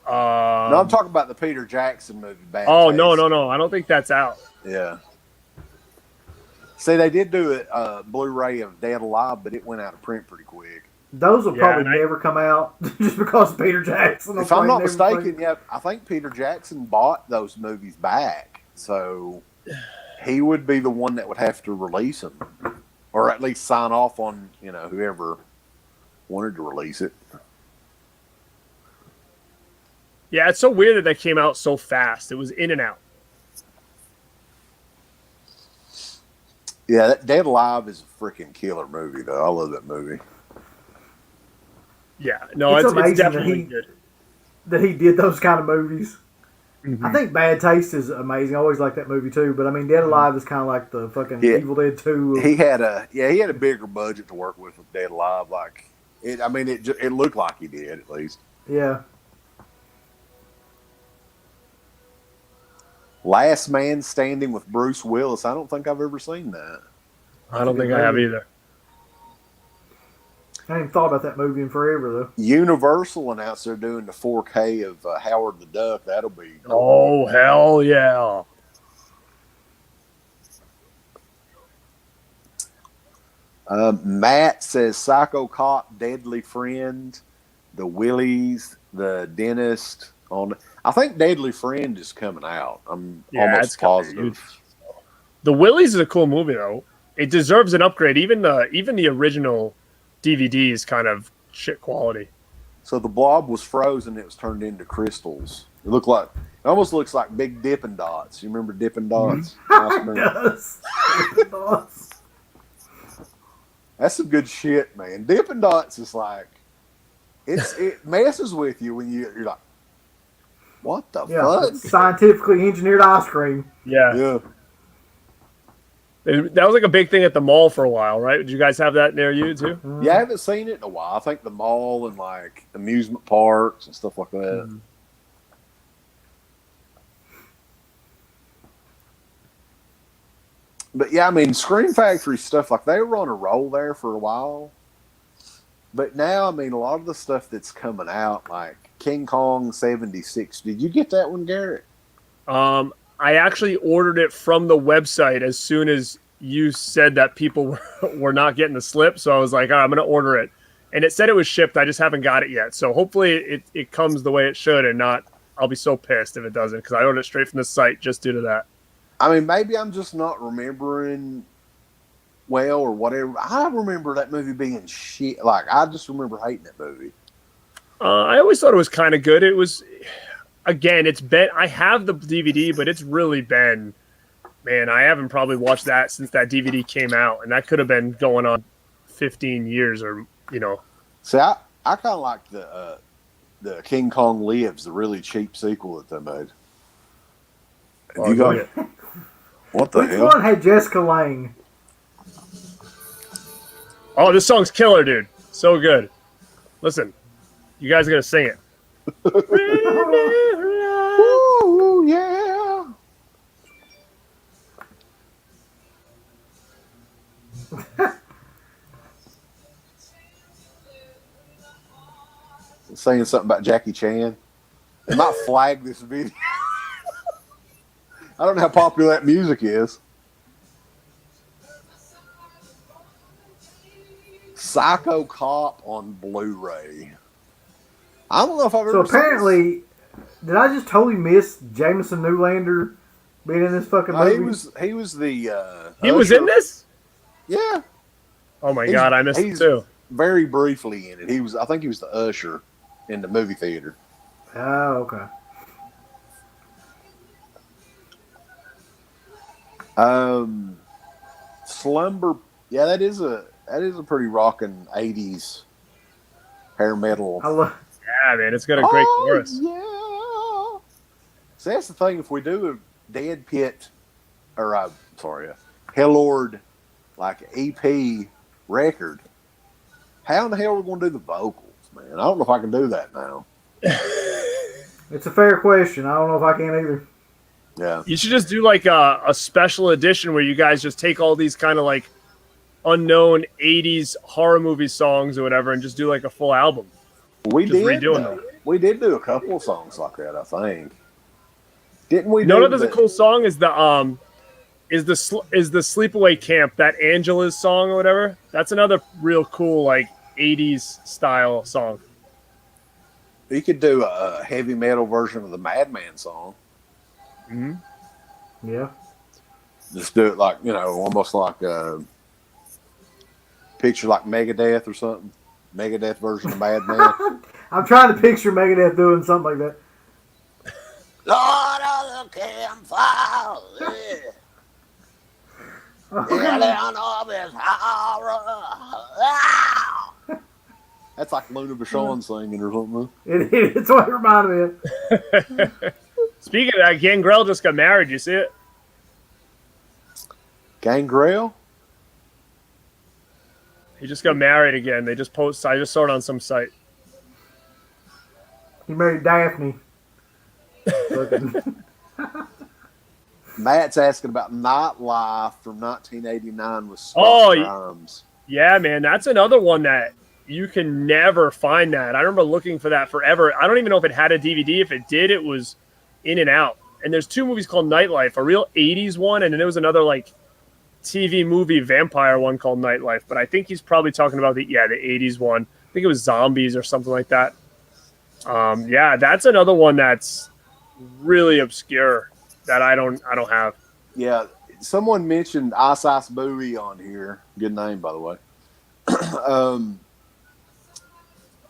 No, I'm talking about the Peter Jackson movie. Bad Oh Taste. no! I don't think that's out. Yeah. See, they did do a Blu-ray of Dead Alive, but it went out of print pretty quick. Those will Yeah, probably and never come out just because of Peter Jackson. If I'm not mistaken, yeah, I think Peter Jackson bought those movies back, so he would be the one that would have to release them, or at least sign off on whoever wanted to release it. Yeah, it's so weird that came out so fast. It was in and out. Yeah, that Dead Alive is a freaking killer movie, though. I love that movie. Yeah, no, It's it's amazing that definitely he- good. that he did those kind of movies. Mhm. I think Bad Taste is amazing. I always like that movie too. But I mean, Dead Alive is kind of like the fucking Yeah. Evil Dead 2. He had a bigger budget to work with Dead Alive. Like it, I mean, it looked like he did at least. Yeah. Last Man Standing with Bruce Willis. I don't think I've ever seen that. I don't think I have either. I ain't thought about that movie in forever though. Universal announced they're doing the 4K of Howard the Duck. That'll be Oh hell yeah! Matt says Psycho Cop, Deadly Friend, The Willies, The Dentist. I think Deadly Friend is coming out. I'm Yeah, almost it's coming. positive. The Willies is a cool movie though. It deserves an upgrade. Even the original DVD is kind of shit quality. So the blob was frozen. It was turned into crystals. It looked like It almost looks like big Dippin' Dots. You remember Dippin' Mm-hmm. Dots? It does. It does. That's some good shit, man. Dippin' Dots is like it messes with you when you're like, what the Yeah, fuck? it's scientifically engineered ice cream. Yeah. Yeah. That was like a big thing at the mall for a while, right? Did you guys have that near you too? Yeah, I haven't seen it in a while. I think the mall and like amusement parks and stuff like that. Mm-hmm. But yeah, I mean, Scream Factory stuff, like they were on a roll there for a while. But now, I mean, a lot of the stuff that's coming out, like King Kong 76, did you get that one, Garrett? I actually ordered it from the website as soon as you said that people were not getting the slip. So I was like, all right, I'm going to order it. And it said it was shipped. I just haven't got it yet. So hopefully it comes the way it should and not, I'll be so pissed if it doesn't because I ordered it straight from the site just due to that. I mean, maybe I'm just not remembering well or whatever. I remember that movie being shit. Like, I just remember hating that movie. I always thought it was kind of good. It was, again, it's been, I have the DVD, but it's really been, man, I haven't probably watched that since that DVD came out. And that could have been going on 15 years or, you know. See, I kind of like the King Kong Lives, the really cheap sequel that they made. Oh, You got yeah. What the Which hell? one had Jessica Lange? Oh, this song's killer, dude. So good. Listen, you guys are going to sing it. Ooh, yeah. Saying something about Jackie Chan. They might flag this video. I don't know how popular that music is. Psycho Cop on Blu-ray. I don't know if I've So ever seen apparently, did I just totally miss Jameson Newlander being in this fucking this. movie? He was the He was usher. in this? Yeah. Oh, my God. I missed it, he's too. very briefly in it. I think he was the usher in the movie theater. Oh, okay. Slumber. Yeah, that is a pretty rocking 80s hair metal. I love. Yeah, man. It's got a great chorus. Yeah. So that's the thing. If we do a Dead Pit, or a Hellord, like EP record, how in the hell are we going to do the vocals, man? I don't know if I can do that now. It's a fair question. I don't know if I can either. Yeah. You should just do like a special edition where you guys just take all these kind of like unknown 80s horror movie songs or whatever and just do like a full album. We Just did. redoing them. We did do a couple of songs like that, I think. Didn't we? You know do what? There's a the- cool song is the Sleepaway Camp, that Angela's song or whatever. That's another real cool like 80s style song. You could do a heavy metal version of the Madman song. Mm-hmm. Yeah. Just do it like, almost like a picture like Megadeth or something. Megadeth version of Madman. I'm trying to picture Megadeth doing something like that. Lord of the campfire, of his horror. That's like Luna Vachon singing or something. It's what it reminded me of. Speaking of that, Gangrel just got married. You see it? Gangrel? He just got married again. They just post. I just saw it on some site. He married Daphne. Matt's asking about Nightlife from 1989 with Scott Oh, Grimes. Yeah, man, that's another one that you can never find that. I remember looking for that forever. I don't even know if it had a DVD. If it did, it was in and out. And there's two movies called Nightlife, a real 80s one, and then there was another like TV movie vampire one called Nightlife. But I think he's probably talking about the 80s one. I think it was Zombies or something like that. Yeah, that's another one that's really obscure that I don't have. Yeah, someone mentioned Ice Ice Bowie on here. Good name, by the way.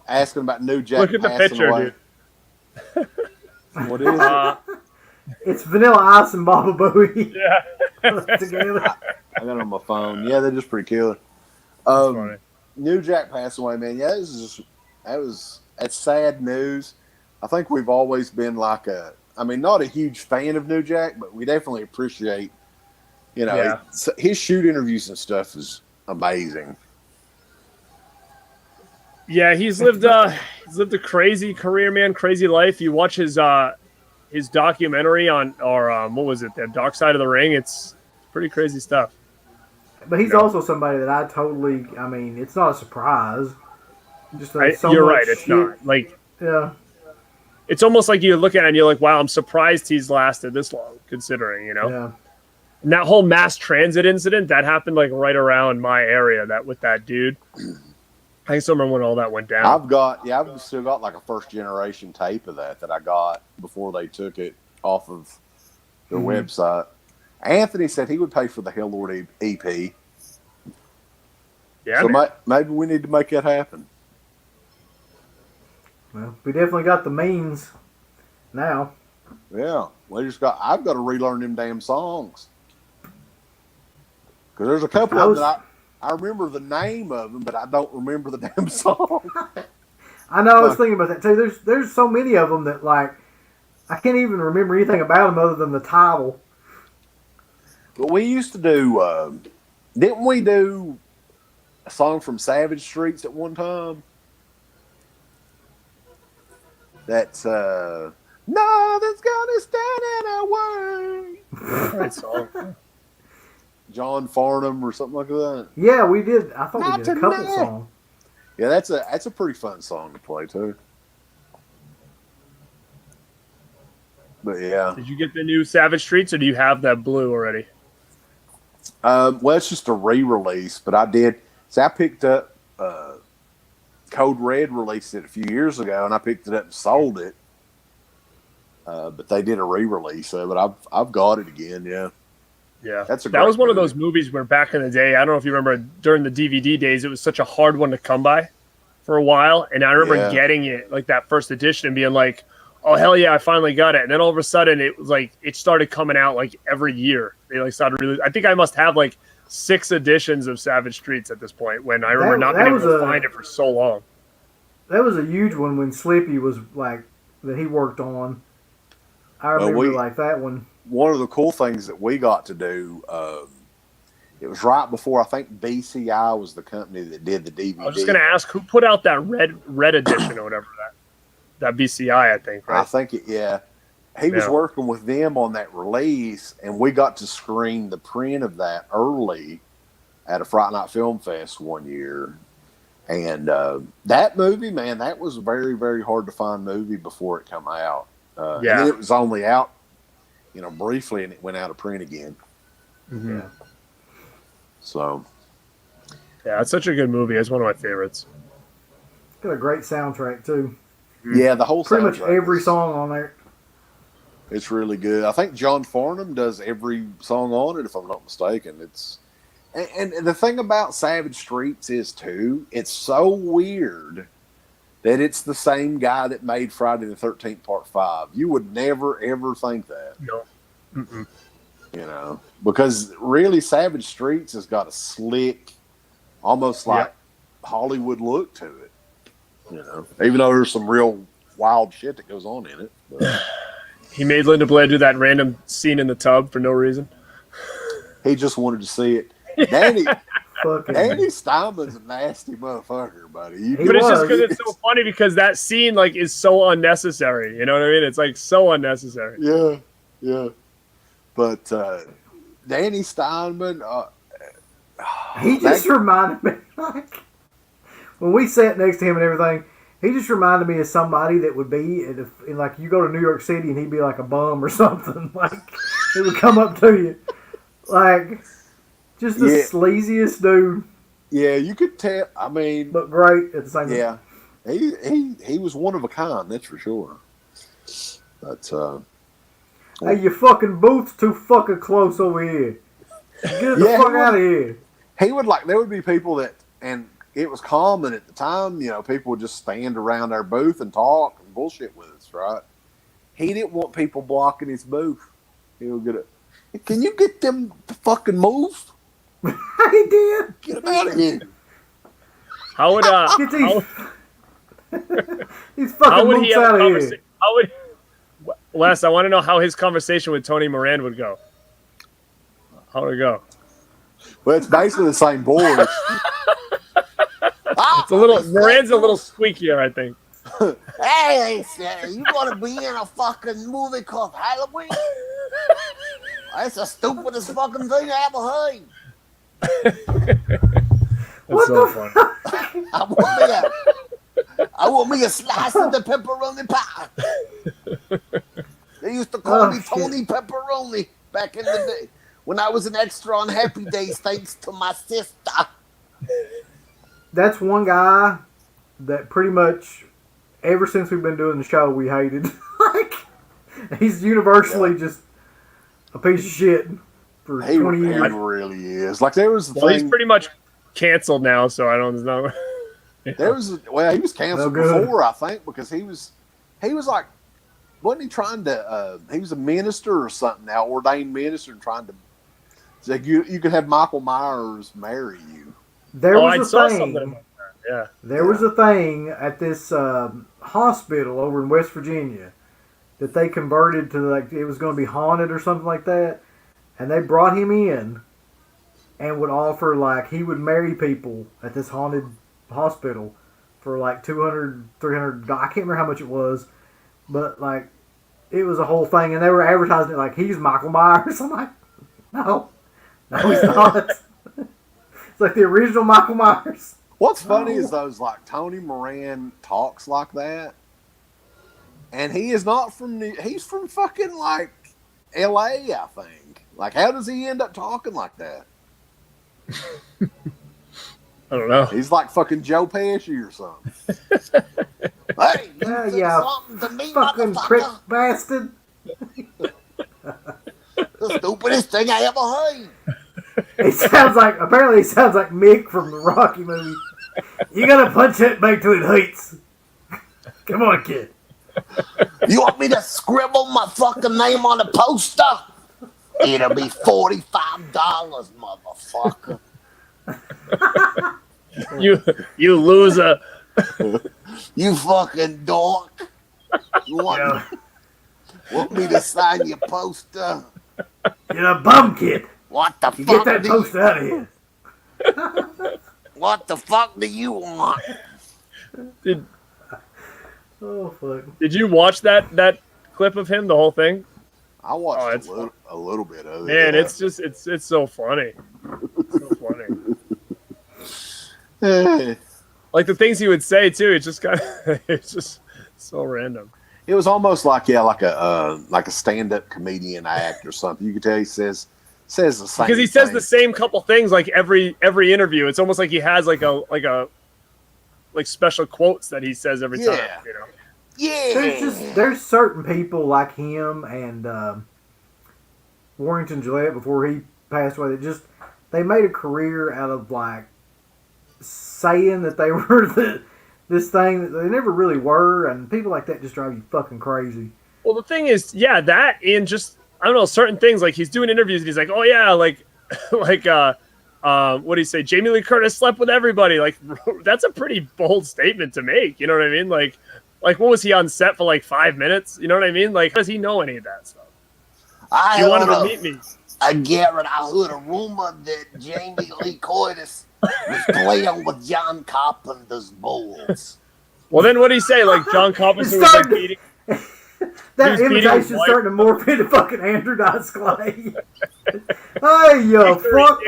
Asking about New Jack. Look at the passing picture, away. dude. What is it? It's Vanilla Ice and Baba Booey Yeah. together. I got it on my phone. Yeah, they're just pretty killer. That's funny. New Jack passed away, man. Yeah, that's sad news. I think we've always been like not a huge fan of New Jack, but we definitely appreciate, Yeah. his shoot interviews and stuff is amazing. Yeah, he's lived a crazy career, man, crazy life. You watch his documentary on, or what was it, the Dark Side of the Ring? It's pretty crazy stuff. But he's also somebody that I mean, it's not a surprise. Just that so you're much right, it's shit. not. Like, Yeah. it's almost like you look at it and you're like, wow, I'm surprised he's lasted this long, considering, Yeah. And that whole mass transit incident, that happened like right around my area, that with that dude. I still remember when all that went down. I've still got like a first generation tape of that I got before they took it off of their website. Anthony said he would pay for the Hell Lord EP. Yeah, so maybe we need to make that happen. Well, we definitely got the means now. Yeah, I've got to relearn them damn songs because there's a couple of them that I remember the name of them, but I don't remember the damn song. I know. I was thinking about that too. There's so many of them that like I can't even remember anything about them other than the title. But we used to do, didn't we do a song from Savage Streets at one time? That's nothing's gonna stand in our way. great song. John Farnham or something like that. Yeah, we did. I thought Not we did a couple tonight. songs. Yeah, that's a pretty fun song to play too. But yeah. Did you get the new Savage Streets, or do you have that blue already? Well, it's just a re-release, but I did. So I picked up Code Red released it a few years ago, and I picked it up and sold it. But they did a re-release of it. I've got it again. Yeah. Yeah, That was one of those movies where back in the day, I don't know if you remember during the DVD days, it was such a hard one to come by for a while. And I remember getting it like that first edition and being like, oh, hell yeah, I finally got it. And then all of a sudden it was like, it started coming out like every year. They like started really, I think I must have like 6 editions of Savage Streets at this point when I remember not being able to find it for so long. That was a huge one when Slippy was like, that he worked on. I remember like that one. One of the cool things that we got to do, it was right before I think BCI was the company that did the DVD. I was just going to ask who put out that red edition or whatever that BCI, I think. Right? I think he was working with them on that release, and we got to screen the print of that early at a Friday Night Film Fest one year. And that movie, man, that was a very, very hard to find movie before it came out. And then it was only out, briefly, and it went out of print again. Mm-hmm. Yeah. So. Yeah, it's such a good movie. It's one of my favorites. Got a great soundtrack too. Yeah, the whole pretty much every song on there. It's really good. I think John Farnham does every song on it, if I'm not mistaken. And the thing about Savage Streets is too, it's so weird that it's the same guy that made Friday the 13th Part 5. You would never, ever think that. No. Mm-mm. Because really Savage Streets has got a slick, almost like Hollywood look to it. Even though there's some real wild shit that goes on in it. But he made Linda Blair do that random scene in the tub for no reason. He just wanted to see it. Danny Steinman's a nasty motherfucker, buddy. But it's just because it's so funny because that scene like is so unnecessary. You know what I mean? It's like so unnecessary. Yeah. But Danny Steinman, he just reminded me, like, when we sat next to him and everything, he just reminded me of somebody that would be, like, you go to New York City and he'd be like a bum or something. Like, he would come up to you. Like, just the sleaziest dude. Yeah, you could tell. I mean, but great at the same time. Yeah, he was one of a kind, that's for sure. But hey, your fucking booth's too fucking close over here. Get the fuck out of here. He would there would be people that, and it was common at the time. People would just stand around our booth and talk and bullshit with us, right? he didn't want people blocking his booth. He'll get it. Can you get them to fucking move? He did. Get them out of here. How would Get these how fucking would he mooks have out a of here. conversation? How would Wes? I want to know how his conversation with Tony Moran would go. How would it go? Well, it's basically the same board. It's a little Moran's a little squeakier, I think. Hey, you want to be in a fucking movie called Halloween? That's the stupidest fucking thing I ever heard. That's so funny. I want me a slice of the pepperoni pie. They used to call me Tony Pepperoni back in the day when I was an extra on Happy Days, thanks to my sister. That's one guy that pretty much ever since we've been doing the show we hated. Like he's universally just a piece of shit for 20 years. He really is. Like there was he's pretty much canceled now, so I don't know. There was he was canceled before, I think, because he was like, wasn't he trying to? He was a minister or something, now ordained minister, and trying to. It's like you could have Michael Myers marry you. There was I a saw thing. something about that. Yeah, there was a thing at this hospital over in West Virginia that they converted to like it was going to be haunted or something like that, and they brought him in and would offer like he would marry people at this haunted hospital for like $200, $300. I can't remember how much it was, but like it was a whole thing, and they were advertising it like he's Michael Myers. I'm like, no, he's not. It's like the original Michael Myers. What's funny is those like Tony Moran talks like that, and he is not from he's from fucking like L.A. I think. Like, how does he end up talking like that? I don't know. He's like fucking Joe Pesci or something. Hey, something to me, fucking prick bastard. The stupidest thing I ever heard. Apparently he sounds like Mick from the Rocky movie. You gotta punch that back till it hurts. Come on, kid. You want me to scribble my fucking name on a poster? It'll be $45, motherfucker. You loser. You fucking dork. You want me to sign your poster? You're a bum, kid. What the you fuck? Get that poster out of here. What the fuck do you want? Oh, fuck. Did you watch that clip of him, the whole thing? I watched a little bit of it. Man, it's just it's so funny. It's so funny. Like the things he would say too, it's just kind of it's just so random. It was almost like a stand-up comedian act or something. You could tell he says the same because he says the same couple things like every interview. It's almost like he has like special quotes that he says every time. You know. Yeah. There's certain people like him and Warrington Gillette before he passed away that they made a career out of like saying that they were this thing that they never really were, and people like that just drive you fucking crazy. Well, the thing is, that and just I don't know certain things like he's doing interviews and he's like, oh yeah, like what do you say? Jamie Lee Curtis slept with everybody. Like that's a pretty bold statement to make. You know what I mean? Like what was he on set for like 5 minutes? You know what I mean? Like, does he know any of that stuff? He wanted to meet me. Garrett, I heard a rumor that Jamie Lee Curtis was playing with John Carpenter's balls. Well, then what did he say? Like John Carpenter was like beating. That invitation's starting to morph into fucking Andrew Dice Clay. Hey, yo, fuck.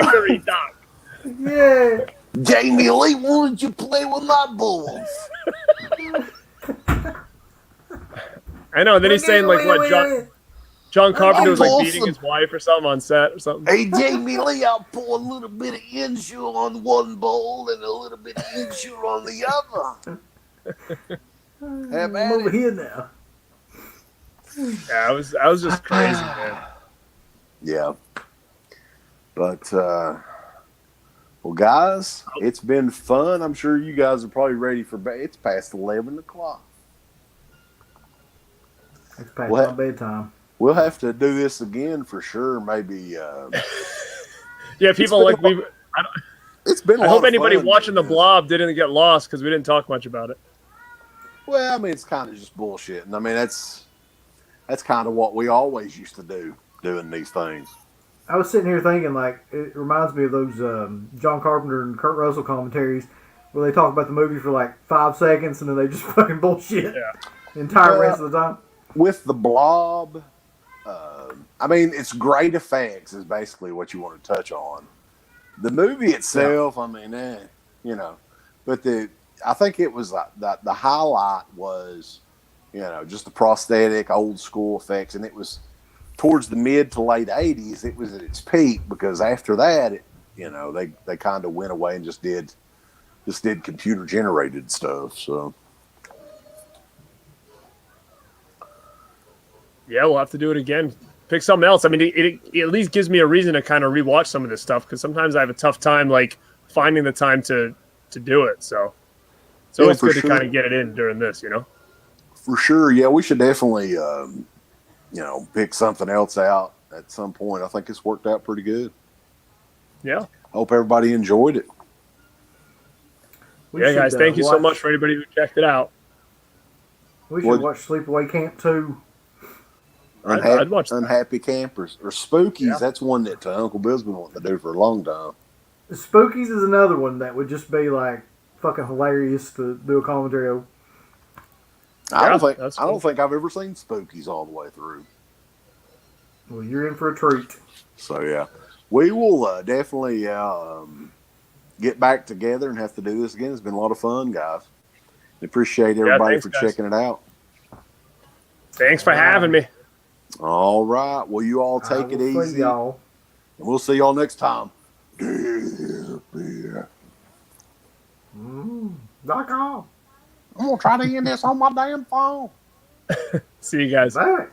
Yeah. Jamie Lee, why did you play with my balls? I know. Then he's saying like what John Carpenter was like beating his wife or something on set or something. Hey, Jamie Lee, I'll pour a little bit of insure on one bowl and a little bit of insure on the other. I'm over here now. Yeah, I was just crazy, man. Yeah. But, well, guys, it's been fun. I'm sure you guys are probably ready for bed. It's past 11 o'clock. It's past Well, my bedtime. we'll have to do this again for sure. Maybe. Yeah, It's people been like a lot- we. It's been a I lot hope of anybody fun watching the doing this. Blob didn't get lost because we didn't talk much about it. Well, I mean, it's kind of just bullshit, and I mean that's kind of what we always used to do, doing these things. I was sitting here thinking, like, it reminds me of those John Carpenter and Kurt Russell commentaries where they talk about the movie for like 5 seconds and then they just fucking bullshit Yeah. the entire Well, rest of the time. With the Blob, I mean, it's great effects is basically what you want to touch on. The movie itself, I mean, you know, but I think it was like the highlight was, you know, just the prosthetic old school effects, and it was towards the mid to late '80s. It was at its peak because after that, you know, they kind of went away and just did computer generated stuff. So Yeah, we'll have to do it again. Pick something else. I mean, it at least gives me a reason to kind of rewatch some of this stuff because sometimes I have a tough time like finding the time to do it. So it's always for good to sure. kind of get it in during this, you know. For sure, yeah, we should definitely, you know, pick something else out at some point. I think it's worked out pretty good. Yeah. Hope everybody enjoyed it. We Yeah, should, guys, thank you so watch- much for anybody who checked it out. We should What- watch Sleepaway Camp 2. I'd watch that. Unhappy Campers or Spookies. Yeah. That's one that Uncle Bill's been wanting to do for a long time. The Spookies is another one that would just be like fucking hilarious to do a commentary over. I don't think that's I don't cool. think I've ever seen Spookies all the way through. Well, you're in for a treat. So yeah, we will definitely get back together and have to do this again. It's been a lot of fun, guys. Appreciate everybody thanks, for guys. checking it out. Thanks for having me. All right. Well, you all take it will see easy. y'all. And we'll see y'all next time. Dear beer. Knock off. I'm going to try to end this on my damn phone. See you guys. Back.